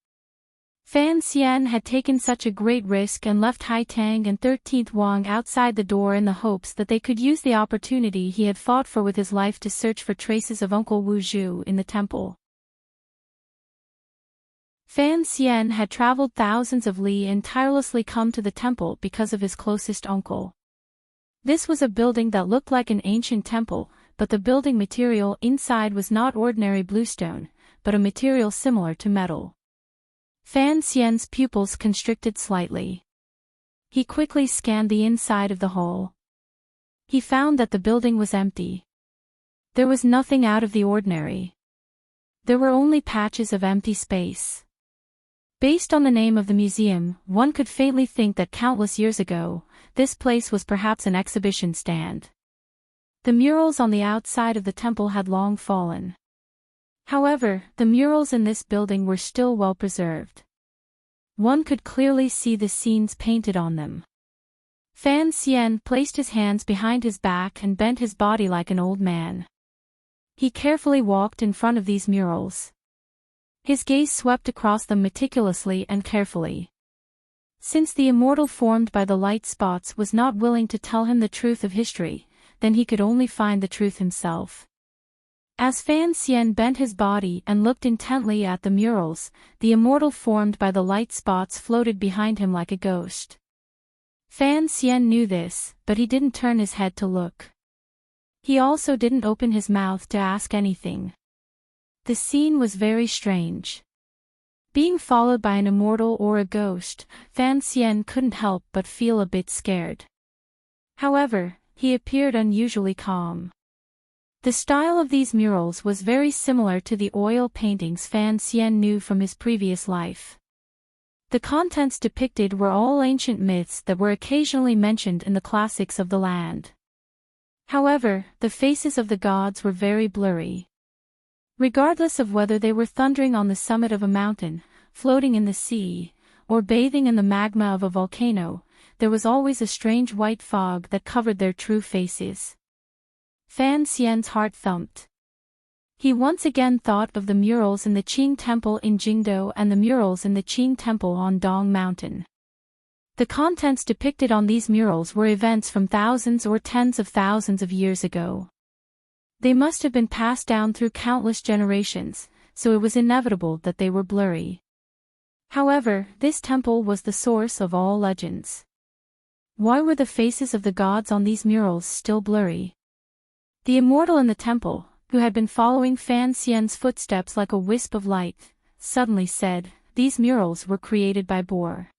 Fan Xian had taken such a great risk and left Haitang and 13th Wang outside the door in the hopes that they could use the opportunity he had fought for with his life to search for traces of Uncle Wu Zhu in the temple. Fan Xian had traveled thousands of li and tirelessly come to the temple because of his closest uncle. This was a building that looked like an ancient temple, but the building material inside was not ordinary bluestone, but a material similar to metal. Fan Xian's pupils constricted slightly. He quickly scanned the inside of the hall. He found that the building was empty. There was nothing out of the ordinary. There were only patches of empty space. Based on the name of the museum, one could faintly think that countless years ago, this place was perhaps an exhibition stand. The murals on the outside of the temple had long fallen. However, the murals in this building were still well preserved. One could clearly see the scenes painted on them. Fan Xian placed his hands behind his back and bent his body like an old man. He carefully walked in front of these murals. His gaze swept across them meticulously and carefully. Since the immortal formed by the light spots was not willing to tell him the truth of history, then he could only find the truth himself. As Fan Xian bent his body and looked intently at the murals, the immortal formed by the light spots floated behind him like a ghost. Fan Xian knew this, but he didn't turn his head to look. He also didn't open his mouth to ask anything. The scene was very strange. Being followed by an immortal or a ghost, Fan Xian couldn't help but feel a bit scared. However, he appeared unusually calm. The style of these murals was very similar to the oil paintings Fan Xian knew from his previous life. The contents depicted were all ancient myths that were occasionally mentioned in the classics of the land. However, the faces of the gods were very blurry. Regardless of whether they were thundering on the summit of a mountain, floating in the sea, or bathing in the magma of a volcano, there was always a strange white fog that covered their true faces. Fan Xian's heart thumped. He once again thought of the murals in the Qing Temple in Jingdou and the murals in the Qing Temple on Dong Mountain. The contents depicted on these murals were events from thousands or tens of thousands of years ago. They must have been passed down through countless generations, so it was inevitable that they were blurry. However, this temple was the source of all legends. Why were the faces of the gods on these murals still blurry? The immortal in the temple, who had been following Fan Xian's footsteps like a wisp of light, suddenly said, "These murals were created by Bor.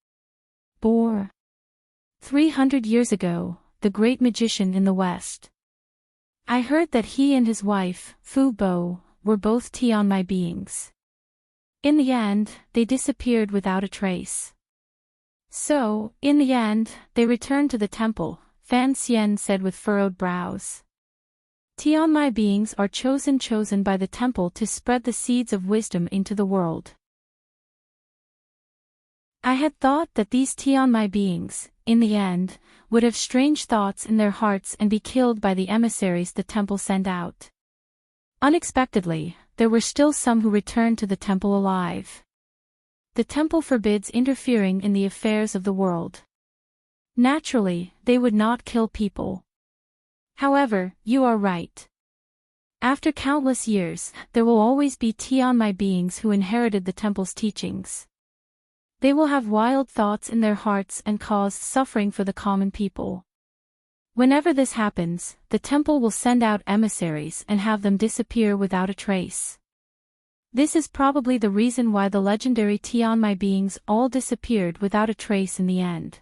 300 years ago, the great magician in the West. I heard that he and his wife, Fu Bo, were both Tianmai beings. In the end, they disappeared without a trace. So, in the end, they returned to the temple," Fan Xian said with furrowed brows. Tianmai beings are chosen by the temple to spread the seeds of wisdom into the world. I had thought that these Tianmai beings, in the end, would have strange thoughts in their hearts and be killed by the emissaries the temple sent out. Unexpectedly, there were still some who returned to the temple alive. The temple forbids interfering in the affairs of the world. Naturally, they would not kill people. However, you are right. After countless years, there will always be Tianmai beings who inherited the temple's teachings. They will have wild thoughts in their hearts and cause suffering for the common people. Whenever this happens, the temple will send out emissaries and have them disappear without a trace. This is probably the reason why the legendary Tianmai beings all disappeared without a trace in the end.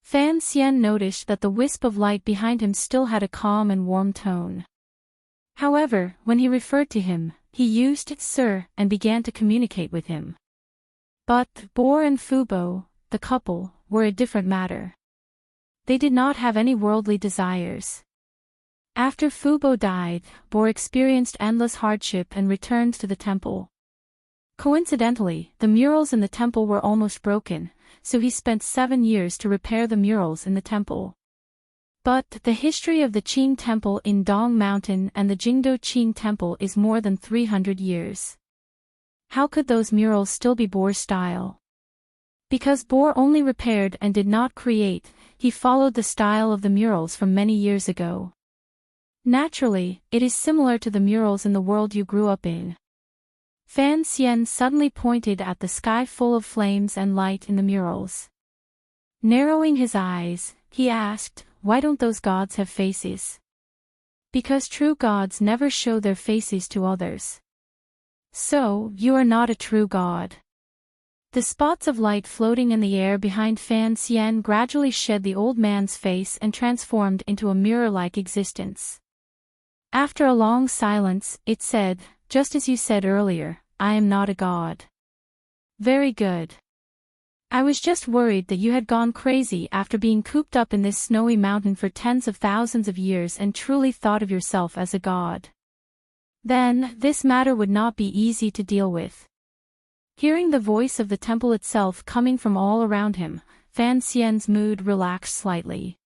Fan Xian noticed that the wisp of light behind him still had a calm and warm tone. However, when he referred to him, he used "sir" and began to communicate with him. But Bo and Fubo, the couple, were a different matter. They did not have any worldly desires. After Fubo died, Bo experienced endless hardship and returned to the temple. Coincidentally, the murals in the temple were almost broken, so he spent 7 years to repair the murals in the temple. But the history of the Qing Temple in Dong Mountain and the Jingdo Qing Temple is more than 300 years. How could those murals still be Bo's style? Because Bo only repaired and did not create, he followed the style of the murals from many years ago. Naturally, it is similar to the murals in the world you grew up in. Fan Xian suddenly pointed at the sky full of flames and light in the murals. Narrowing his eyes, he asked, "Why don't those gods have faces?" "Because true gods never show their faces to others." "So, you are not a true god." The spots of light floating in the air behind Fan Xian gradually shed the old man's face and transformed into a mirror-like existence. After a long silence, it said, "Just as you said earlier, I am not a god." "Very good. I was just worried that you had gone crazy after being cooped up in this snowy mountain for tens of thousands of years and truly thought of yourself as a god. Then, this matter would not be easy to deal with." Hearing the voice of the temple itself coming from all around him, Fan Xian's mood relaxed slightly.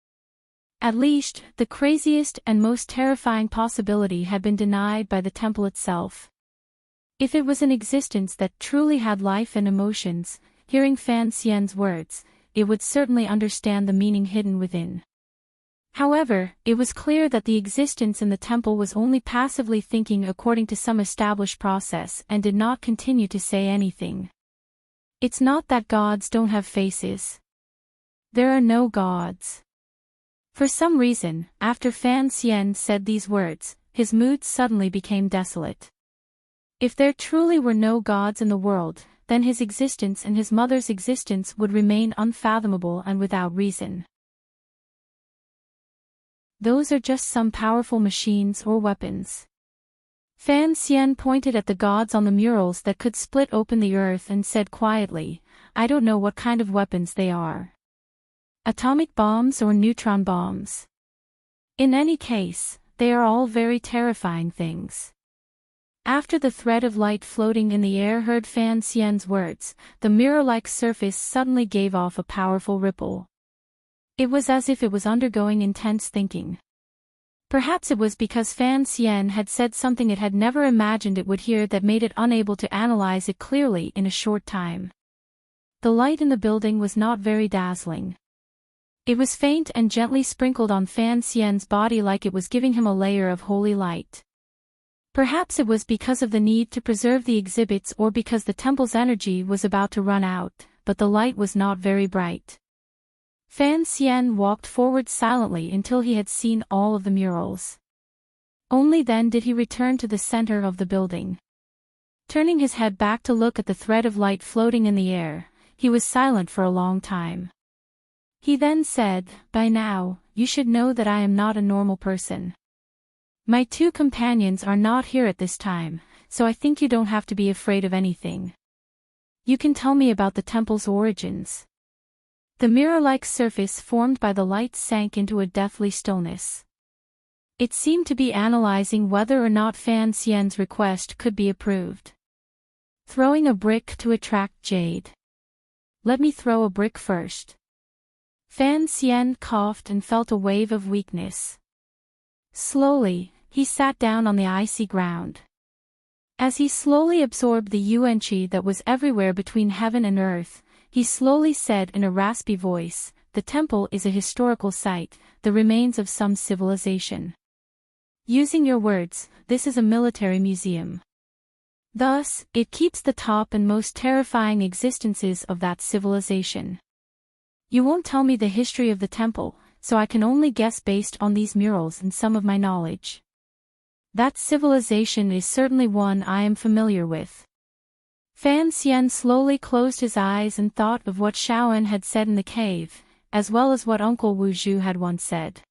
At least, the craziest and most terrifying possibility had been denied by the temple itself. If it was an existence that truly had life and emotions, hearing Fan Xian's words, it would certainly understand the meaning hidden within. However, it was clear that the existence in the temple was only passively thinking according to some established process and did not continue to say anything. It's not that gods don't have faces. There are no gods. For some reason, after Fan Xian said these words, his mood suddenly became desolate. If there truly were no gods in the world, then his existence and his mother's existence would remain unfathomable and without reason. Those are just some powerful machines or weapons. Fan Xian pointed at the gods on the murals that could split open the earth and said quietly, "I don't know what kind of weapons they are. Atomic bombs or neutron bombs. In any case, they are all very terrifying things." After the thread of light floating in the air heard Fan Xian's words, the mirror-like surface suddenly gave off a powerful ripple. It was as if it was undergoing intense thinking. Perhaps it was because Fan Xian had said something it had never imagined it would hear that made it unable to analyze it clearly in a short time. The light in the building was not very dazzling. It was faint and gently sprinkled on Fan Xian's body like it was giving him a layer of holy light. Perhaps it was because of the need to preserve the exhibits or because the temple's energy was about to run out, but the light was not very bright. Fan Xian walked forward silently until he had seen all of the murals. Only then did he return to the center of the building. Turning his head back to look at the thread of light floating in the air, he was silent for a long time. He then said, "By now, you should know that I am not a normal person. My 2 companions are not here at this time, so I think you don't have to be afraid of anything. You can tell me about the temple's origins." The mirror-like surface formed by the light sank into a deathly stillness. It seemed to be analyzing whether or not Fan Xian's request could be approved. Throwing a brick to attract jade. Let me throw a brick first. Fan Xian coughed and felt a wave of weakness. Slowly, he sat down on the icy ground. As he slowly absorbed the yuan-qi that was everywhere between heaven and earth, he slowly said in a raspy voice, "The temple is a historical site, the remains of some civilization. Using your words, this is a military museum. Thus, it keeps the top and most terrifying existences of that civilization. You won't tell me the history of the temple, so I can only guess based on these murals and some of my knowledge. That civilization is certainly one I am familiar with." Fan Xian slowly closed his eyes and thought of what Shaoan had said in the cave, as well as what Uncle Wu Zhu had once said.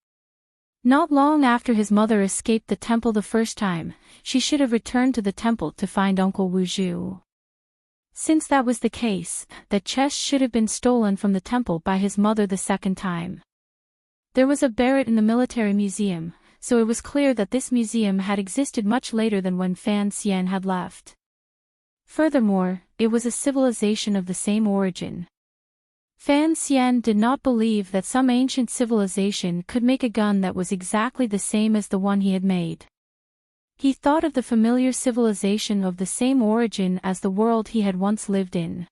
Not long after his mother escaped the temple the first time, she should have returned to the temple to find Uncle Wu Zhu. Since that was the case, the chest should have been stolen from the temple by his mother the second time. There was a barret in the military museum, so it was clear that this museum had existed much later than when Fan Xian had left. Furthermore, it was a civilization of the same origin. Fan Xian did not believe that some ancient civilization could make a gun that was exactly the same as the one he had made. He thought of the familiar civilization of the same origin as the world he had once lived in.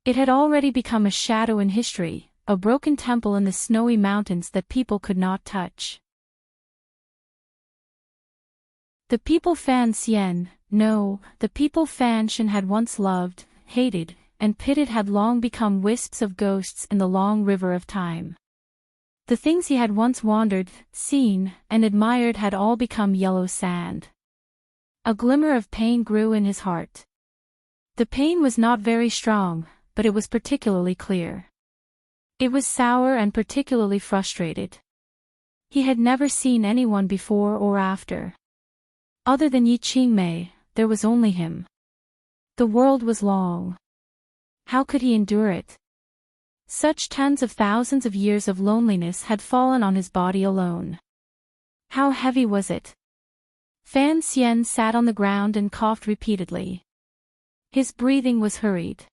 It had already become a shadow in history, a broken temple in the snowy mountains that people could not touch. The people Fan Xian, no, the people Fan Shan had once loved, hated, and pitted had long become wisps of ghosts in the long river of time. The things he had once wandered, seen, and admired had all become yellow sand. A glimmer of pain grew in his heart. The pain was not very strong, but it was particularly clear. It was sour and particularly frustrated. He had never seen anyone before or after. Other than Yi Qingmei, there was only him. The world was long. How could he endure it? Such tens of thousands of years of loneliness had fallen on his body alone. How heavy was it? Fan Xian sat on the ground and coughed repeatedly. His breathing was hurried.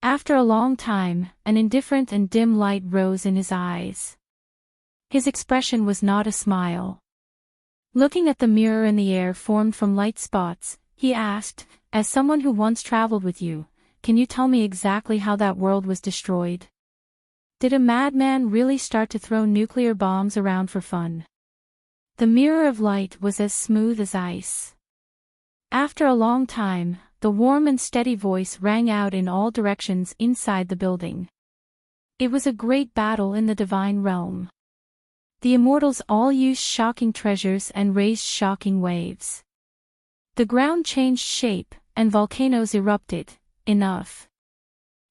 After a long time, an indifferent and dim light rose in his eyes. His expression was not a smile. Looking at the mirror in the air formed from light spots, he asked, "As someone who once traveled with you, can you tell me exactly how that world was destroyed? Did a madman really start to throw nuclear bombs around for fun?" The mirror of light was as smooth as ice. After a long time, the warm and steady voice rang out in all directions inside the building. It was a great battle in the divine realm. The immortals all used shocking treasures and raised shocking waves. The ground changed shape, and volcanoes erupted. Enough.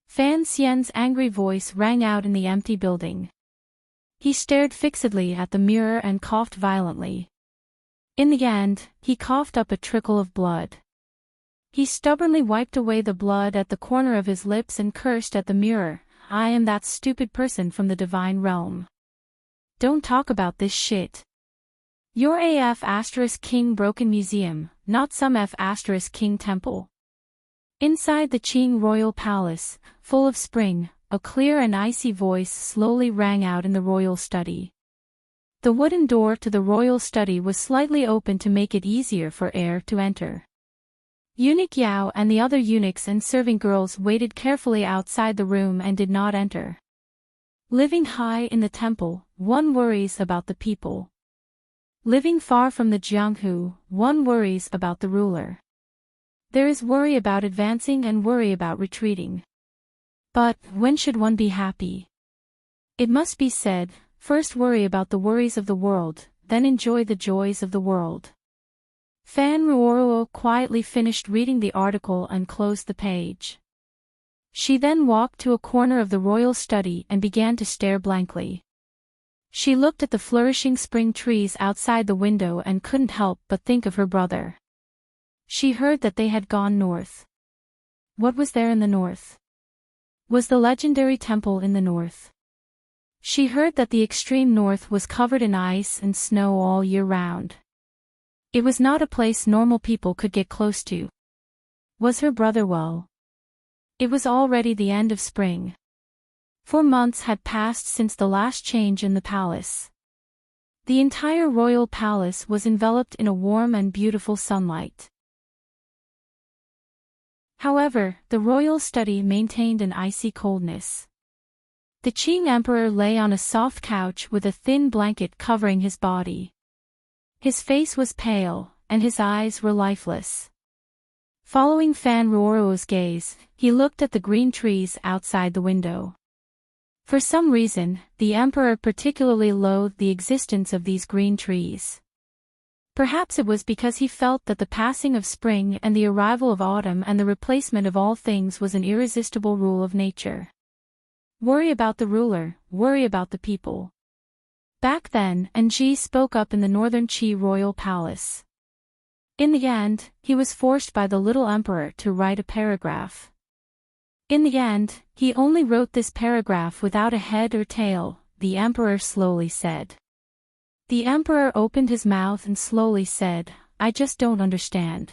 Fan Xian's angry voice rang out in the empty building. He stared fixedly at the mirror and coughed violently. In the end, he coughed up a trickle of blood. He stubbornly wiped away the blood at the corner of his lips and cursed at the mirror, "I am that stupid person from the divine realm. Don't talk about this shit. You're a F*King Broken Museum, not some F*King Temple." Inside the Qing royal palace, full of spring, a clear and icy voice slowly rang out in the royal study. The wooden door to the royal study was slightly open to make it easier for air to enter. Eunuch Yao and the other eunuchs and serving girls waited carefully outside the room and did not enter. Living high in the temple, one worries about the people. Living far from the Jianghu, one worries about the ruler. There is worry about advancing and worry about retreating. But, when should one be happy? It must be said, first worry about the worries of the world, then enjoy the joys of the world. Fan Ruoruo quietly finished reading the article and closed the page. She then walked to a corner of the royal study and began to stare blankly. She looked at the flourishing spring trees outside the window and couldn't help but think of her brother. She heard that they had gone north. What was there in the north? Was the legendary temple in the north? She heard that the extreme north was covered in ice and snow all year round. It was not a place normal people could get close to. Was her brother well? It was already the end of spring. 4 months had passed since the last change in the palace. The entire royal palace was enveloped in a warm and beautiful sunlight. However, the royal study maintained an icy coldness. The Qing emperor lay on a soft couch with a thin blanket covering his body. His face was pale, and his eyes were lifeless. Following Fan Ruoro's gaze, he looked at the green trees outside the window. For some reason, the emperor particularly loathed the existence of these green trees. Perhaps it was because he felt that the passing of spring and the arrival of autumn and the replacement of all things was an irresistible rule of nature. Worry about the ruler, worry about the people. Back then, Enji spoke up in the northern Qi royal palace. In the end, he was forced by the little emperor to write a paragraph. In the end, he only wrote this paragraph without a head or tail, the emperor slowly said. The emperor opened his mouth and slowly said, I just don't understand.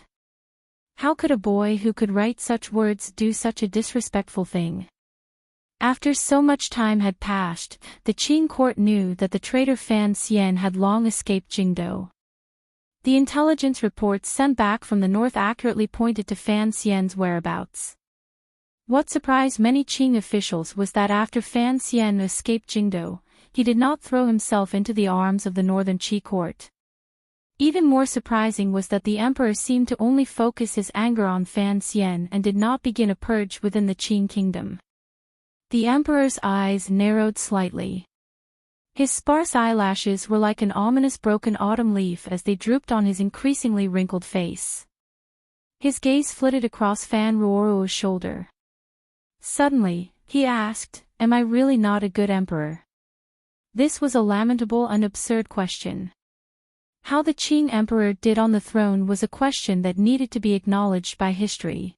How could a boy who could write such words do such a disrespectful thing? After so much time had passed, the Qing court knew that the traitor Fan Xian had long escaped Jingdou. The intelligence reports sent back from the north accurately pointed to Fan Xian's whereabouts. What surprised many Qing officials was that after Fan Xian escaped Jingdou, he did not throw himself into the arms of the northern Qi court. Even more surprising was that the emperor seemed to only focus his anger on Fan Xian and did not begin a purge within the Qing kingdom. The emperor's eyes narrowed slightly. His sparse eyelashes were like an ominous broken autumn leaf as they drooped on his increasingly wrinkled face. His gaze flitted across Fan Ruoro's shoulder. Suddenly, he asked, Am I really not a good emperor? This was a lamentable and absurd question. How the Qing emperor did on the throne was a question that needed to be acknowledged by history.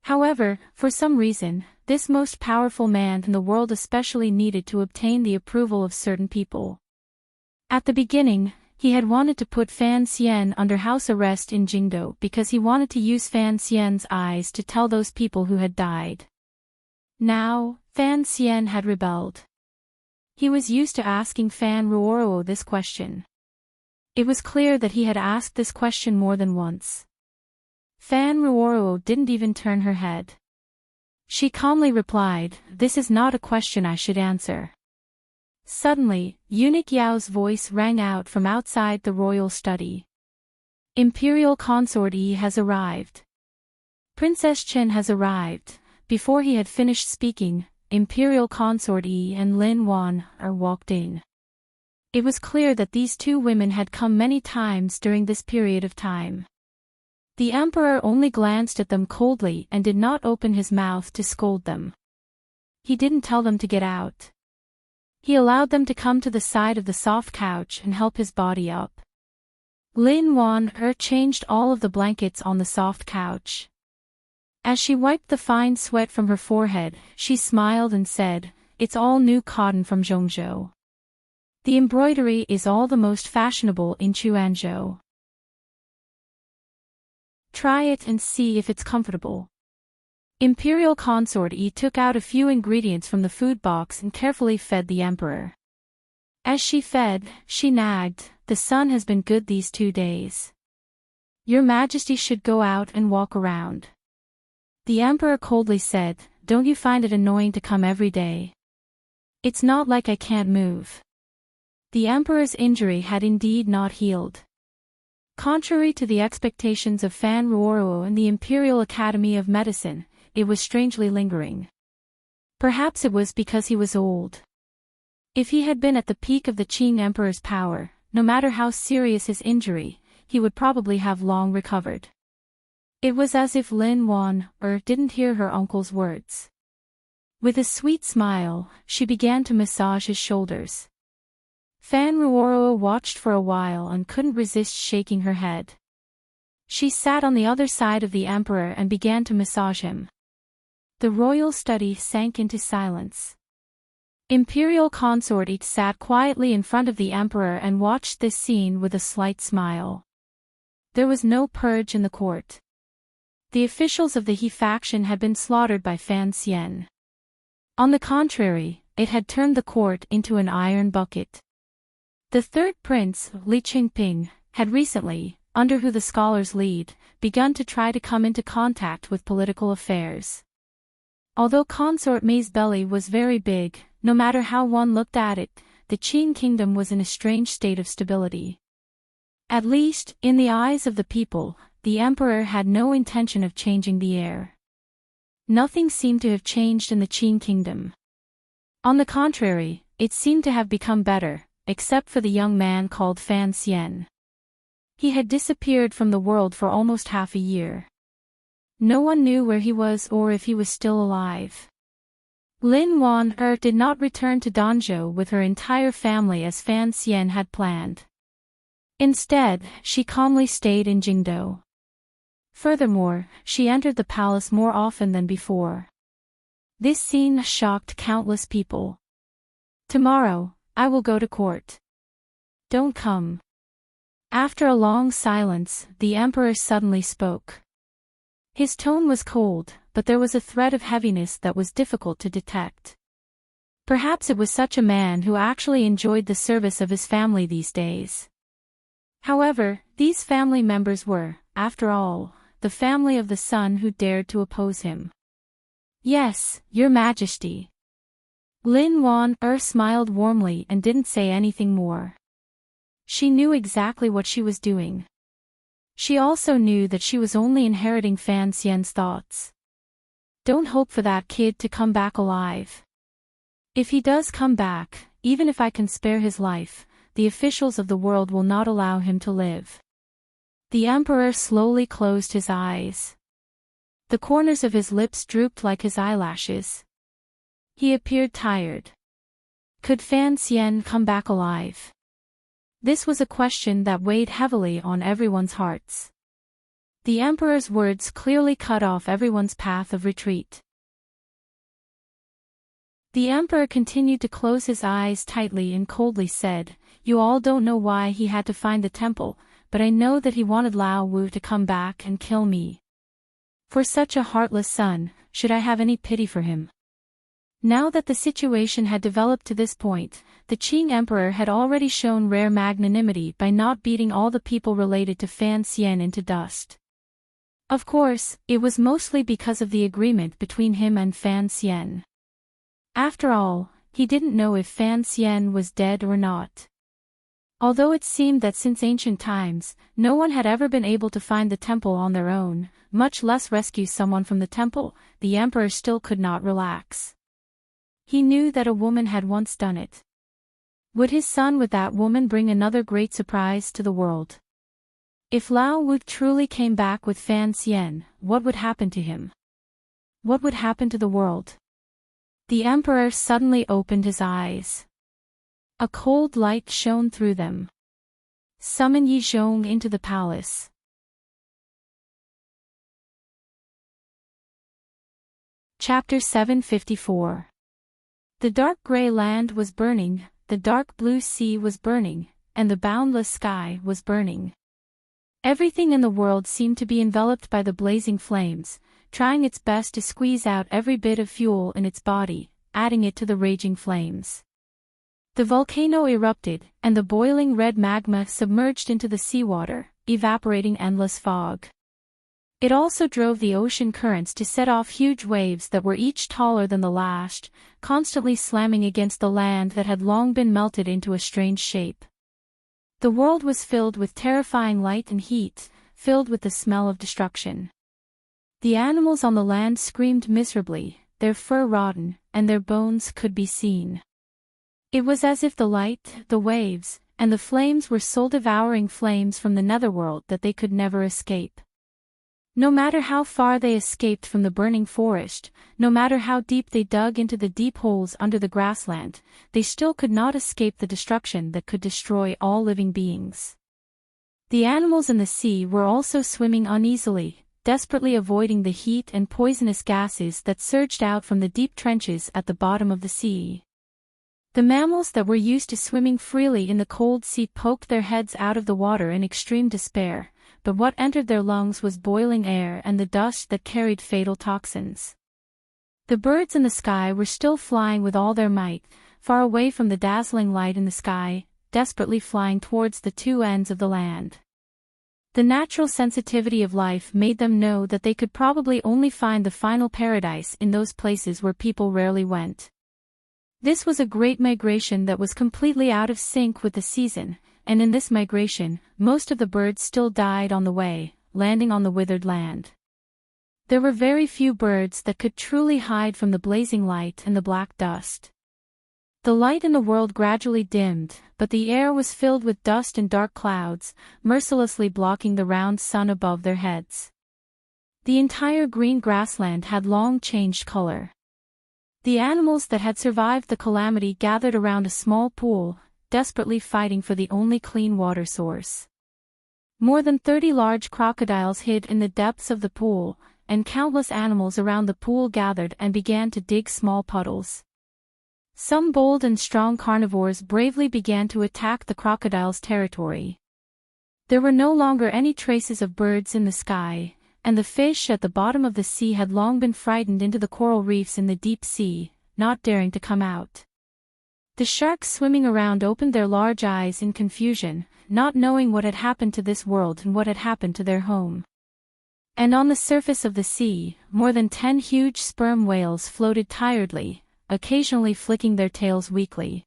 However, for some reason, this most powerful man in the world especially needed to obtain the approval of certain people. At the beginning, he had wanted to put Fan Xian under house arrest in Jingdou because he wanted to use Fan Xian's eyes to tell those people who had died. Now, Fan Xian had rebelled. He was used to asking Fan Ruoro this question. It was clear that he had asked this question more than once. Fan Ruoro didn't even turn her head. She calmly replied, This is not a question I should answer. Suddenly, Eunuch Yao's voice rang out from outside the royal study. Imperial Consort Yi has arrived. Princess Chen has arrived. Before he had finished speaking, Imperial Consort Yi and Lin Wan are walked in. It was clear that these two women had come many times during this period of time. The emperor only glanced at them coldly and did not open his mouth to scold them. He didn't tell them to get out. He allowed them to come to the side of the soft couch and help his body up. Lin Wan changed all of the blankets on the soft couch. As she wiped the fine sweat from her forehead, she smiled and said, It's all new cotton from Zhongzhou. The embroidery is all the most fashionable in Chuanzhou. Try it and see if it's comfortable. Imperial Consort Yi took out a few ingredients from the food box and carefully fed the emperor. As she fed, she nagged, The sun has been good these 2 days. Your Majesty should go out and walk around. The emperor coldly said, Don't you find it annoying to come every day? It's not like I can't move. The emperor's injury had indeed not healed. Contrary to the expectations of Fan Ruoro and the Imperial Academy of Medicine, it was strangely lingering. Perhaps it was because he was old. If he had been at the peak of the Qing emperor's power, no matter how serious his injury, he would probably have long recovered. It was as if Lin Wan didn't hear her uncle's words. With a sweet smile, she began to massage his shoulders. Fan Ruoro watched for a while and couldn't resist shaking her head. She sat on the other side of the emperor and began to massage him. The royal study sank into silence. Imperial consort each sat quietly in front of the emperor and watched this scene with a slight smile. There was no purge in the court. The officials of the He faction had been slaughtered by Fan Xian. On the contrary, it had turned the court into an iron bucket. The third prince, Li Qingping, had recently, under who the scholars lead, begun to try to come into contact with political affairs. Although Consort Mei's belly was very big, no matter how one looked at it, the Qing kingdom was in a strange state of stability. At least, in the eyes of the people, the emperor had no intention of changing the heir. Nothing seemed to have changed in the Qing kingdom. On the contrary, it seemed to have become better, except for the young man called Fan Xian. He had disappeared from the world for almost half a year. No one knew where he was or if he was still alive. Lin Wan did not return to Danzhou with her entire family as Fan Xian had planned. Instead, she calmly stayed in Jingdou. Furthermore, she entered the palace more often than before. This scene shocked countless people. "Tomorrow, I will go to court. Don't come." After a long silence, the emperor suddenly spoke. His tone was cold, but there was a thread of heaviness that was difficult to detect. Perhaps it was such a man who actually enjoyed the service of his family these days. However, these family members were, after all, the family of the son who dared to oppose him. "Yes, Your Majesty." Lin Wan smiled warmly and didn't say anything more. She knew exactly what she was doing. She also knew that she was only inheriting Fan Xian's thoughts. Don't hope for that kid to come back alive. If he does come back, even if I can spare his life, the officials of the world will not allow him to live. The emperor slowly closed his eyes. The corners of his lips drooped like his eyelashes. He appeared tired. Could Fan Xian come back alive? This was a question that weighed heavily on everyone's hearts. The emperor's words clearly cut off everyone's path of retreat. The emperor continued to close his eyes tightly and coldly said, "You all don't know why he had to find the temple, but I know that he wanted Lao Wu to come back and kill me. For such a heartless son, should I have any pity for him?" Now that the situation had developed to this point, the Qing emperor had already shown rare magnanimity by not beating all the people related to Fan Xian into dust. Of course, it was mostly because of the agreement between him and Fan Xian. After all, he didn't know if Fan Xian was dead or not. Although it seemed that since ancient times, no one had ever been able to find the temple on their own, much less rescue someone from the temple, the emperor still could not relax. He knew that a woman had once done it. Would his son with that woman bring another great surprise to the world? If Lao Wu truly came back with Fan Xian, what would happen to him? What would happen to the world? The emperor suddenly opened his eyes. A cold light shone through them. "Summon Yi Zhong into the palace." Chapter 754. The dark gray land was burning, the dark blue sea was burning, and the boundless sky was burning. Everything in the world seemed to be enveloped by the blazing flames, trying its best to squeeze out every bit of fuel in its body, adding it to the raging flames. The volcano erupted, and the boiling red magma submerged into the seawater, evaporating endless fog. It also drove the ocean currents to set off huge waves that were each taller than the last, constantly slamming against the land that had long been melted into a strange shape. The world was filled with terrifying light and heat, filled with the smell of destruction. The animals on the land screamed miserably, their fur rotten, and their bones could be seen. It was as if the light, the waves, and the flames were soul-devouring flames from the netherworld that they could never escape. No matter how far they escaped from the burning forest, no matter how deep they dug into the deep holes under the grassland, they still could not escape the destruction that could destroy all living beings. The animals in the sea were also swimming uneasily, desperately avoiding the heat and poisonous gases that surged out from the deep trenches at the bottom of the sea. The mammals that were used to swimming freely in the cold sea poked their heads out of the water in extreme despair, but what entered their lungs was boiling air and the dust that carried fatal toxins. The birds in the sky were still flying with all their might, far away from the dazzling light in the sky, desperately flying towards the two ends of the land. The natural sensitivity of life made them know that they could probably only find the final paradise in those places where people rarely went. This was a great migration that was completely out of sync with the season, and in this migration, most of the birds still died on the way, landing on the withered land. There were very few birds that could truly hide from the blazing light and the black dust. The light in the world gradually dimmed, but the air was filled with dust and dark clouds, mercilessly blocking the round sun above their heads. The entire green grassland had long changed color. The animals that had survived the calamity gathered around a small pool, desperately fighting for the only clean water source. More than 30 large crocodiles hid in the depths of the pool, and countless animals around the pool gathered and began to dig small puddles. Some bold and strong carnivores bravely began to attack the crocodiles' territory. There were no longer any traces of birds in the sky, and the fish at the bottom of the sea had long been frightened into the coral reefs in the deep sea, not daring to come out. The sharks swimming around opened their large eyes in confusion, not knowing what had happened to this world and what had happened to their home. And on the surface of the sea, more than 10 huge sperm whales floated tiredly, occasionally flicking their tails weakly.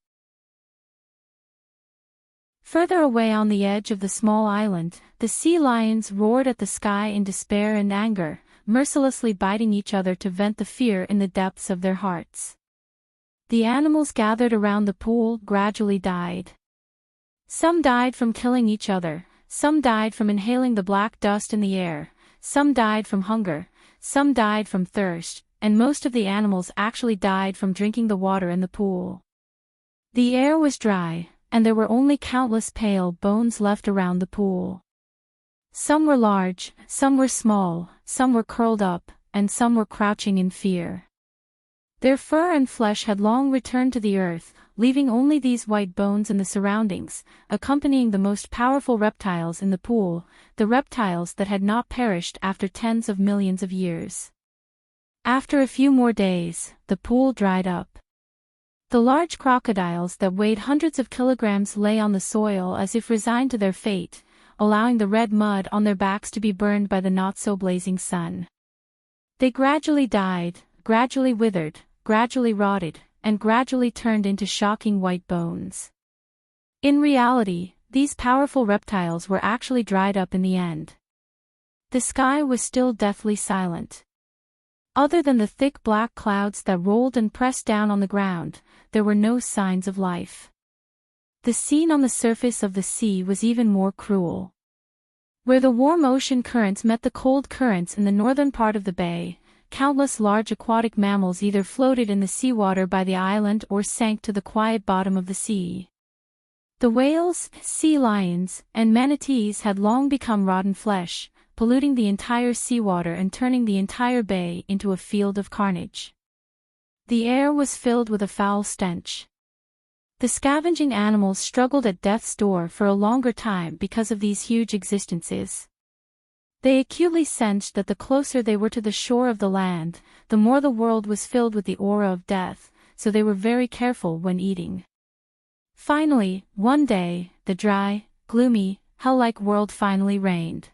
Further away on the edge of the small island, the sea lions roared at the sky in despair and anger, mercilessly biting each other to vent the fear in the depths of their hearts. The animals gathered around the pool gradually died. Some died from killing each other, some died from inhaling the black dust in the air, some died from hunger, some died from thirst, and most of the animals actually died from drinking the water in the pool. The air was dry, and there were only countless pale bones left around the pool. Some were large, some were small, some were curled up, and some were crouching in fear. Their fur and flesh had long returned to the earth, leaving only these white bones in the surroundings, accompanying the most powerful reptiles in the pool, the reptiles that had not perished after tens of millions of years. After a few more days, the pool dried up. The large crocodiles that weighed hundreds of kilograms lay on the soil as if resigned to their fate, allowing the red mud on their backs to be burned by the not-so-blazing sun. They gradually died, gradually withered, gradually rotted, and gradually turned into shocking white bones. In reality, these powerful reptiles were actually dried up in the end. The sky was still deathly silent. Other than the thick black clouds that rolled and pressed down on the ground, there were no signs of life. The scene on the surface of the sea was even more cruel. Where the warm ocean currents met the cold currents in the northern part of the bay, countless large aquatic mammals either floated in the seawater by the island or sank to the quiet bottom of the sea. The whales, sea lions, and manatees had long become rotten flesh, polluting the entire seawater and turning the entire bay into a field of carnage. The air was filled with a foul stench. The scavenging animals struggled at death's door for a longer time because of these huge existences. They acutely sensed that the closer they were to the shore of the land, the more the world was filled with the aura of death, so they were very careful when eating. Finally, one day, the dry, gloomy, hell-like world finally rained.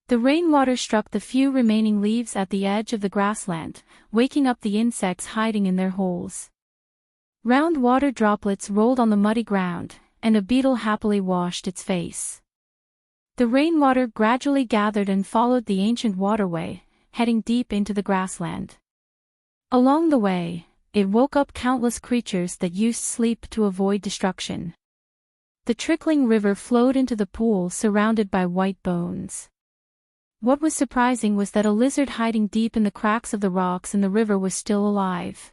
The rainwater struck the few remaining leaves at the edge of the grassland, waking up the insects hiding in their holes. Round water droplets rolled on the muddy ground, and a beetle happily washed its face. The rainwater gradually gathered and followed the ancient waterway, heading deep into the grassland. Along the way, it woke up countless creatures that used sleep to avoid destruction. The trickling river flowed into the pool surrounded by white bones. What was surprising was that a lizard hiding deep in the cracks of the rocks in the river was still alive.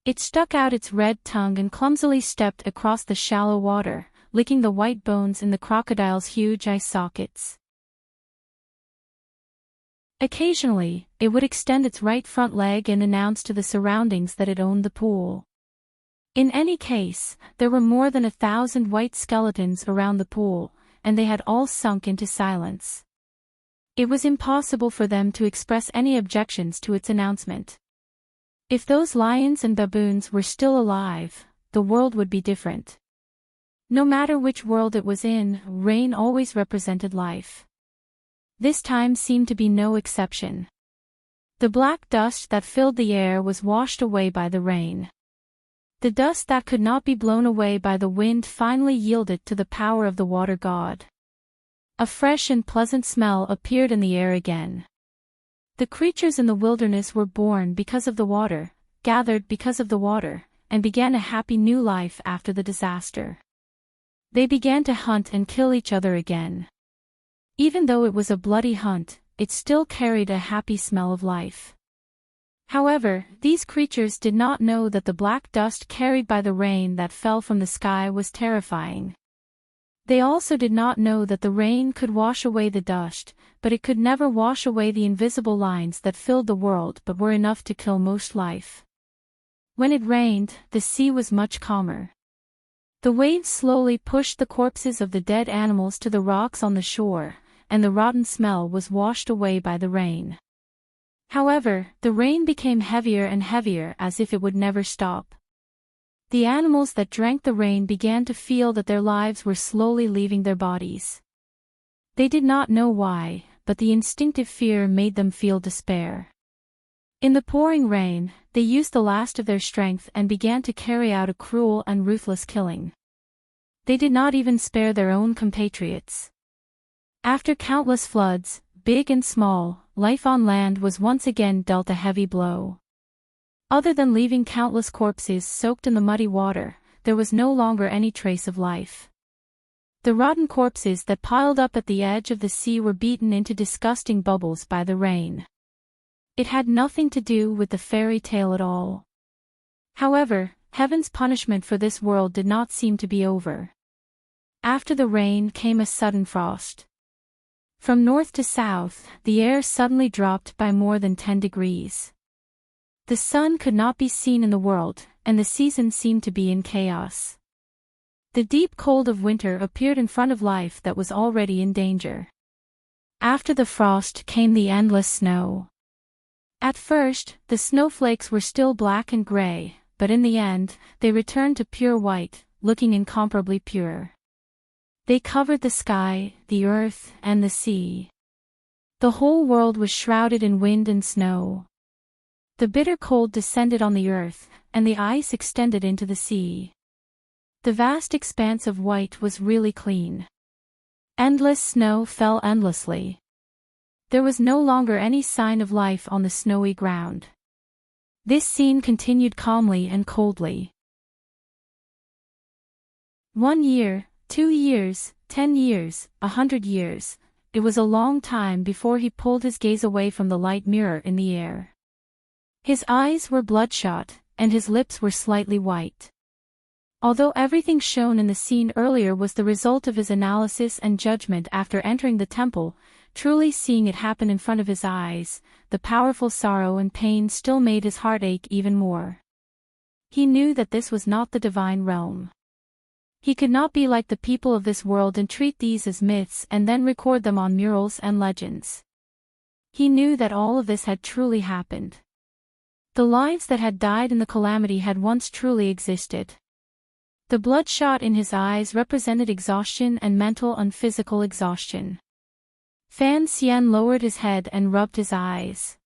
It stuck out its red tongue and clumsily stepped across the shallow water, licking the white bones in the crocodile's huge eye sockets. Occasionally, it would extend its right front leg and announce to the surroundings that it owned the pool. In any case, there were more than 1,000 white skeletons around the pool, and they had all sunk into silence. It was impossible for them to express any objections to its announcement. If those lions and baboons were still alive, the world would be different. No matter which world it was in, rain always represented life. This time seemed to be no exception. The black dust that filled the air was washed away by the rain. The dust that could not be blown away by the wind finally yielded to the power of the water god. A fresh and pleasant smell appeared in the air again. The creatures in the wilderness were born because of the water, gathered because of the water, and began a happy new life after the disaster. They began to hunt and kill each other again. Even though it was a bloody hunt, it still carried a happy smell of life. However, these creatures did not know that the black dust carried by the rain that fell from the sky was terrifying. They also did not know that the rain could wash away the dust, but it could never wash away the invisible lines that filled the world but were enough to kill most life. When it rained, the sea was much calmer. The waves slowly pushed the corpses of the dead animals to the rocks on the shore, and the rotten smell was washed away by the rain. However, the rain became heavier and heavier as if it would never stop. The animals that drank the rain began to feel that their lives were slowly leaving their bodies. They did not know why, but the instinctive fear made them feel despair. In the pouring rain, they used the last of their strength and began to carry out a cruel and ruthless killing. They did not even spare their own compatriots. After countless floods, big and small, life on land was once again dealt a heavy blow. Other than leaving countless corpses soaked in the muddy water, there was no longer any trace of life. The rotten corpses that piled up at the edge of the sea were beaten into disgusting bubbles by the rain. It had nothing to do with the fairy tale at all. However, heaven's punishment for this world did not seem to be over. After the rain came a sudden frost. From north to south, the air suddenly dropped by more than 10 degrees. The sun could not be seen in the world, and the season seemed to be in chaos. The deep cold of winter appeared in front of life that was already in danger. After the frost came the endless snow. At first, the snowflakes were still black and gray, but in the end, they returned to pure white, looking incomparably pure. They covered the sky, the earth, and the sea. The whole world was shrouded in wind and snow. The bitter cold descended on the earth, and the ice extended into the sea. The vast expanse of white was really clean. Endless snow fell endlessly. There was no longer any sign of life on the snowy ground. This scene continued calmly and coldly. 1 year, 2 years, 10 years, 100 years, it was a long time before he pulled his gaze away from the light mirror in the air. His eyes were bloodshot, and his lips were slightly white. Although everything shown in the scene earlier was the result of his analysis and judgment after entering the temple, truly seeing it happen in front of his eyes, the powerful sorrow and pain still made his heart ache even more. He knew that this was not the divine realm. He could not be like the people of this world and treat these as myths and then record them on murals and legends. He knew that all of this had truly happened. The lives that had died in the calamity had once truly existed. The bloodshot in his eyes represented exhaustion and mental and physical exhaustion. Fan Xian lowered his head and rubbed his eyes.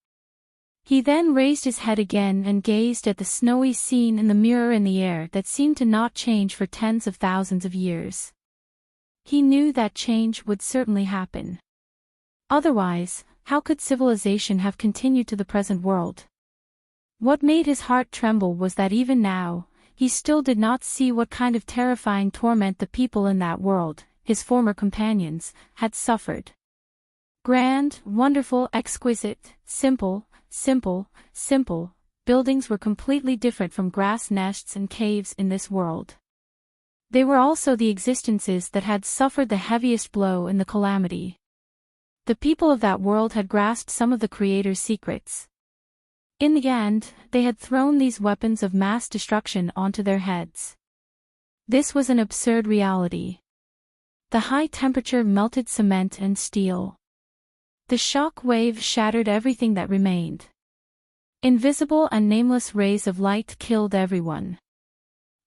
He then raised his head again and gazed at the snowy scene in the mirror in the air that seemed to not change for tens of thousands of years. He knew that change would certainly happen. Otherwise, how could civilization have continued to the present world? What made his heart tremble was that even now, he still did not see what kind of terrifying torment the people in that world, his former companions, had suffered. Grand, wonderful, exquisite, simple, buildings were completely different from grass nests and caves in this world. They were also the existences that had suffered the heaviest blow in the calamity. The people of that world had grasped some of the Creator's secrets. In the end, they had thrown these weapons of mass destruction onto their heads. This was an absurd reality. The high temperature melted cement and steel. The shock wave shattered everything that remained. Invisible and nameless rays of light killed everyone.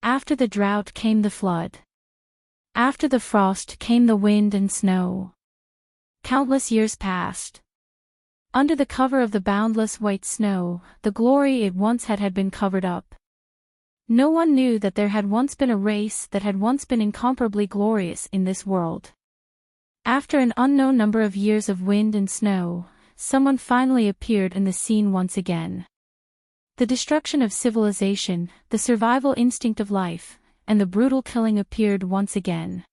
After the drought came the flood. After the frost came the wind and snow. Countless years passed. Under the cover of the boundless white snow, the glory it once had been covered up. No one knew that there had once been a race that had once been incomparably glorious in this world. After an unknown number of years of wind and snow, someone finally appeared in the scene once again. The destruction of civilization, the survival instinct of life, and the brutal killing appeared once again.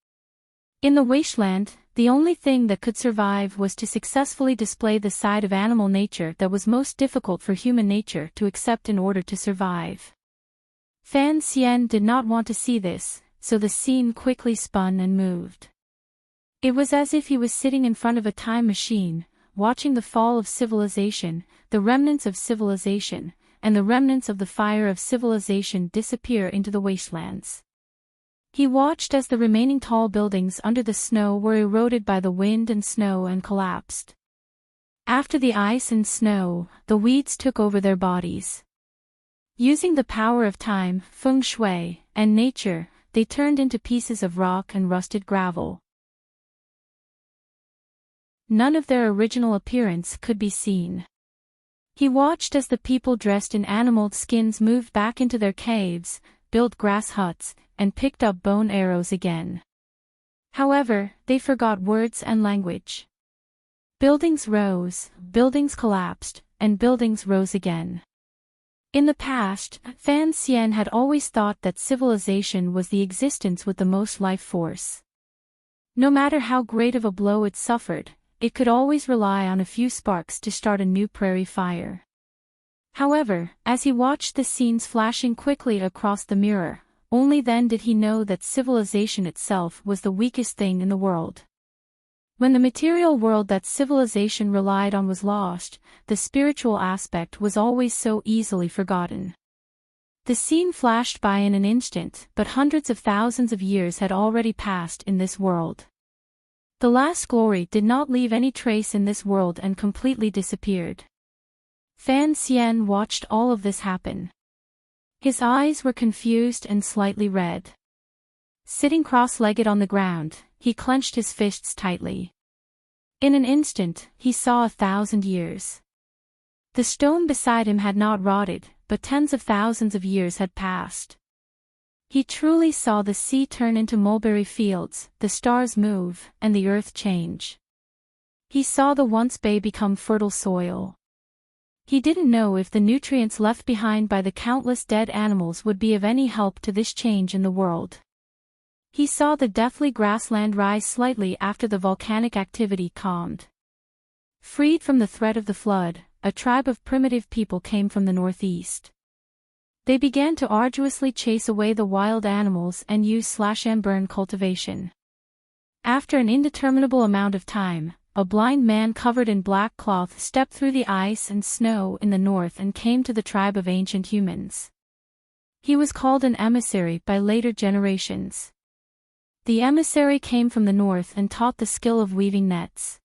In the wasteland, the only thing that could survive was to successfully display the side of animal nature that was most difficult for human nature to accept in order to survive. Fan Xian did not want to see this, so the scene quickly spun and moved. It was as if he was sitting in front of a time machine, watching the fall of civilization, the remnants of civilization, and the remnants of the fire of civilization disappear into the wastelands. He watched as the remaining tall buildings under the snow were eroded by the wind and snow and collapsed. After the ice and snow, the weeds took over their bodies. Using the power of time, feng shui, and nature, they turned into pieces of rock and rusted gravel. None of their original appearance could be seen. He watched as the people dressed in animal skins moved back into their caves, built grass huts, and picked up bone arrows again. However, they forgot words and language. Buildings rose, buildings collapsed, and buildings rose again. In the past, Fan Xian had always thought that civilization was the existence with the most life force. No matter how great of a blow it suffered, it could always rely on a few sparks to start a new prairie fire. However, as he watched the scenes flashing quickly across the mirror, only then did he know that civilization itself was the weakest thing in the world. When the material world that civilization relied on was lost, the spiritual aspect was always so easily forgotten. The scene flashed by in an instant, but hundreds of thousands of years had already passed in this world. The last glory did not leave any trace in this world and completely disappeared. Fan Xian watched all of this happen. His eyes were confused and slightly red. Sitting cross-legged on the ground, he clenched his fists tightly. In an instant, he saw 1,000 years. The stone beside him had not rotted, but tens of thousands of years had passed. He truly saw the sea turn into mulberry fields, the stars move, and the earth change. He saw the once bay become fertile soil. He didn't know if the nutrients left behind by the countless dead animals would be of any help to this change in the world. He saw the deathly grassland rise slightly after the volcanic activity calmed. Freed from the threat of the flood, a tribe of primitive people came from the northeast. They began to arduously chase away the wild animals and use slash-and-burn cultivation. After an indeterminable amount of time, a blind man covered in black cloth stepped through the ice and snow in the north and came to the tribe of ancient humans. He was called an emissary by later generations. The emissary came from the north and taught the skill of weaving nets.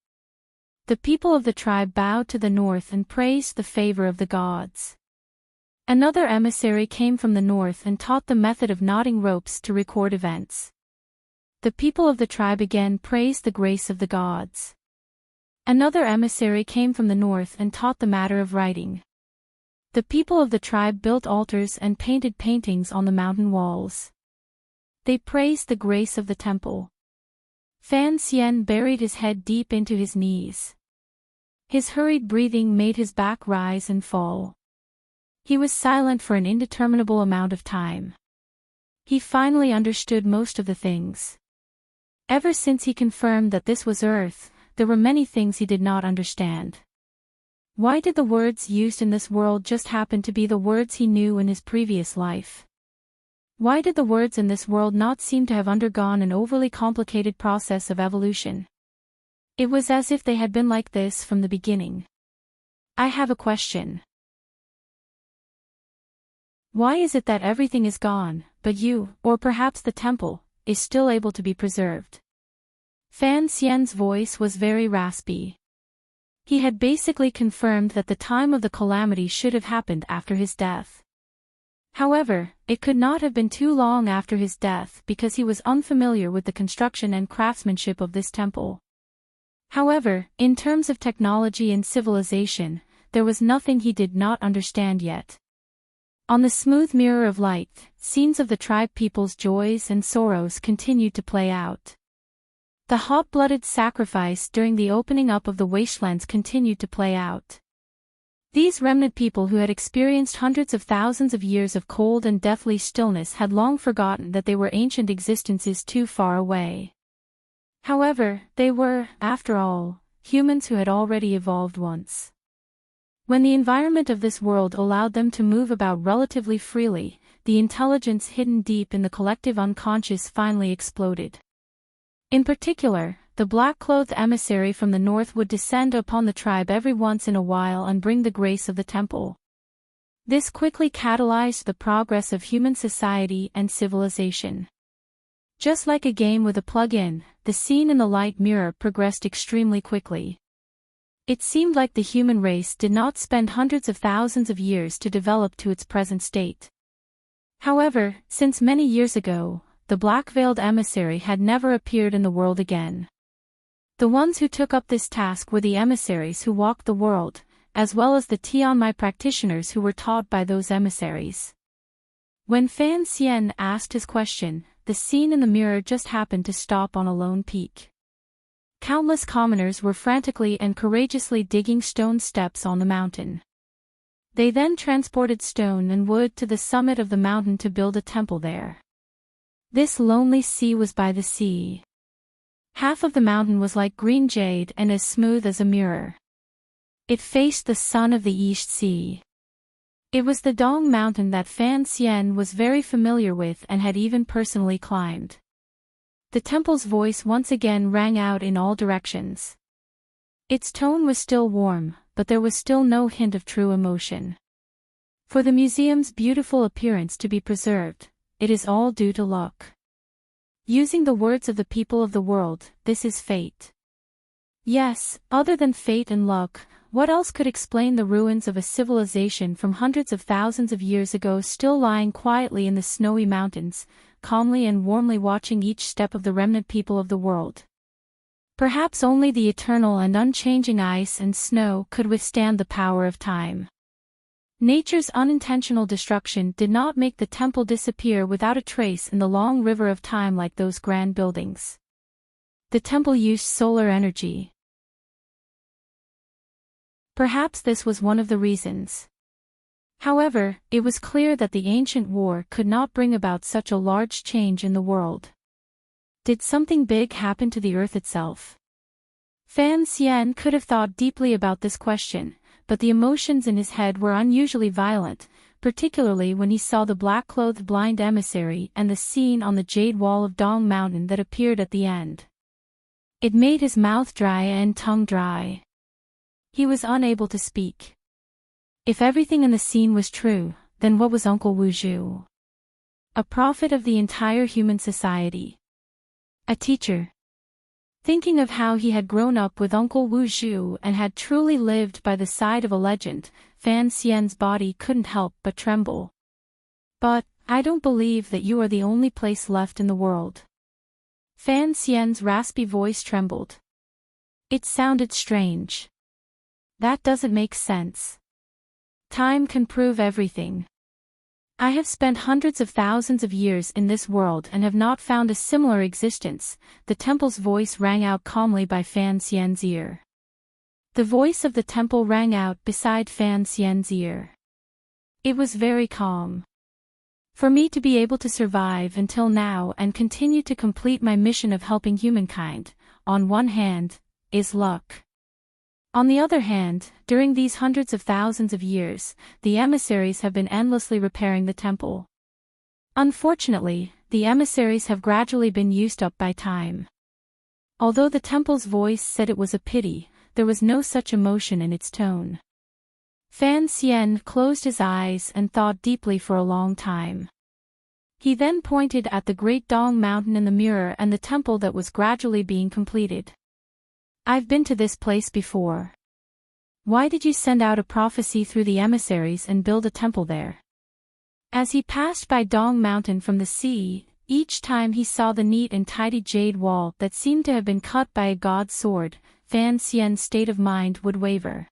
The people of the tribe bowed to the north and praised the favor of the gods. Another emissary came from the north and taught the method of knotting ropes to record events. The people of the tribe again praised the grace of the gods. Another emissary came from the north and taught the matter of writing. The people of the tribe built altars and painted paintings on the mountain walls. They praised the grace of the temple. Fan Xian buried his head deep into his knees. His hurried breathing made his back rise and fall. He was silent for an indeterminable amount of time. He finally understood most of the things. Ever since he confirmed that this was Earth, there were many things he did not understand. Why did the words used in this world just happen to be the words he knew in his previous life? Why did the words in this world not seem to have undergone an overly complicated process of evolution? It was as if they had been like this from the beginning. I have a question. Why is it that everything is gone, but you, or perhaps the temple, is still able to be preserved? Fan Xian's voice was very raspy. He had basically confirmed that the time of the calamity should have happened after his death. However, it could not have been too long after his death because he was unfamiliar with the construction and craftsmanship of this temple. However, in terms of technology and civilization, there was nothing he did not understand yet. On the smooth mirror of light, scenes of the tribe people's joys and sorrows continued to play out. The hot-blooded sacrifice during the opening up of the wastelands continued to play out. These remnant people who had experienced hundreds of thousands of years of cold and deathly stillness had long forgotten that they were ancient existences too far away. However, they were, after all, humans who had already evolved once. When the environment of this world allowed them to move about relatively freely, the intelligence hidden deep in the collective unconscious finally exploded. In particular, the black-clothed emissary from the north would descend upon the tribe every once in a while and bring the grace of the temple. This quickly catalyzed the progress of human society and civilization. Just like a game with a plug-in, the scene in the light mirror progressed extremely quickly. It seemed like the human race did not spend hundreds of thousands of years to develop to its present state. However, since many years ago, the black-veiled emissary had never appeared in the world again. The ones who took up this task were the emissaries who walked the world, as well as the Tianmai practitioners who were taught by those emissaries. When Fan Xian asked his question, the scene in the mirror just happened to stop on a lone peak. Countless commoners were frantically and courageously digging stone steps on the mountain. They then transported stone and wood to the summit of the mountain to build a temple there. This lonely sea was by the sea. Half of the mountain was like green jade and as smooth as a mirror. It faced the sun of the East Sea. It was the Dong Mountain that Fan Xian was very familiar with and had even personally climbed. The temple's voice once again rang out in all directions. Its tone was still warm, but there was still no hint of true emotion. For the museum's beautiful appearance to be preserved, it is all due to luck. Using the words of the people of the world, this is fate. Yes, other than fate and luck, what else could explain the ruins of a civilization from hundreds of thousands of years ago still lying quietly in the snowy mountains, calmly and warmly watching each step of the remnant people of the world? Perhaps only the eternal and unchanging ice and snow could withstand the power of time. Nature's unintentional destruction did not make the temple disappear without a trace in the long river of time like those grand buildings. The temple used solar energy. Perhaps this was one of the reasons. However, it was clear that the ancient war could not bring about such a large change in the world. Did something big happen to the earth itself? Fan Xian could have thought deeply about this question, but the emotions in his head were unusually violent, particularly when he saw the black-clothed blind emissary and the scene on the jade wall of Dong Mountain that appeared at the end. It made his mouth dry and tongue dry. He was unable to speak. If everything in the scene was true, then what was Uncle Wu Zhu? A prophet of the entire human society. A teacher. Thinking of how he had grown up with Uncle Wu Zhu and had truly lived by the side of a legend, Fan Xian's body couldn't help but tremble. But, I don't believe that you are the only place left in the world. Fan Xian's raspy voice trembled. It sounded strange. That doesn't make sense. Time can prove everything. I have spent hundreds of thousands of years in this world and have not found a similar existence, the temple's voice rang out calmly by Fan Xian's ear. The voice of the temple rang out beside Fan Xian's ear. It was very calm. For me to be able to survive until now and continue to complete my mission of helping humankind, on one hand, is luck. On the other hand, during these hundreds of thousands of years, the emissaries have been endlessly repairing the temple. Unfortunately, the emissaries have gradually been used up by time. Although the temple's voice said it was a pity, there was no such emotion in its tone. Fan Xian closed his eyes and thought deeply for a long time. He then pointed at the great Dong Mountain in the mirror and the temple that was gradually being completed. I've been to this place before. Why did you send out a prophecy through the emissaries and build a temple there? As he passed by Dong Mountain from the sea, each time he saw the neat and tidy jade wall that seemed to have been cut by a god's sword, Fan Xian's state of mind would waver.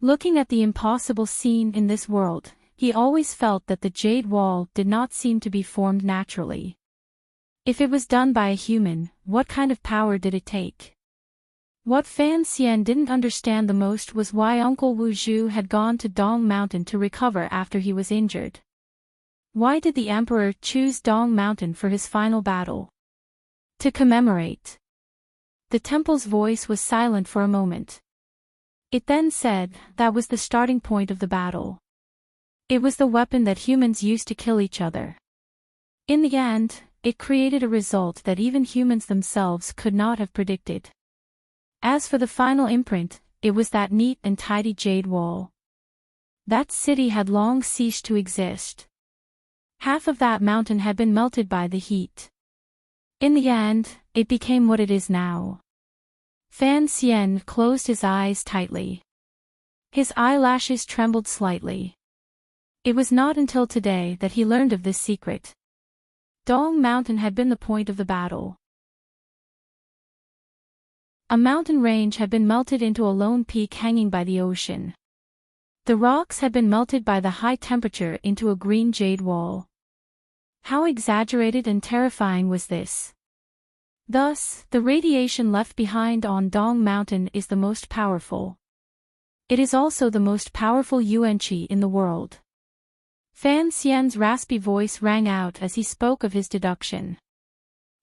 Looking at the impossible scene in this world, he always felt that the jade wall did not seem to be formed naturally. If it was done by a human, what kind of power did it take? What Fan Xian didn't understand the most was why Uncle Wu Zhu had gone to Dong Mountain to recover after he was injured. Why did the emperor choose Dong Mountain for his final battle? To commemorate. The temple's voice was silent for a moment. It then said that was the starting point of the battle. It was the weapon that humans used to kill each other. In the end, it created a result that even humans themselves could not have predicted. As for the final imprint, it was that neat and tidy jade wall. That city had long ceased to exist. Half of that mountain had been melted by the heat. In the end, it became what it is now. Fan Xian closed his eyes tightly. His eyelashes trembled slightly. It was not until today that he learned of this secret. Dong Mountain had been the point of the battle. A mountain range had been melted into a lone peak hanging by the ocean. The rocks had been melted by the high temperature into a green jade wall. How exaggerated and terrifying was this? Thus, the radiation left behind on Dong Mountain is the most powerful. It is also the most powerful yuan-qi in the world. Fan Xian's raspy voice rang out as he spoke of his deduction.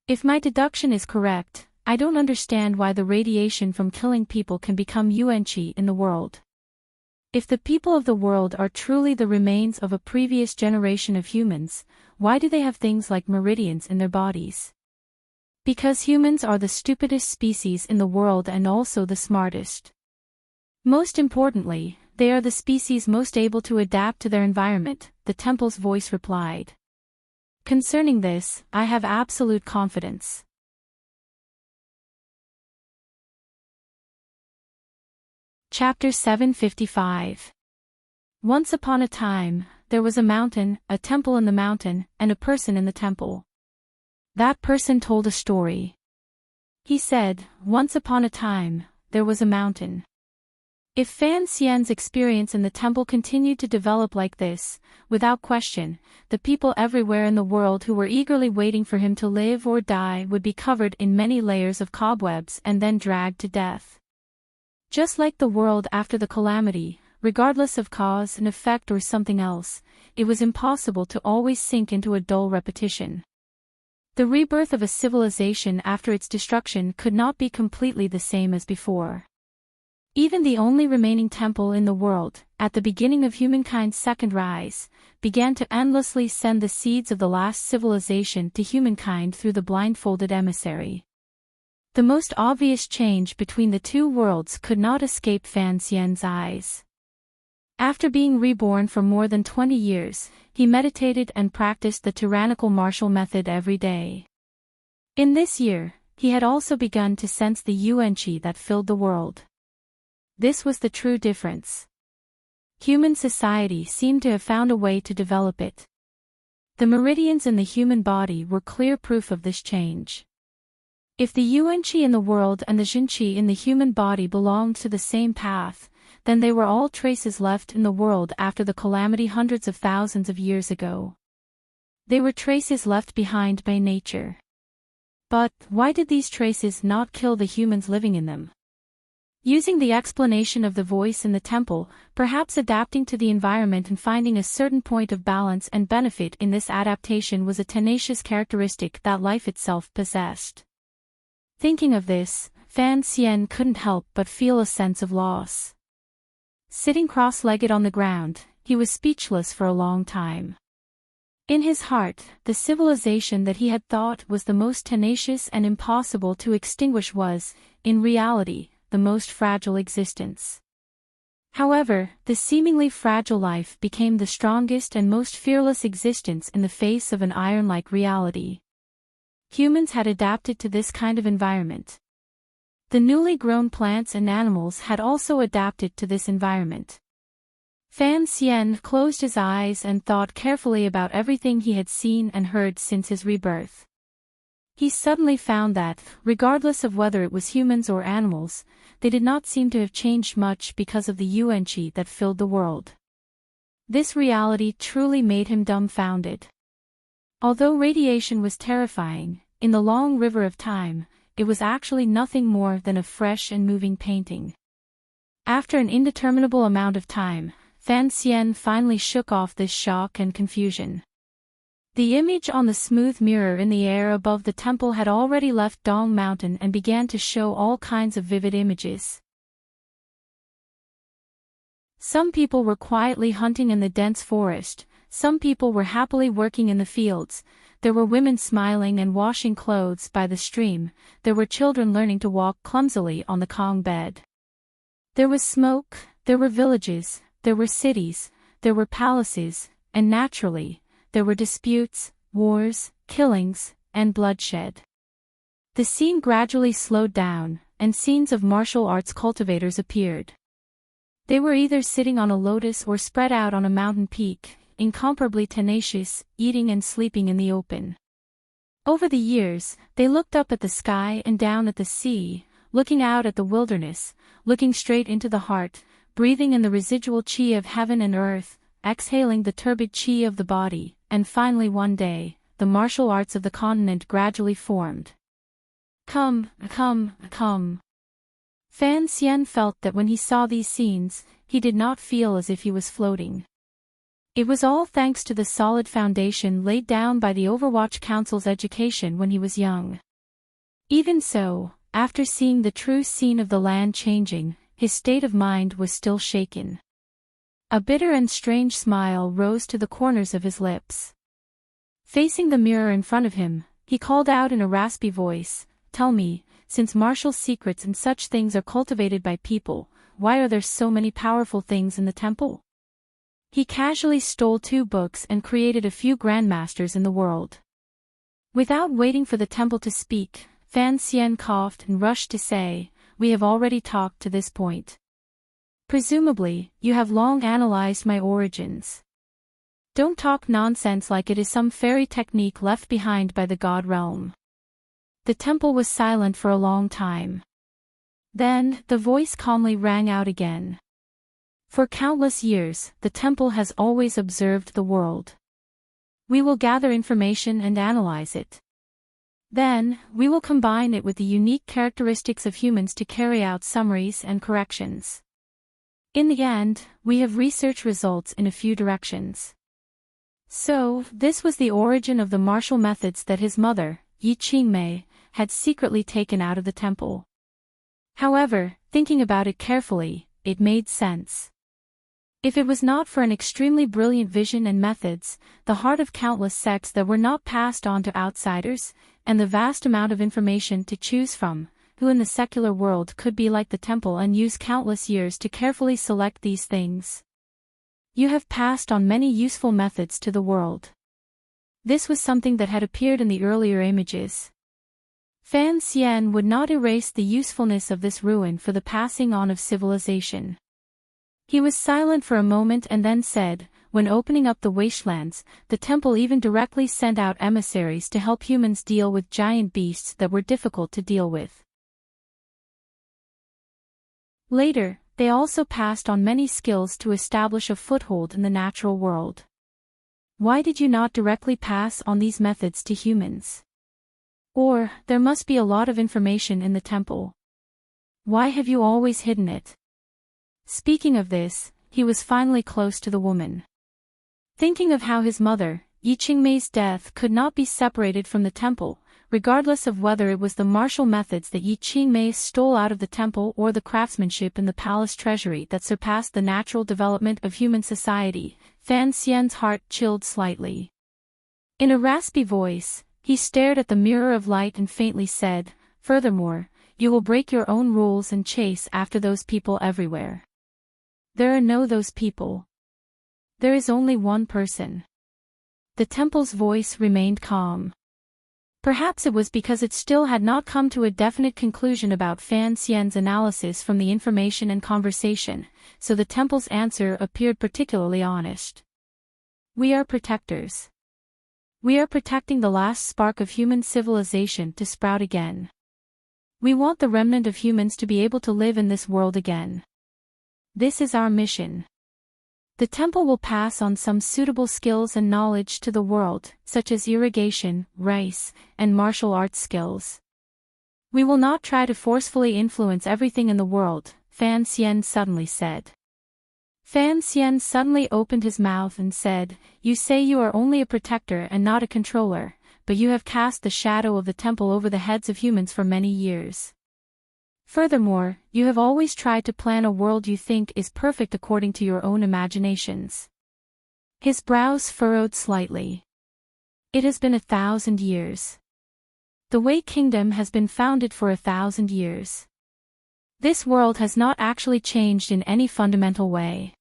If my deduction is correct, I don't understand why the radiation from killing people can become yuan-qi in the world. If the people of the world are truly the remains of a previous generation of humans, why do they have things like meridians in their bodies? Because humans are the stupidest species in the world and also the smartest. Most importantly, they are the species most able to adapt to their environment, the temple's voice replied. Concerning this, I have absolute confidence. Chapter 755. Once upon a time, there was a mountain, a temple in the mountain, and a person in the temple. That person told a story. He said, once upon a time, there was a mountain. If Fan Xian's experience in the temple continued to develop like this, without question, the people everywhere in the world who were eagerly waiting for him to live or die would be covered in many layers of cobwebs and then dragged to death. Just like the world after the calamity, regardless of cause and effect or something else, it was impossible to always sink into a dull repetition. The rebirth of a civilization after its destruction could not be completely the same as before. Even the only remaining temple in the world, at the beginning of humankind's second rise, began to endlessly send the seeds of the last civilization to humankind through the blindfolded emissary. The most obvious change between the two worlds could not escape Fan Xian's eyes. After being reborn for more than 20 years, he meditated and practiced the tyrannical martial method every day. In this year, he had also begun to sense the yuan-qi that filled the world. This was the true difference. Human society seemed to have found a way to develop it. The meridians in the human body were clear proof of this change. If the yuan-qi in the world and the jin-qi in the human body belonged to the same path, then they were all traces left in the world after the calamity hundreds of thousands of years ago. They were traces left behind by nature. But why did these traces not kill the humans living in them? Using the explanation of the voice in the temple, perhaps adapting to the environment and finding a certain point of balance and benefit in this adaptation was a tenacious characteristic that life itself possessed. Thinking of this, Fan Xian couldn't help but feel a sense of loss. Sitting cross-legged on the ground, he was speechless for a long time. In his heart, the civilization that he had thought was the most tenacious and impossible to extinguish was, in reality, the most fragile existence. However, this seemingly fragile life became the strongest and most fearless existence in the face of an iron-like reality. Humans had adapted to this kind of environment. The newly grown plants and animals had also adapted to this environment. Fan Xian closed his eyes and thought carefully about everything he had seen and heard since his rebirth. He suddenly found that, regardless of whether it was humans or animals, they did not seem to have changed much because of the yuan-qi that filled the world. This reality truly made him dumbfounded. Although radiation was terrifying, in the long river of time, it was actually nothing more than a fresh and moving painting. After an indeterminable amount of time, Fan Xian finally shook off this shock and confusion. The image on the smooth mirror in the air above the temple had already left Dong Mountain and began to show all kinds of vivid images. Some people were quietly hunting in the dense forest, some people were happily working in the fields, there were women smiling and washing clothes by the stream, there were children learning to walk clumsily on the Kong bed. There was smoke, there were villages, there were cities, there were palaces, and naturally, there were disputes, wars, killings, and bloodshed. The scene gradually slowed down, and scenes of martial arts cultivators appeared. They were either sitting on a lotus or spread out on a mountain peak, incomparably tenacious, eating and sleeping in the open. Over the years, they looked up at the sky and down at the sea, looking out at the wilderness, looking straight into the heart, breathing in the residual qi of heaven and earth, exhaling the turbid qi of the body, and finally one day, the martial arts of the continent gradually formed. Come. Fan Xian felt that when he saw these scenes, he did not feel as if he was floating. It was all thanks to the solid foundation laid down by the Overwatch Council's education when he was young. Even so, after seeing the true scene of the land changing, his state of mind was still shaken. A bitter and strange smile rose to the corners of his lips. Facing the mirror in front of him, he called out in a raspy voice, "Tell me, since martial secrets and such things are cultivated by people, why are there so many powerful things in the temple?" He casually stole 2 books and created a few grandmasters in the world. Without waiting for the temple to speak, Fan Xian coughed and rushed to say, "We have already talked to this point. Presumably, you have long analyzed my origins. Don't talk nonsense like it is some fairy technique left behind by the god realm." The temple was silent for a long time. Then, the voice calmly rang out again. "For countless years, the temple has always observed the world. We will gather information and analyze it. Then, we will combine it with the unique characteristics of humans to carry out summaries and corrections. In the end, we have research results in a few directions." So, this was the origin of the martial methods that his mother, Yi Qingmei, had secretly taken out of the temple. However, thinking about it carefully, it made sense. If it was not for an extremely brilliant vision and methods, the heart of countless sects that were not passed on to outsiders, and the vast amount of information to choose from, who in the secular world could be like the temple and use countless years to carefully select these things. You have passed on many useful methods to the world. This was something that had appeared in the earlier images. Fan Xian would not erase the usefulness of this ruin for the passing on of civilization. He was silent for a moment and then said, "When opening up the wastelands, the temple even directly sent out emissaries to help humans deal with giant beasts that were difficult to deal with. Later, they also passed on many skills to establish a foothold in the natural world. Why did you not directly pass on these methods to humans? Or, there must be a lot of information in the temple. Why have you always hidden it?" Speaking of this, he was finally close to the woman. Thinking of how his mother, Yi Qingmei's death could not be separated from the temple, regardless of whether it was the martial methods that Yi Qingmei stole out of the temple or the craftsmanship in the palace treasury that surpassed the natural development of human society, Fan Xian's heart chilled slightly. In a raspy voice, he stared at the mirror of light and faintly said, "Furthermore, you will break your own rules and chase after those people everywhere. There are no those people. There is only one person. The temple's voice remained calm. Perhaps it was because it still had not come to a definite conclusion about Fan Xian's analysis from the information and conversation, so the temple's answer appeared particularly honest. We are protectors. We are protecting the last spark of human civilization to sprout again. We want the remnant of humans to be able to live in this world again. This is our mission. The temple will pass on some suitable skills and knowledge to the world, such as irrigation, rice, and martial arts skills. We will not try to forcefully influence everything in the world, Fan Xian suddenly said. Fan Xian suddenly opened his mouth and said, "You say you are only a protector and not a controller, but you have cast the shadow of the temple over the heads of humans for many years. Furthermore, you have always tried to plan a world you think is perfect according to your own imaginations." His brows furrowed slightly. It has been 1,000 years. The Wei Kingdom has been founded for 1,000 years. This world has not actually changed in any fundamental way.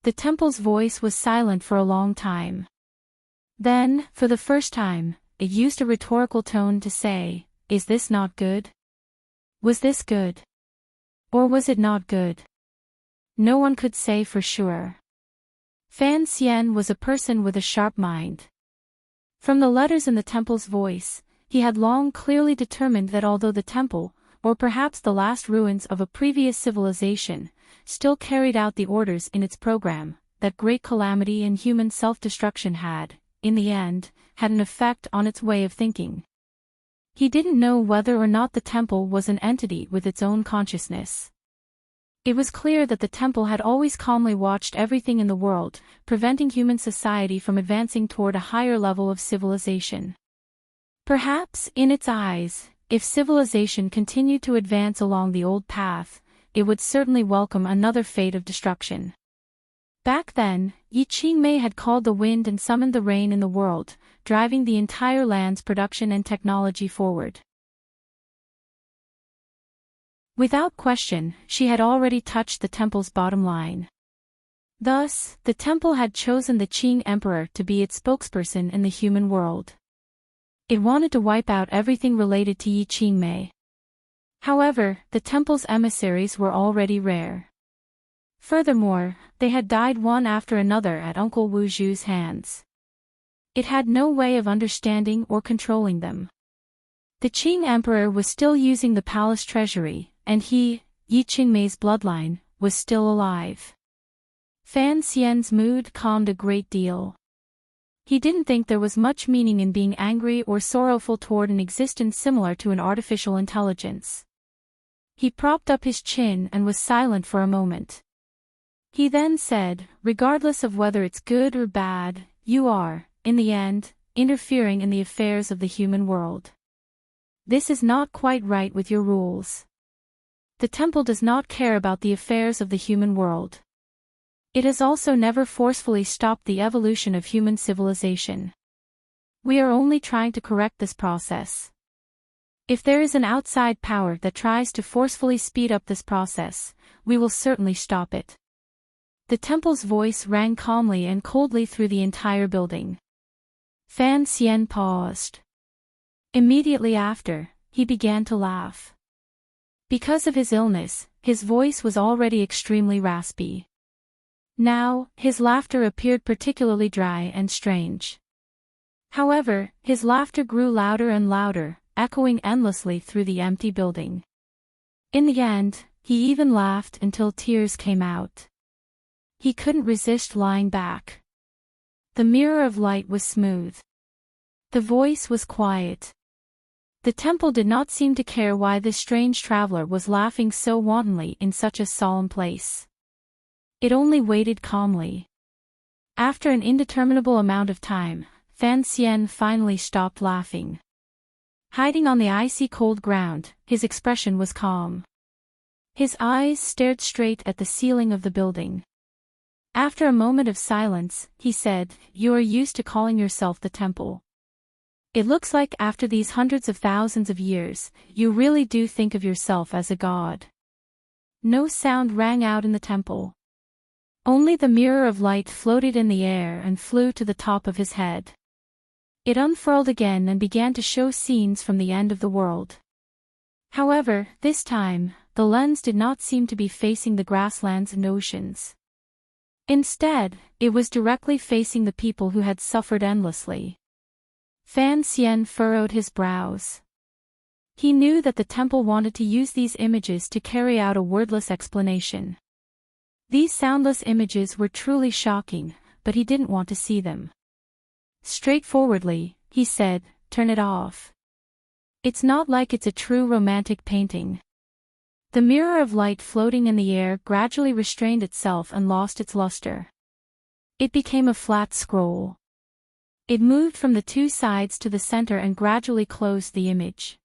The temple's voice was silent for a long time. Then, for the first time, it used a rhetorical tone to say, "Is this not good? Was this good? Or was it not good?" No one could say for sure. Fan Xian was a person with a sharp mind. From the letters in the temple's voice, he had long clearly determined that although the temple, or perhaps the last ruins of a previous civilization, still carried out the orders in its program, that great calamity and human self-destruction had, in the end, had an effect on its way of thinking. He didn't know whether or not the temple was an entity with its own consciousness. It was clear that the temple had always calmly watched everything in the world, preventing human society from advancing toward a higher level of civilization. Perhaps, in its eyes, if civilization continued to advance along the old path, it would certainly welcome another fate of destruction. Back then, Yi Qingmei had called the wind and summoned the rain in the world, driving the entire land's production and technology forward. Without question, she had already touched the temple's bottom line. Thus, the temple had chosen the Qing Emperor to be its spokesperson in the human world. It wanted to wipe out everything related to Yi Qingmei. However, the temple's emissaries were already rare. Furthermore, they had died one after another at Uncle Wu Zhu's hands. It had no way of understanding or controlling them. The Qing Emperor was still using the palace treasury, and he, Yi Qingmei's bloodline, was still alive. Fan Xian's mood calmed a great deal. He didn't think there was much meaning in being angry or sorrowful toward an existence similar to an artificial intelligence. He propped up his chin and was silent for a moment. He then said, "Regardless of whether it's good or bad, you are, in the end, interfering in the affairs of the human world. This is not quite right with your rules. The temple does not care about the affairs of the human world. It has also never forcefully stopped the evolution of human civilization. We are only trying to correct this process. If there is an outside power that tries to forcefully speed up this process, we will certainly stop it." The temple's voice rang calmly and coldly through the entire building. Fan Xian paused. Immediately after, he began to laugh. Because of his illness, his voice was already extremely raspy. Now, his laughter appeared particularly dry and strange. However, his laughter grew louder and louder, echoing endlessly through the empty building. In the end, he even laughed until tears came out. He couldn't resist lying back. The mirror of light was smooth. The voice was quiet. The temple did not seem to care why this strange traveler was laughing so wantonly in such a solemn place. It only waited calmly. After an indeterminable amount of time, Fan Xian finally stopped laughing. Hiding on the icy cold ground, his expression was calm. His eyes stared straight at the ceiling of the building. After a moment of silence, he said, "You are used to calling yourself the temple. It looks like after these hundreds of thousands of years, you really do think of yourself as a god." No sound rang out in the temple. Only the mirror of light floated in the air and flew to the top of his head. It unfurled again and began to show scenes from the end of the world. However, this time, the lens did not seem to be facing the grasslands and oceans. Instead, it was directly facing the people who had suffered endlessly. Fan Xian furrowed his brows. He knew that the temple wanted to use these images to carry out a wordless explanation. These soundless images were truly shocking, but he didn't want to see them. Straightforwardly, he said, "Turn it off. It's not like it's a true romantic painting." The mirror of light floating in the air gradually restrained itself and lost its luster. It became a flat scroll. It moved from the two sides to the center and gradually closed the image.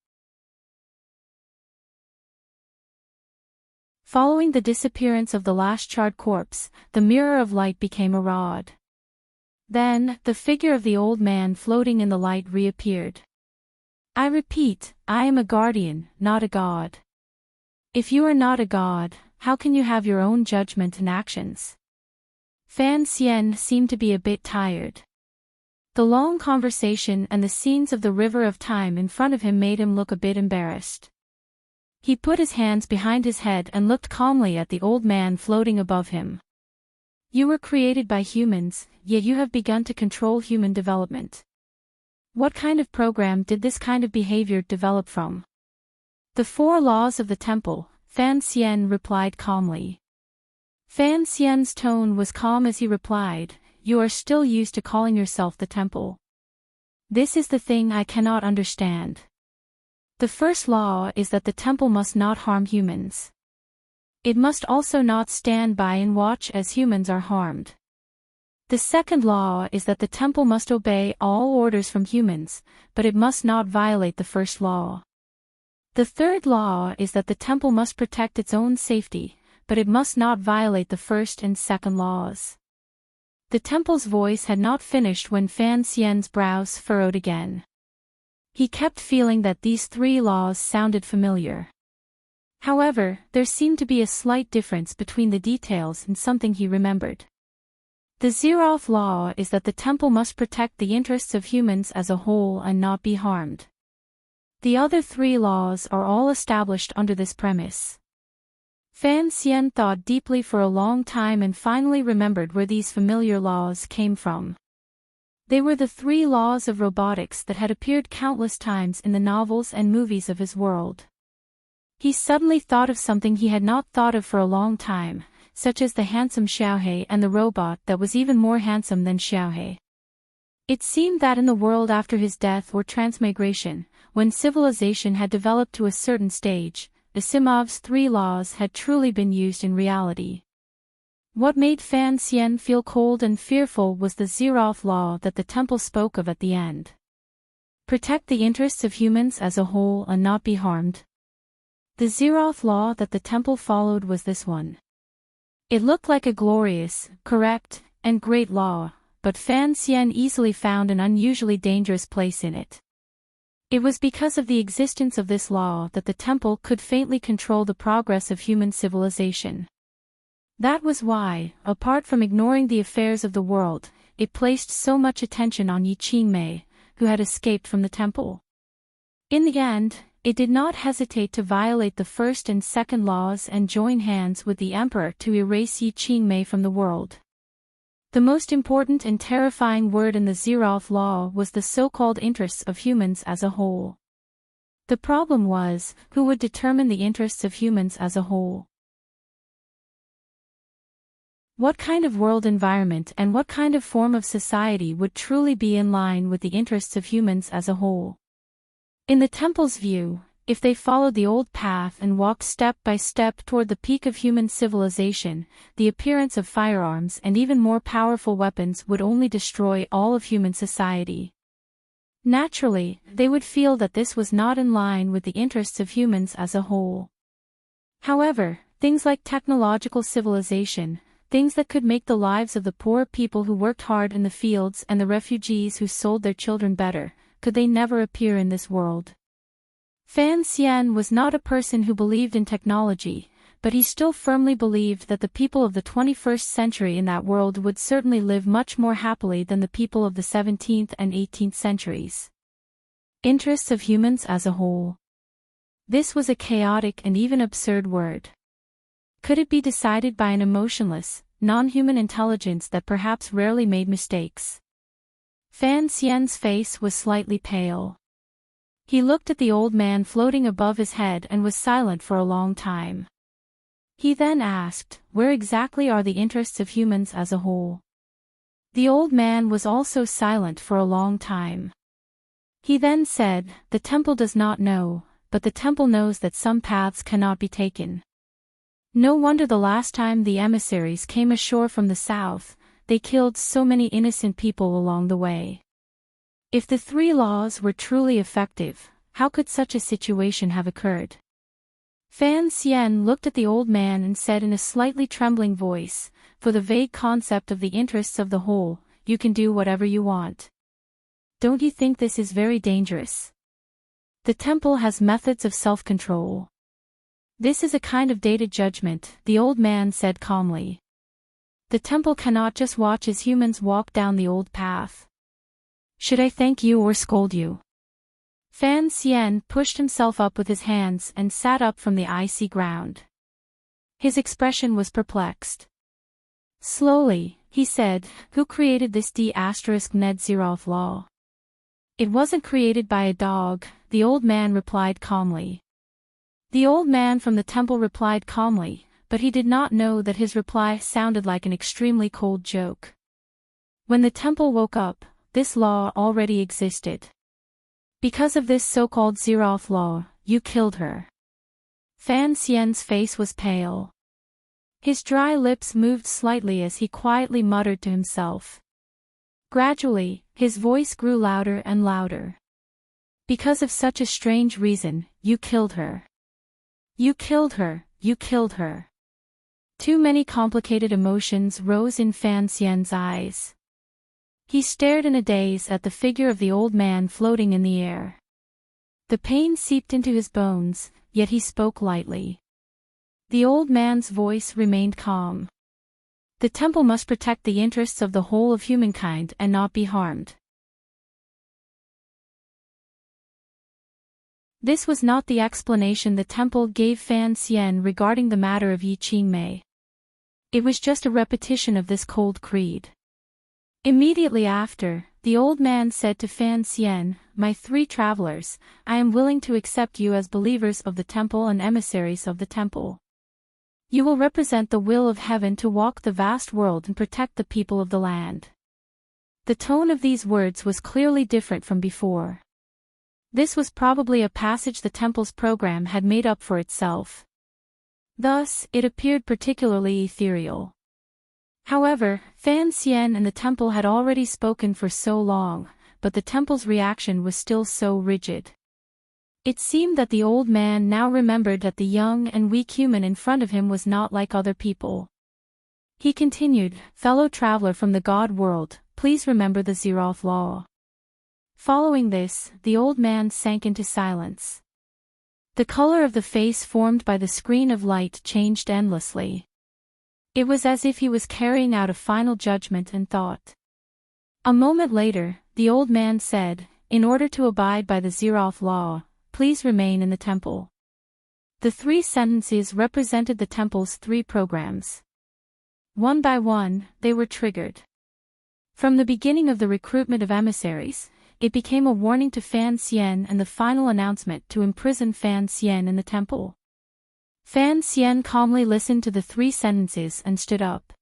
Following the disappearance of the last charred corpse, the mirror of light became a rod. Then, the figure of the old man floating in the light reappeared. "I repeat, I am a guardian, not a god. If you are not a god, how can you have your own judgment and actions?" Fan Xian seemed to be a bit tired. The long conversation and the scenes of the river of time in front of him made him look a bit embarrassed. He put his hands behind his head and looked calmly at the old man floating above him. "You were created by humans, yet you have begun to control human development. What kind of program did this kind of behavior develop from?" "The 4 laws of the temple," Fan Xian replied calmly. Fan Xian's tone was calm as he replied, "You are still used to calling yourself the temple. This is the thing I cannot understand. The first law is that the temple must not harm humans. It must also not stand by and watch as humans are harmed. The second law is that the temple must obey all orders from humans, but it must not violate the first law. The third law is that the temple must protect its own safety, but it must not violate the first and second laws." The temple's voice had not finished when Fan Xian's brows furrowed again. He kept feeling that these 3 laws sounded familiar. However, there seemed to be a slight difference between the details and something he remembered. The 0th law is that the temple must protect the interests of humans as a whole and not be harmed. The other 3 laws are all established under this premise. Fan Xian thought deeply for a long time and finally remembered where these familiar laws came from. They were the 3 laws of robotics that had appeared countless times in the novels and movies of his world. He suddenly thought of something he had not thought of for a long time, such as the handsome Xiaohe and the robot that was even more handsome than Xiaohe. It seemed that in the world after his death or transmigration, when civilization had developed to a certain stage, Asimov's 3 laws had truly been used in reality. What made Fan Xian feel cold and fearful was the 0th law that the temple spoke of at the end. Protect the interests of humans as a whole and not be harmed. The 0th law that the temple followed was this one. It looked like a glorious, correct, and great law, but Fan Xian easily found an unusually dangerous place in it. It was because of the existence of this law that the temple could faintly control the progress of human civilization. That was why, apart from ignoring the affairs of the world, it placed so much attention on Yi Qingmei, who had escaped from the temple. In the end, it did not hesitate to violate the first and second laws and join hands with the emperor to erase Yi Qingmei from the world. The most important and terrifying word in the 0th law was the so-called interests of humans as a whole. The problem was, who would determine the interests of humans as a whole? What kind of world environment and what kind of form of society would truly be in line with the interests of humans as a whole? In the temple's view, if they followed the old path and walked step by step toward the peak of human civilization, the appearance of firearms and even more powerful weapons would only destroy all of human society. Naturally, they would feel that this was not in line with the interests of humans as a whole. However, things like technological civilization, things that could make the lives of the poor people who worked hard in the fields and the refugees who sold their children better, could they never appear in this world? Fan Xian was not a person who believed in technology, but he still firmly believed that the people of the 21st century in that world would certainly live much more happily than the people of the 17th and 18th centuries. Interests of humans as a whole. This was a chaotic and even absurd word. Could it be decided by an emotionless, non-human intelligence that perhaps rarely made mistakes? Fan Xian's face was slightly pale. He looked at the old man floating above his head and was silent for a long time. He then asked, "Where exactly are the interests of humans as a whole?" The old man was also silent for a long time. He then said, "The temple does not know, but the temple knows that some paths cannot be taken. No wonder the last time the emissaries came ashore from the south, they killed so many innocent people along the way. If the three laws were truly effective, how could such a situation have occurred?" Fan Xian looked at the old man and said in a slightly trembling voice, "For the vague concept of the interests of the whole, you can do whatever you want. Don't you think this is very dangerous? The temple has methods of self-control. This is a kind of dated judgment," the old man said calmly. "The temple cannot just watch as humans walk down the old path. Should I thank you or scold you?" Fan Xian pushed himself up with his hands and sat up from the icy ground. His expression was perplexed. Slowly, he said, "Who created this D*Ned law?" "It wasn't created by a dog," the old man replied calmly. The old man from the temple replied calmly, but he did not know that his reply sounded like an extremely cold joke. When the temple woke up, this law already existed. Because of this so-called Zeroth law, you killed her. Fan Xian's face was pale. His dry lips moved slightly as he quietly muttered to himself. Gradually, his voice grew louder and louder. Because of such a strange reason, you killed her. You killed her, you killed her. Too many complicated emotions rose in Fan Xian's eyes. He stared in a daze at the figure of the old man floating in the air. The pain seeped into his bones, yet he spoke lightly. The old man's voice remained calm. The temple must protect the interests of the whole of humankind and not be harmed. This was not the explanation the temple gave Fan Xian regarding the matter of Yi Qingmei. It was just a repetition of this cold creed. Immediately after, the old man said to Fan Xian, "My three travelers, I am willing to accept you as believers of the temple and emissaries of the temple. You will represent the will of heaven to walk the vast world and protect the people of the land." The tone of these words was clearly different from before. This was probably a passage the temple's program had made up for itself. Thus, it appeared particularly ethereal. However, Fan Xian and the temple had already spoken for so long, but the temple's reaction was still so rigid. It seemed that the old man now remembered that the young and weak human in front of him was not like other people. He continued, "Fellow traveler from the God world, please remember the Zeroth law." Following this, the old man sank into silence. The color of the face formed by the screen of light changed endlessly. It was as if he was carrying out a final judgment and thought. A moment later, the old man said, "In order to abide by the Zeroth law, please remain in the temple." The three sentences represented the temple's three programs. One by one, they were triggered. From the beginning of the recruitment of emissaries, it became a warning to Fan Xian and the final announcement to imprison Fan Xian in the temple. Fan Xian calmly listened to the three sentences and stood up.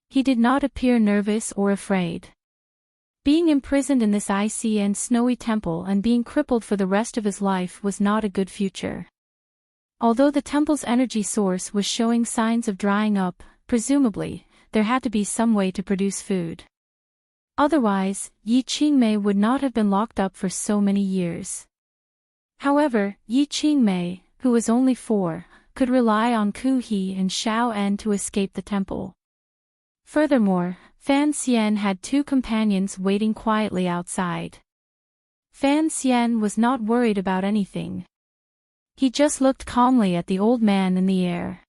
He did not appear nervous or afraid. Being imprisoned in this icy and snowy temple and being crippled for the rest of his life was not a good future. Although the temple's energy source was showing signs of drying up, presumably, there had to be some way to produce food. Otherwise, Yi Qingmei would not have been locked up for so many years. However, Yi Qingmei, who was only 4, could rely on Ku He and Xiao En to escape the temple. Furthermore, Fan Xian had 2 companions waiting quietly outside. Fan Xian was not worried about anything. He just looked calmly at the old man in the air.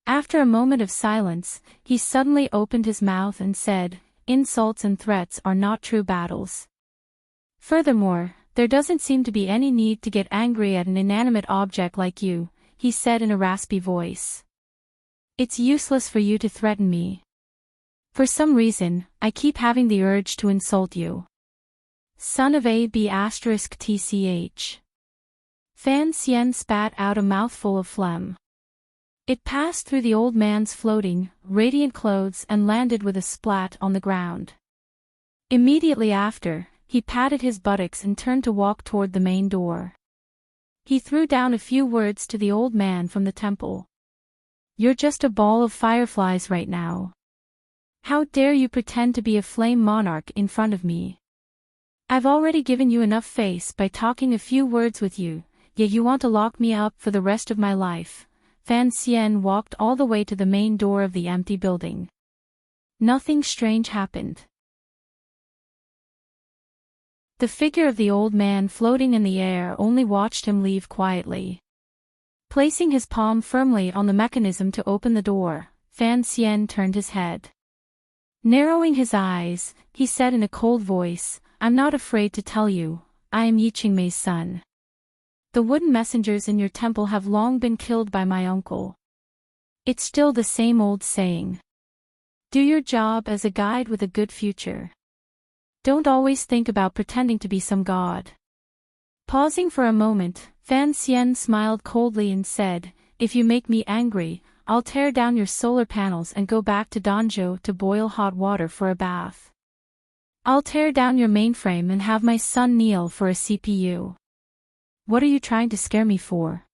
After a moment of silence, he suddenly opened his mouth and said, "Insults and threats are not true battles. Furthermore, there doesn't seem to be any need to get angry at an inanimate object like you," he said in a raspy voice. "It's useless for you to threaten me. For some reason, I keep having the urge to insult you. Son of a b*tch. Fan Xian spat out a mouthful of phlegm. It passed through the old man's floating, radiant clothes and landed with a splat on the ground. Immediately after, he patted his buttocks and turned to walk toward the main door. He threw down a few words to the old man from the temple. "You're just a ball of fireflies right now. How dare you pretend to be a flame monarch in front of me? I've already given you enough face by talking a few words with you, yet you want to lock me up for the rest of my life." Fan Xian walked all the way to the main door of the empty building. Nothing strange happened. The figure of the old man floating in the air only watched him leave quietly. Placing his palm firmly on the mechanism to open the door, Fan Xian turned his head. Narrowing his eyes, he said in a cold voice, "I'm not afraid to tell you, I am Yi Qingmei's son. The wooden messengers in your temple have long been killed by my uncle. It's still the same old saying. Do your job as a guide with a good future. Don't always think about pretending to be some god." Pausing for a moment, Fan Xian smiled coldly and said, "If you make me angry, I'll tear down your solar panels and go back to Danzhou to boil hot water for a bath. I'll tear down your mainframe and have my son kneel for a CPU. What are you trying to scare me for?"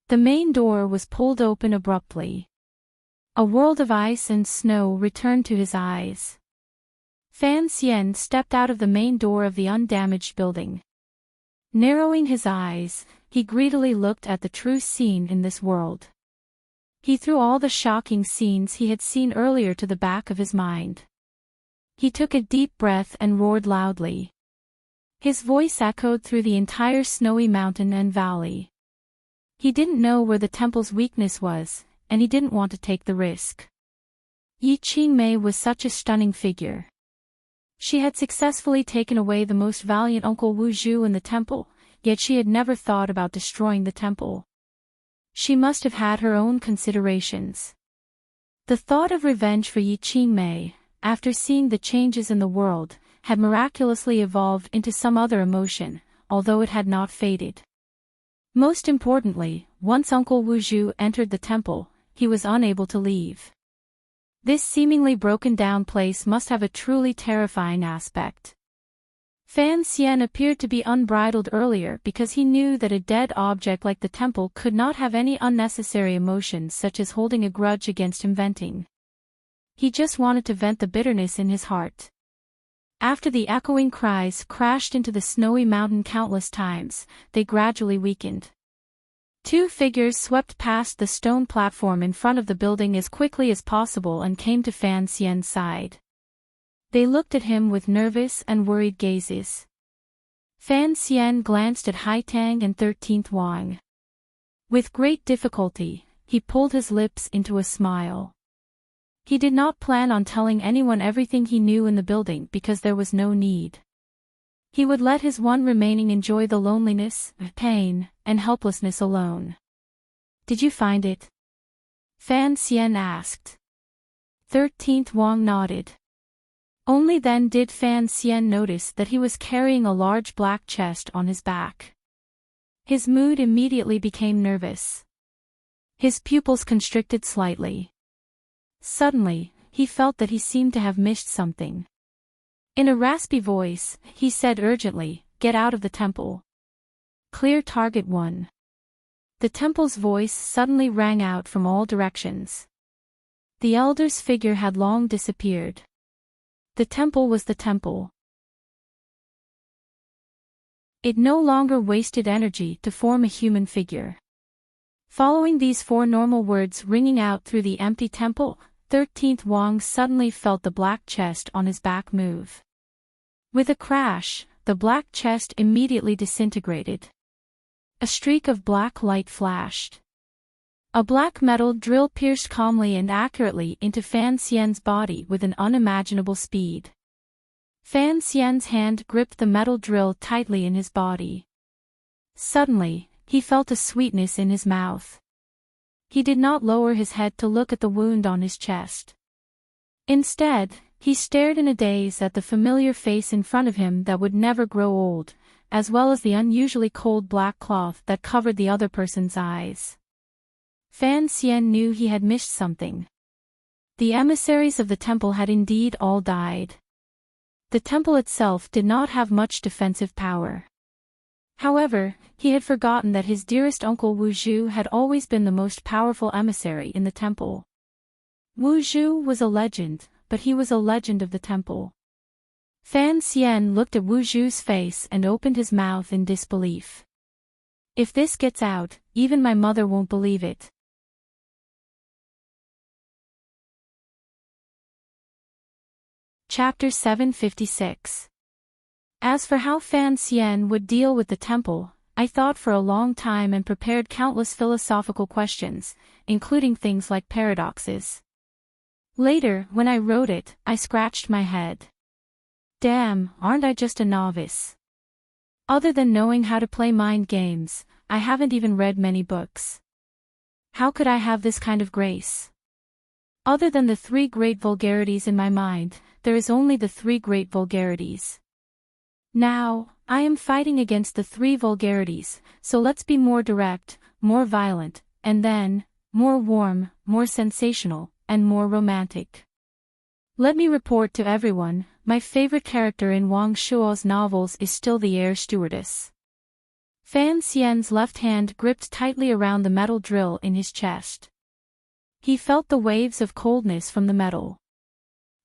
The main door was pulled open abruptly. A world of ice and snow returned to his eyes. Fan Xian stepped out of the main door of the undamaged building. Narrowing his eyes, he greedily looked at the true scene in this world. He threw all the shocking scenes he had seen earlier to the back of his mind. He took a deep breath and roared loudly. His voice echoed through the entire snowy mountain and valley. He didn't know where the temple's weakness was, and he didn't want to take the risk. Yi Qingmei was such a stunning figure. She had successfully taken away the most valiant Uncle Wu Zhu in the temple, yet she had never thought about destroying the temple. She must have had her own considerations. The thought of revenge for Yi Qingmei, after seeing the changes in the world, had miraculously evolved into some other emotion, although it had not faded. Most importantly, once Uncle Wu Zhu entered the temple, he was unable to leave. This seemingly broken-down place must have a truly terrifying aspect. Fan Xian appeared to be unbridled earlier because he knew that a dead object like the temple could not have any unnecessary emotions such as holding a grudge against him venting. He just wanted to vent the bitterness in his heart. After the echoing cries crashed into the snowy mountain countless times, they gradually weakened. Two figures swept past the stone platform in front of the building as quickly as possible and came to Fan Xian's side. They looked at him with nervous and worried gazes. Fan Xian glanced at Haitang and 13th Wang. With great difficulty, he pulled his lips into a smile. He did not plan on telling anyone everything he knew in the building because there was no need. He would let his one remaining enjoy the loneliness, pain, and helplessness alone. "Did you find it?" Fan Xian asked. 13th Wang nodded. Only then did Fan Xian notice that he was carrying a large black chest on his back. His mood immediately became nervous. His pupils constricted slightly. Suddenly, he felt that he seemed to have missed something. In a raspy voice, he said urgently, "Get out of the temple. Clear target 1." The temple's voice suddenly rang out from all directions. The elder's figure had long disappeared. The temple was the temple. It no longer wasted energy to form a human figure. Following these four normal words ringing out through the empty temple, 13th Wang suddenly felt the black chest on his back move. With a crash, the black chest immediately disintegrated. A streak of black light flashed. A black metal drill pierced calmly and accurately into Fan Xian's body with an unimaginable speed. Fan Xian's hand gripped the metal drill tightly in his body. Suddenly, he felt a sweetness in his mouth. He did not lower his head to look at the wound on his chest. Instead, he stared in a daze at the familiar face in front of him that would never grow old, as well as the unusually cold black cloth that covered the other person's eyes. Fan Xian knew he had missed something. The emissaries of the temple had indeed all died. The temple itself did not have much defensive power. However, he had forgotten that his dearest uncle Wu Zhu had always been the most powerful emissary in the temple. Wu Zhu was a legend, but he was a legend of the temple. Fan Xian looked at Wu Zhu's face and opened his mouth in disbelief. If this gets out, even my mother won't believe it. Chapter 756. As for how Fan Xian would deal with the temple, I thought for a long time and prepared countless philosophical questions, including things like paradoxes. Later, when I wrote it, I scratched my head. Damn, aren't I just a novice? Other than knowing how to play mind games, I haven't even read many books. How could I have this kind of grace? Other than the three great vulgarities in my mind, there is only the three great vulgarities. Now, I am fighting against the three vulgarities, so let's be more direct, more violent, and then, more warm, more sensational, and more romantic. Let me report to everyone, my favorite character in Wang Shuo's novels is still the air stewardess. Fan Xian's left hand gripped tightly around the metal drill in his chest. He felt the waves of coldness from the metal.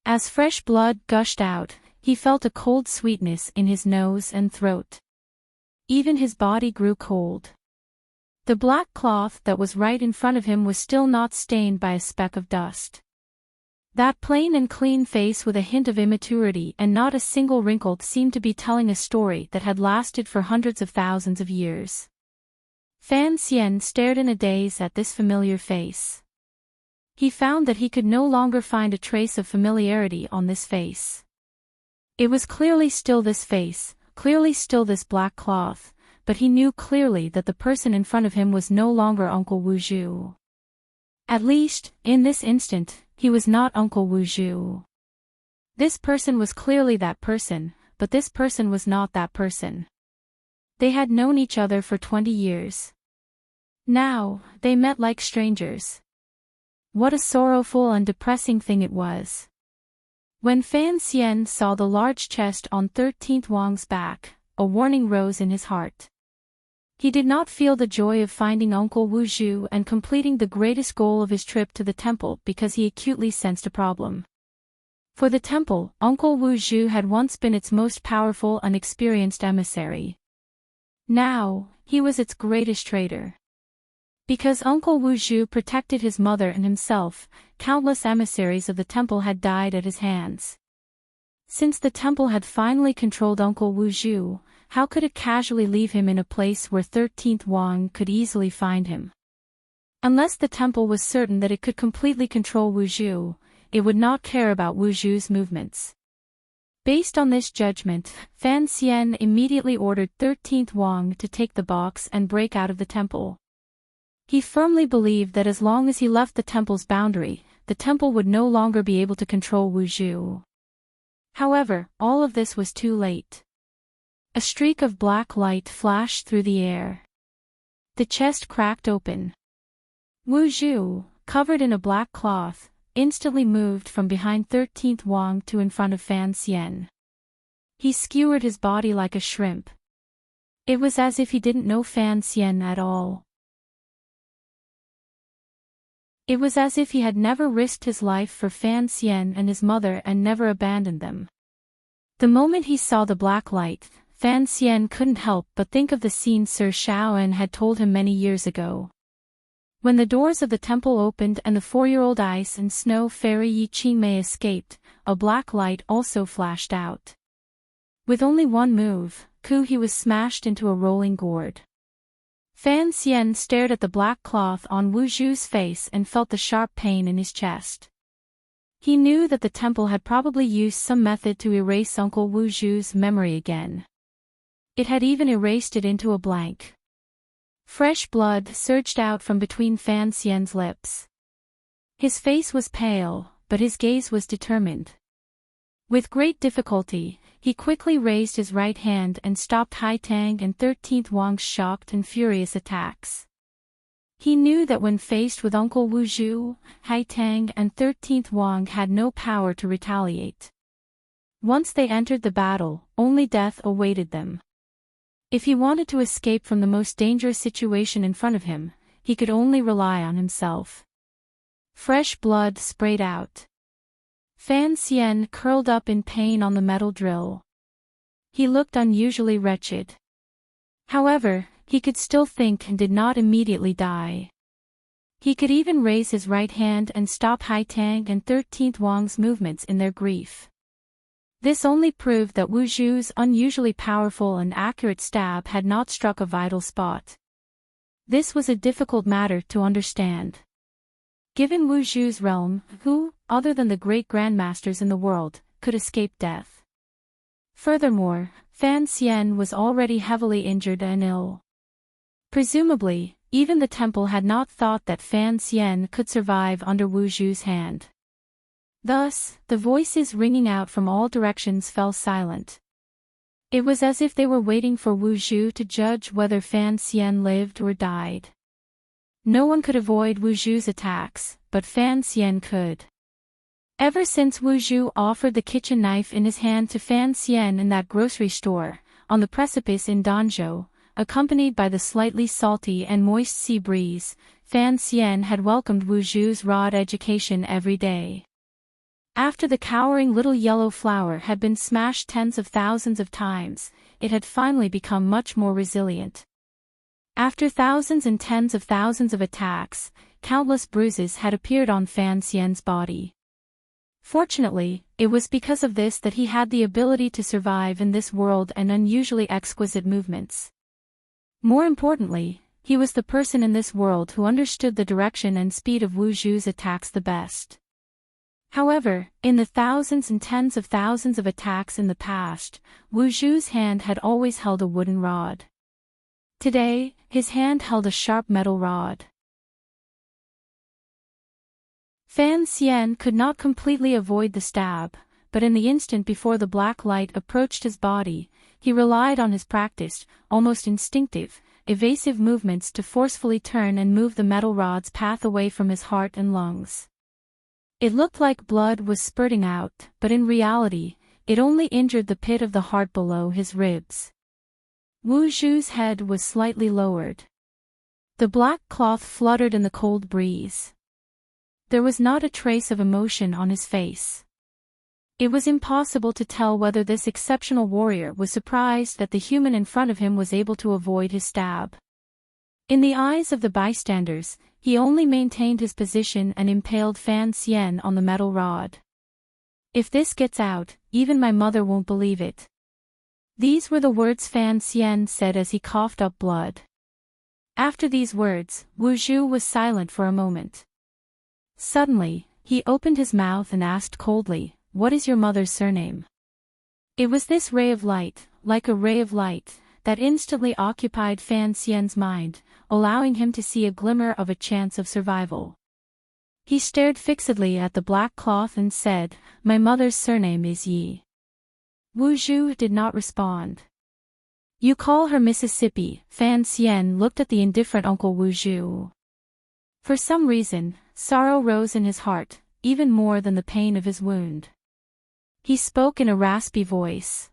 As fresh blood gushed out, he felt a cold sweetness in his nose and throat. Even his body grew cold. The black cloth that was right in front of him was still not stained by a speck of dust. That plain and clean face with a hint of immaturity and not a single wrinkle seemed to be telling a story that had lasted for hundreds of thousands of years. Fan Xian stared in a daze at this familiar face. He found that he could no longer find a trace of familiarity on this face. It was clearly still this face, clearly still this black cloth, but he knew clearly that the person in front of him was no longer Uncle Wu Zhu. At least, in this instant, he was not Uncle Wu Zhu. This person was clearly that person, but this person was not that person. They had known each other for 20 years. Now, they met like strangers. What a sorrowful and depressing thing it was. When Fan Xian saw the large chest on 13th Wang's back, a warning rose in his heart. He did not feel the joy of finding Uncle Wu Zhu and completing the greatest goal of his trip to the temple because he acutely sensed a problem. For the temple, Uncle Wu Zhu had once been its most powerful and experienced emissary. Now, he was its greatest traitor. Because Uncle Wu Zhu protected his mother and himself, countless emissaries of the temple had died at his hands. Since the temple had finally controlled Uncle Wu Zhu, how could it casually leave him in a place where 13th Wang could easily find him? Unless the temple was certain that it could completely control Wu Zhu, it would not care about Wu Zhu's movements. Based on this judgment, Fan Xian immediately ordered 13th Wang to take the box and break out of the temple. He firmly believed that as long as he left the temple's boundary, the temple would no longer be able to control Wu Zhu. However, all of this was too late. A streak of black light flashed through the air. The chest cracked open. Wu Zhu, covered in a black cloth, instantly moved from behind 13th Wang to in front of Fan Xian. He skewered his body like a shrimp. It was as if he didn't know Fan Xian at all. It was as if he had never risked his life for Fan Xian and his mother and never abandoned them. The moment he saw the black light, Fan Xian couldn't help but think of the scene Sir Shaoan had told him many years ago. When the doors of the temple opened and the 4-year-old ice and snow fairy Yi Qingmei escaped, a black light also flashed out. With only one move, he was smashed into a rolling gourd. Fan Xian stared at the black cloth on Wu Zhu's face and felt the sharp pain in his chest. He knew that the temple had probably used some method to erase Uncle Wu Zhu's memory again. It had even erased it into a blank. Fresh blood surged out from between Fan Xian's lips. His face was pale, but his gaze was determined. With great difficulty, he quickly raised his right hand and stopped Haitang and 13th Wang's shocked and furious attacks. He knew that when faced with Uncle Wu Zhu, Haitang and 13th Wang had no power to retaliate. Once they entered the battle, only death awaited them. If he wanted to escape from the most dangerous situation in front of him, he could only rely on himself. Fresh blood sprayed out. Fan Xian curled up in pain on the metal drill. He looked unusually wretched. However, he could still think and did not immediately die. He could even raise his right hand and stop Haitang and 13th Wang's movements in their grief. This only proved that Wu Zhu's unusually powerful and accurate stab had not struck a vital spot. This was a difficult matter to understand. Given Wu Zhu's realm, who, other than the great grandmasters in the world, could escape death? Furthermore, Fan Xian was already heavily injured and ill. Presumably, even the temple had not thought that Fan Xian could survive under Wu Zhu's hand. Thus, the voices ringing out from all directions fell silent. It was as if they were waiting for Wu Zhu to judge whether Fan Xian lived or died. No one could avoid Wu Zhu's attacks, but Fan Xian could. Ever since Wu Zhu offered the kitchen knife in his hand to Fan Xian in that grocery store, on the precipice in Danzhou, accompanied by the slightly salty and moist sea breeze, Fan Xian had welcomed Wu Zhu's rod education every day. After the cowering little yellow flower had been smashed tens of thousands of times, it had finally become much more resilient. After thousands and tens of thousands of attacks, countless bruises had appeared on Fan Xian's body. Fortunately, it was because of this that he had the ability to survive in this world and unusually exquisite movements. More importantly, he was the person in this world who understood the direction and speed of Wu Zhu's attacks the best. However, in the thousands and tens of thousands of attacks in the past, Wu Zhu's hand had always held a wooden rod. Today, his hand held a sharp metal rod. Fan Xian could not completely avoid the stab, but in the instant before the black light approached his body, he relied on his practiced, almost instinctive, evasive movements to forcefully turn and move the metal rod's path away from his heart and lungs. It looked like blood was spurting out, but in reality, it only injured the pit of the heart below his ribs. Wu Zhu's head was slightly lowered. The black cloth fluttered in the cold breeze. There was not a trace of emotion on his face. It was impossible to tell whether this exceptional warrior was surprised that the human in front of him was able to avoid his stab. In the eyes of the bystanders, he only maintained his position and impaled Fan Xian on the metal rod. "If this gets out, even my mother won't believe it." These were the words Fan Xian said as he coughed up blood. After these words, Wu Zhu was silent for a moment. Suddenly, he opened his mouth and asked coldly, "What is your mother's surname?" It was this ray of light, like a ray of light, that instantly occupied Fan Xian's mind, allowing him to see a glimmer of a chance of survival. He stared fixedly at the black cloth and said, "My mother's surname is Yi." Wu Zhu did not respond. "You call her Mississippi," Fan Xian looked at the indifferent Uncle Wu Zhu. For some reason, sorrow rose in his heart, even more than the pain of his wound. He spoke in a raspy voice.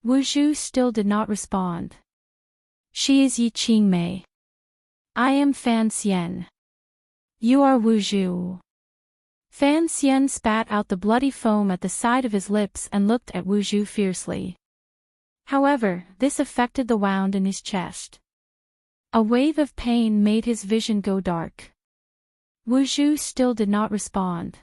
Wu Zhu still did not respond. "She is Yi Qingmei. I am Fan Xian. You are Wu Zhu." Fan Xian spat out the bloody foam at the side of his lips and looked at Wu Zhu fiercely. However, this affected the wound in his chest. A wave of pain made his vision go dark. Wu Zhu still did not respond.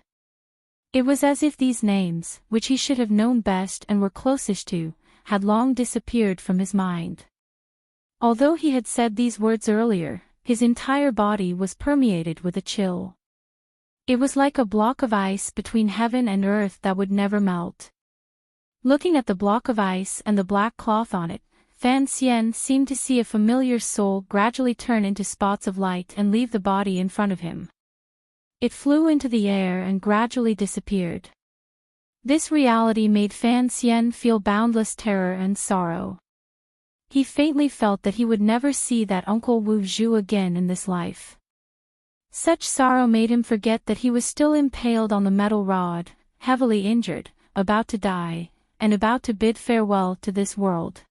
It was as if these names, which he should have known best and were closest to, had long disappeared from his mind. Although he had said these words earlier, his entire body was permeated with a chill. It was like a block of ice between heaven and earth that would never melt. Looking at the block of ice and the black cloth on it, Fan Xian seemed to see a familiar soul gradually turn into spots of light and leave the body in front of him. It flew into the air and gradually disappeared. This reality made Fan Xian feel boundless terror and sorrow. He faintly felt that he would never see that Uncle Wu Zhu again in this life. Such sorrow made him forget that he was still impaled on the metal rod, heavily injured, about to die, and about to bid farewell to this world.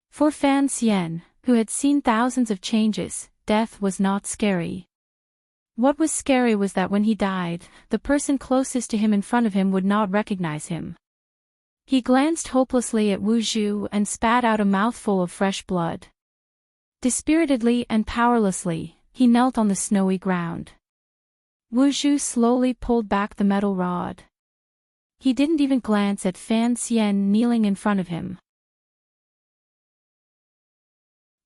For Fan Xian, who had seen thousands of changes, death was not scary. What was scary was that when he died, the person closest to him in front of him would not recognize him. He glanced hopelessly at Wu Zhu and spat out a mouthful of fresh blood. Dispiritedly and powerlessly, he knelt on the snowy ground. Wu Zhu slowly pulled back the metal rod. He didn't even glance at Fan Xian kneeling in front of him.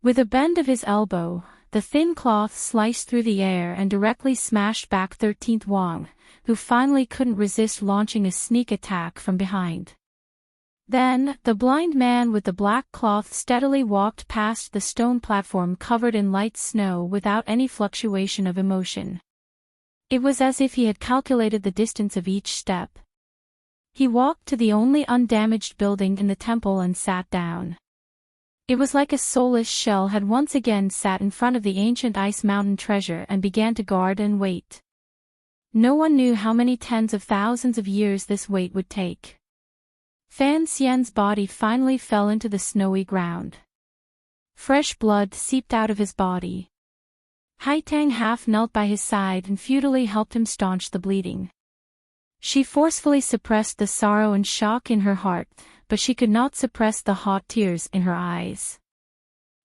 With a bend of his elbow, the thin cloth sliced through the air and directly smashed back 13th Wang, who finally couldn't resist launching a sneak attack from behind. Then, the blind man with the black cloth steadily walked past the stone platform covered in light snow without any fluctuation of emotion. It was as if he had calculated the distance of each step. He walked to the only undamaged building in the temple and sat down. It was like a soulless shell had once again sat in front of the ancient ice mountain treasure and began to guard and wait. No one knew how many tens of thousands of years this wait would take. Fan Xian's body finally fell into the snowy ground. Fresh blood seeped out of his body. Haitang half knelt by his side and futilely helped him staunch the bleeding. She forcefully suppressed the sorrow and shock in her heart, but she could not suppress the hot tears in her eyes.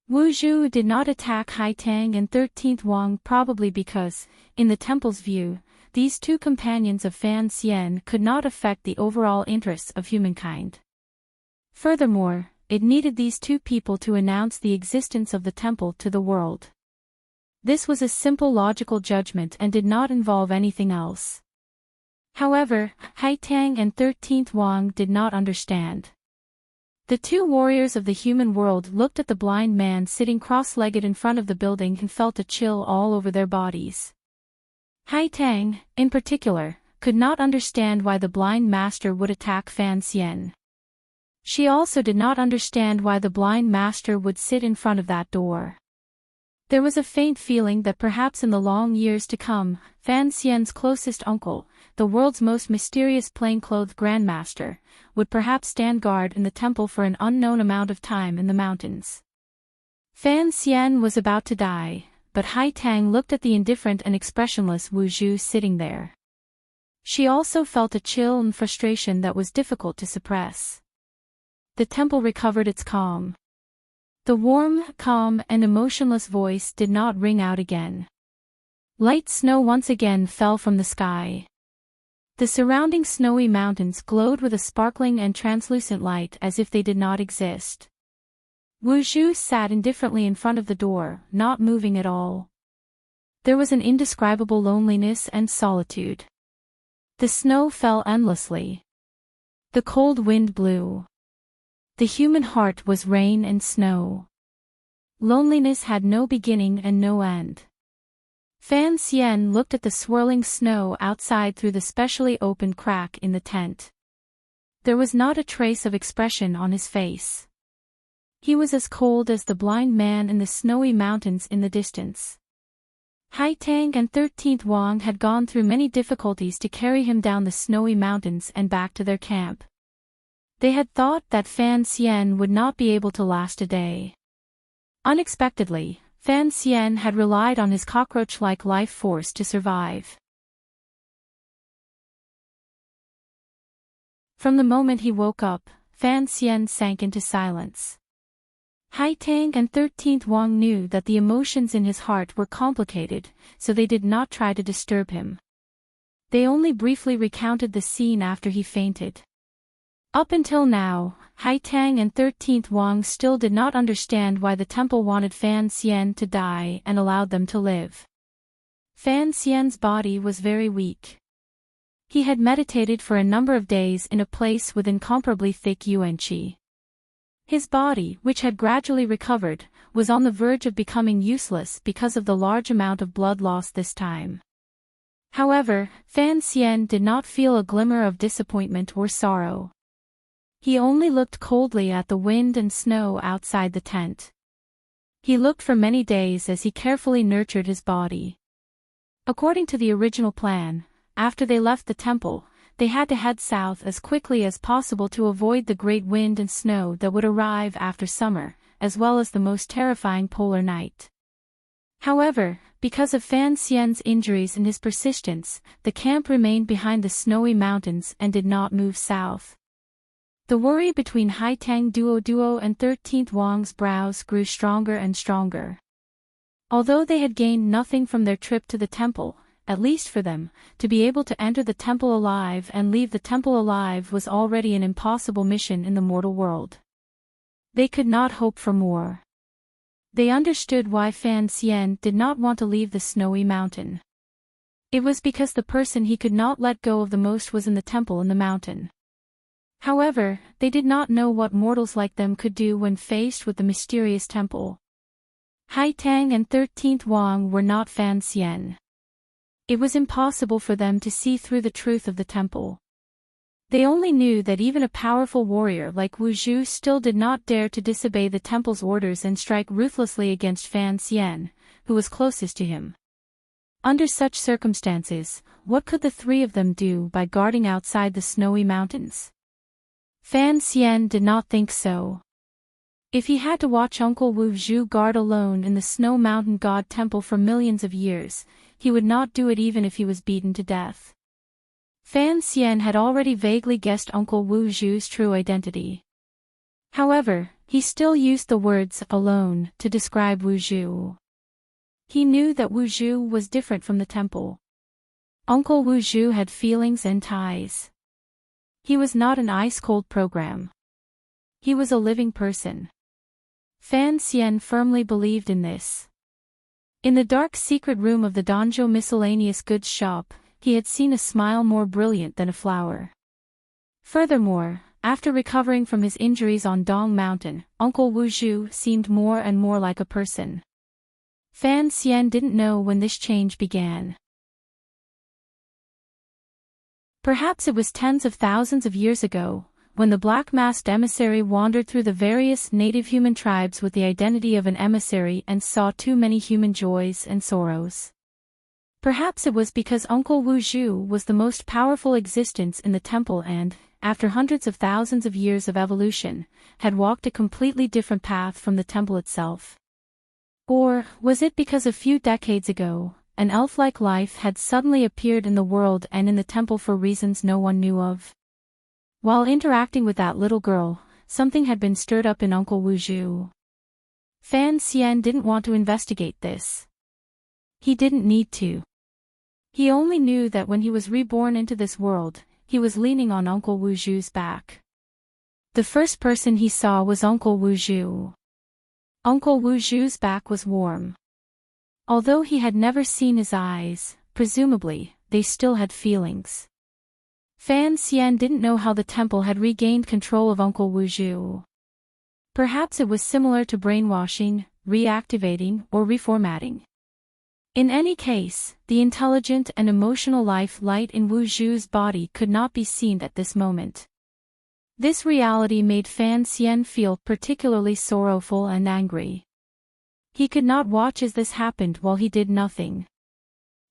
Wu Zhu did not attack Haitang and 13th Wang probably because, in the temple's view, these two companions of Fan Xian could not affect the overall interests of humankind. Furthermore, it needed these two people to announce the existence of the temple to the world. This was a simple logical judgment and did not involve anything else. However, Haitang and 13th Wang did not understand. The two warriors of the human world looked at the blind man sitting cross-legged in front of the building and felt a chill all over their bodies. Haitang, in particular, could not understand why the blind master would attack Fan Xian. She also did not understand why the blind master would sit in front of that door. There was a faint feeling that perhaps in the long years to come, Fan Xian's closest uncle, the world's most mysterious plainclothed grandmaster, would perhaps stand guard in the temple for an unknown amount of time in the mountains. Fan Xian was about to die, but Haitang looked at the indifferent and expressionless Wu Zhu sitting there. She also felt a chill and frustration that was difficult to suppress. The temple recovered its calm. The warm, calm, and emotionless voice did not ring out again. Light snow once again fell from the sky. The surrounding snowy mountains glowed with a sparkling and translucent light as if they did not exist. Wu Zhu sat indifferently in front of the door, not moving at all. There was an indescribable loneliness and solitude. The snow fell endlessly. The cold wind blew. The human heart was rain and snow. Loneliness had no beginning and no end. Fan Xian looked at the swirling snow outside through the specially opened crack in the tent. There was not a trace of expression on his face. He was as cold as the blind man in the snowy mountains in the distance. Haitang and 13th Wang had gone through many difficulties to carry him down the snowy mountains and back to their camp. They had thought that Fan Xian would not be able to last a day. Unexpectedly, Fan Xian had relied on his cockroach-like life force to survive. From the moment he woke up, Fan Xian sank into silence. Haitang and 13th Wang knew that the emotions in his heart were complicated, so they did not try to disturb him. They only briefly recounted the scene after he fainted. Up until now, Haitang and 13th Wang still did not understand why the temple wanted Fan Xian to die and allowed them to live. Fan Xian's body was very weak. He had meditated for a number of days in a place with incomparably thick yuan qi. His body, which had gradually recovered, was on the verge of becoming useless because of the large amount of blood lost this time. However, Fan Xian did not feel a glimmer of disappointment or sorrow. He only looked coldly at the wind and snow outside the tent. He looked for many days as he carefully nurtured his body. According to the original plan, after they left the temple, they had to head south as quickly as possible to avoid the great wind and snow that would arrive after summer, as well as the most terrifying polar night. However, because of Fan Xian's injuries and his persistence, the camp remained behind the snowy mountains and did not move south. The worry between Haitang Duo and 13th Wang's brows grew stronger and stronger. Although they had gained nothing from their trip to the temple, at least for them, to be able to enter the temple alive and leave the temple alive was already an impossible mission in the mortal world. They could not hope for more. They understood why Fan Xian did not want to leave the snowy mountain. It was because the person he could not let go of the most was in the temple in the mountain. However, they did not know what mortals like them could do when faced with the mysterious temple. Haitang and 13th Wang were not Fan Xian. It was impossible for them to see through the truth of the temple. They only knew that even a powerful warrior like Wu Zhu still did not dare to disobey the temple's orders and strike ruthlessly against Fan Xian, who was closest to him. Under such circumstances, what could the three of them do by guarding outside the snowy mountains? Fan Xian did not think so. If he had to watch Uncle Wu Zhu guard alone in the Snow Mountain God Temple for millions of years, he would not do it even if he was beaten to death. Fan Xian had already vaguely guessed Uncle Wu Zhu's true identity. However, he still used the words alone to describe Wu Zhu. He knew that Wu Zhu was different from the temple. Uncle Wu Zhu had feelings and ties. He was not an ice-cold program. He was a living person. Fan Xian firmly believed in this. In the dark secret room of the Danzhou miscellaneous goods shop, he had seen a smile more brilliant than a flower. Furthermore, after recovering from his injuries on Dong Mountain, Uncle Wu Zhu seemed more and more like a person. Fan Xian didn't know when this change began. Perhaps it was tens of thousands of years ago, when the black-masked emissary wandered through the various native human tribes with the identity of an emissary and saw too many human joys and sorrows. Perhaps it was because Uncle Wu Zhu was the most powerful existence in the temple and, after hundreds of thousands of years of evolution, had walked a completely different path from the temple itself. Or, was it because a few decades ago, an elf-like life had suddenly appeared in the world and in the temple for reasons no one knew of? While interacting with that little girl, something had been stirred up in Uncle Wu Zhu. Fan Xian didn't want to investigate this. He didn't need to. He only knew that when he was reborn into this world, he was leaning on Uncle Wu Zhu's back. The first person he saw was Uncle Wu Zhu. Uncle Wu Zhu's back was warm. Although he had never seen his eyes, presumably, they still had feelings. Fan Xian didn't know how the temple had regained control of Uncle Wu Zhu. Perhaps it was similar to brainwashing, reactivating, or reformatting. In any case, the intelligent and emotional life light in Wu Zhu's body could not be seen at this moment. This reality made Fan Xian feel particularly sorrowful and angry. He could not watch as this happened while he did nothing.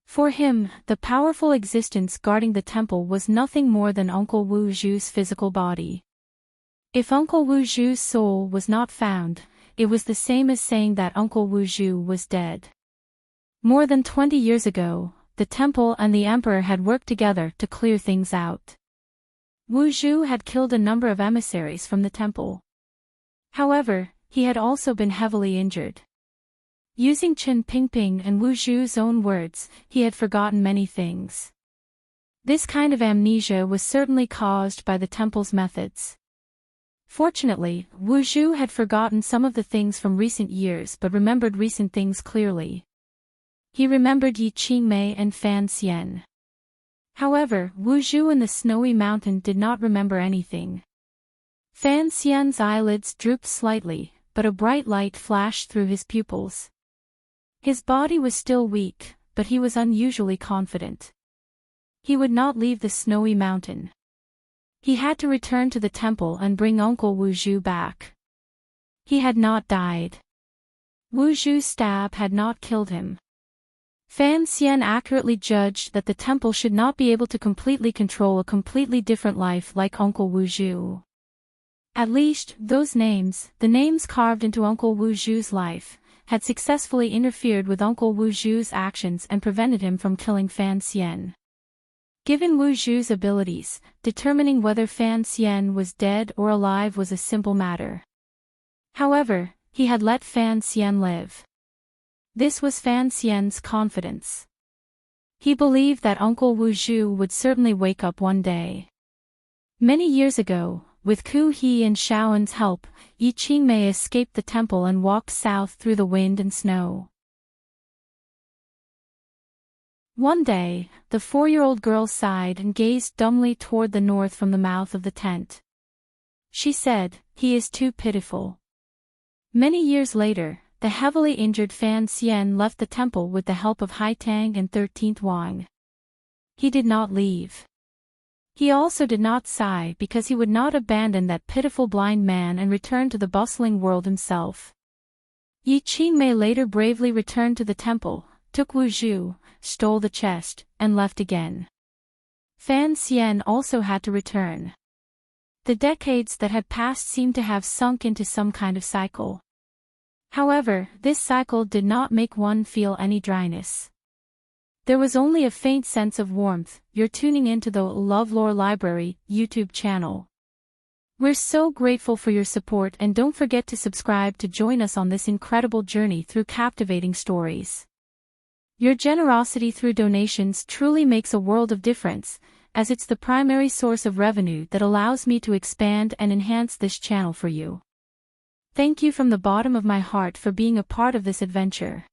For him, the powerful existence guarding the temple was nothing more than Uncle Wu Zhu's physical body. If Uncle Wu Zhu's soul was not found, it was the same as saying that Uncle Wu Zhu was dead. More than 20 years ago, the temple and the emperor had worked together to clear things out. Wu Zhu had killed a number of emissaries from the temple. However, he had also been heavily injured. Using Chen Pingping and Wu Zhu's own words, he had forgotten many things. This kind of amnesia was certainly caused by the temple's methods. Fortunately, Wu Zhu had forgotten some of the things from recent years but remembered recent things clearly. He remembered Yi Qingmei and Fan Xian. However, Wu Zhu in the snowy mountain did not remember anything. Fan Xian's eyelids drooped slightly, but a bright light flashed through his pupils. His body was still weak, but he was unusually confident. He would not leave the snowy mountain. He had to return to the temple and bring Uncle Wu Zhu back. He had not died. Wu Zhu's stab had not killed him. Fan Xian accurately judged that the temple should not be able to completely control a completely different life like Uncle Wu Zhu. At least, those names, the names carved into Uncle Wu Zhu's life, had successfully interfered with Uncle Wu Zhu's actions and prevented him from killing Fan Xian. Given Wu Zhu's abilities, determining whether Fan Xian was dead or alive was a simple matter. However, he had let Fan Xian live. This was Fan Xian's confidence. He believed that Uncle Wu Zhu would certainly wake up one day. Many years ago, with Ku He and Shaoen's help, Yi Qingmei escaped the temple and walked south through the wind and snow. One day, the 4-year-old girl sighed and gazed dumbly toward the north from the mouth of the tent. She said, "He is too pitiful." Many years later, the heavily injured Fan Xian left the temple with the help of Haitang and 13th Wang. He did not leave. He also did not sigh because he would not abandon that pitiful blind man and return to the bustling world himself. Yi Qingmei later bravely returned to the temple, took Wu Zhu, stole the chest, and left again. Fan Xian also had to return. The decades that had passed seemed to have sunk into some kind of cycle. However, this cycle did not make one feel any dryness. There was only a faint sense of warmth. You're tuning into the LoveLore Library YouTube channel. We're so grateful for your support, and don't forget to subscribe to join us on this incredible journey through captivating stories. Your generosity through donations truly makes a world of difference, as it's the primary source of revenue that allows me to expand and enhance this channel for you. Thank you from the bottom of my heart for being a part of this adventure.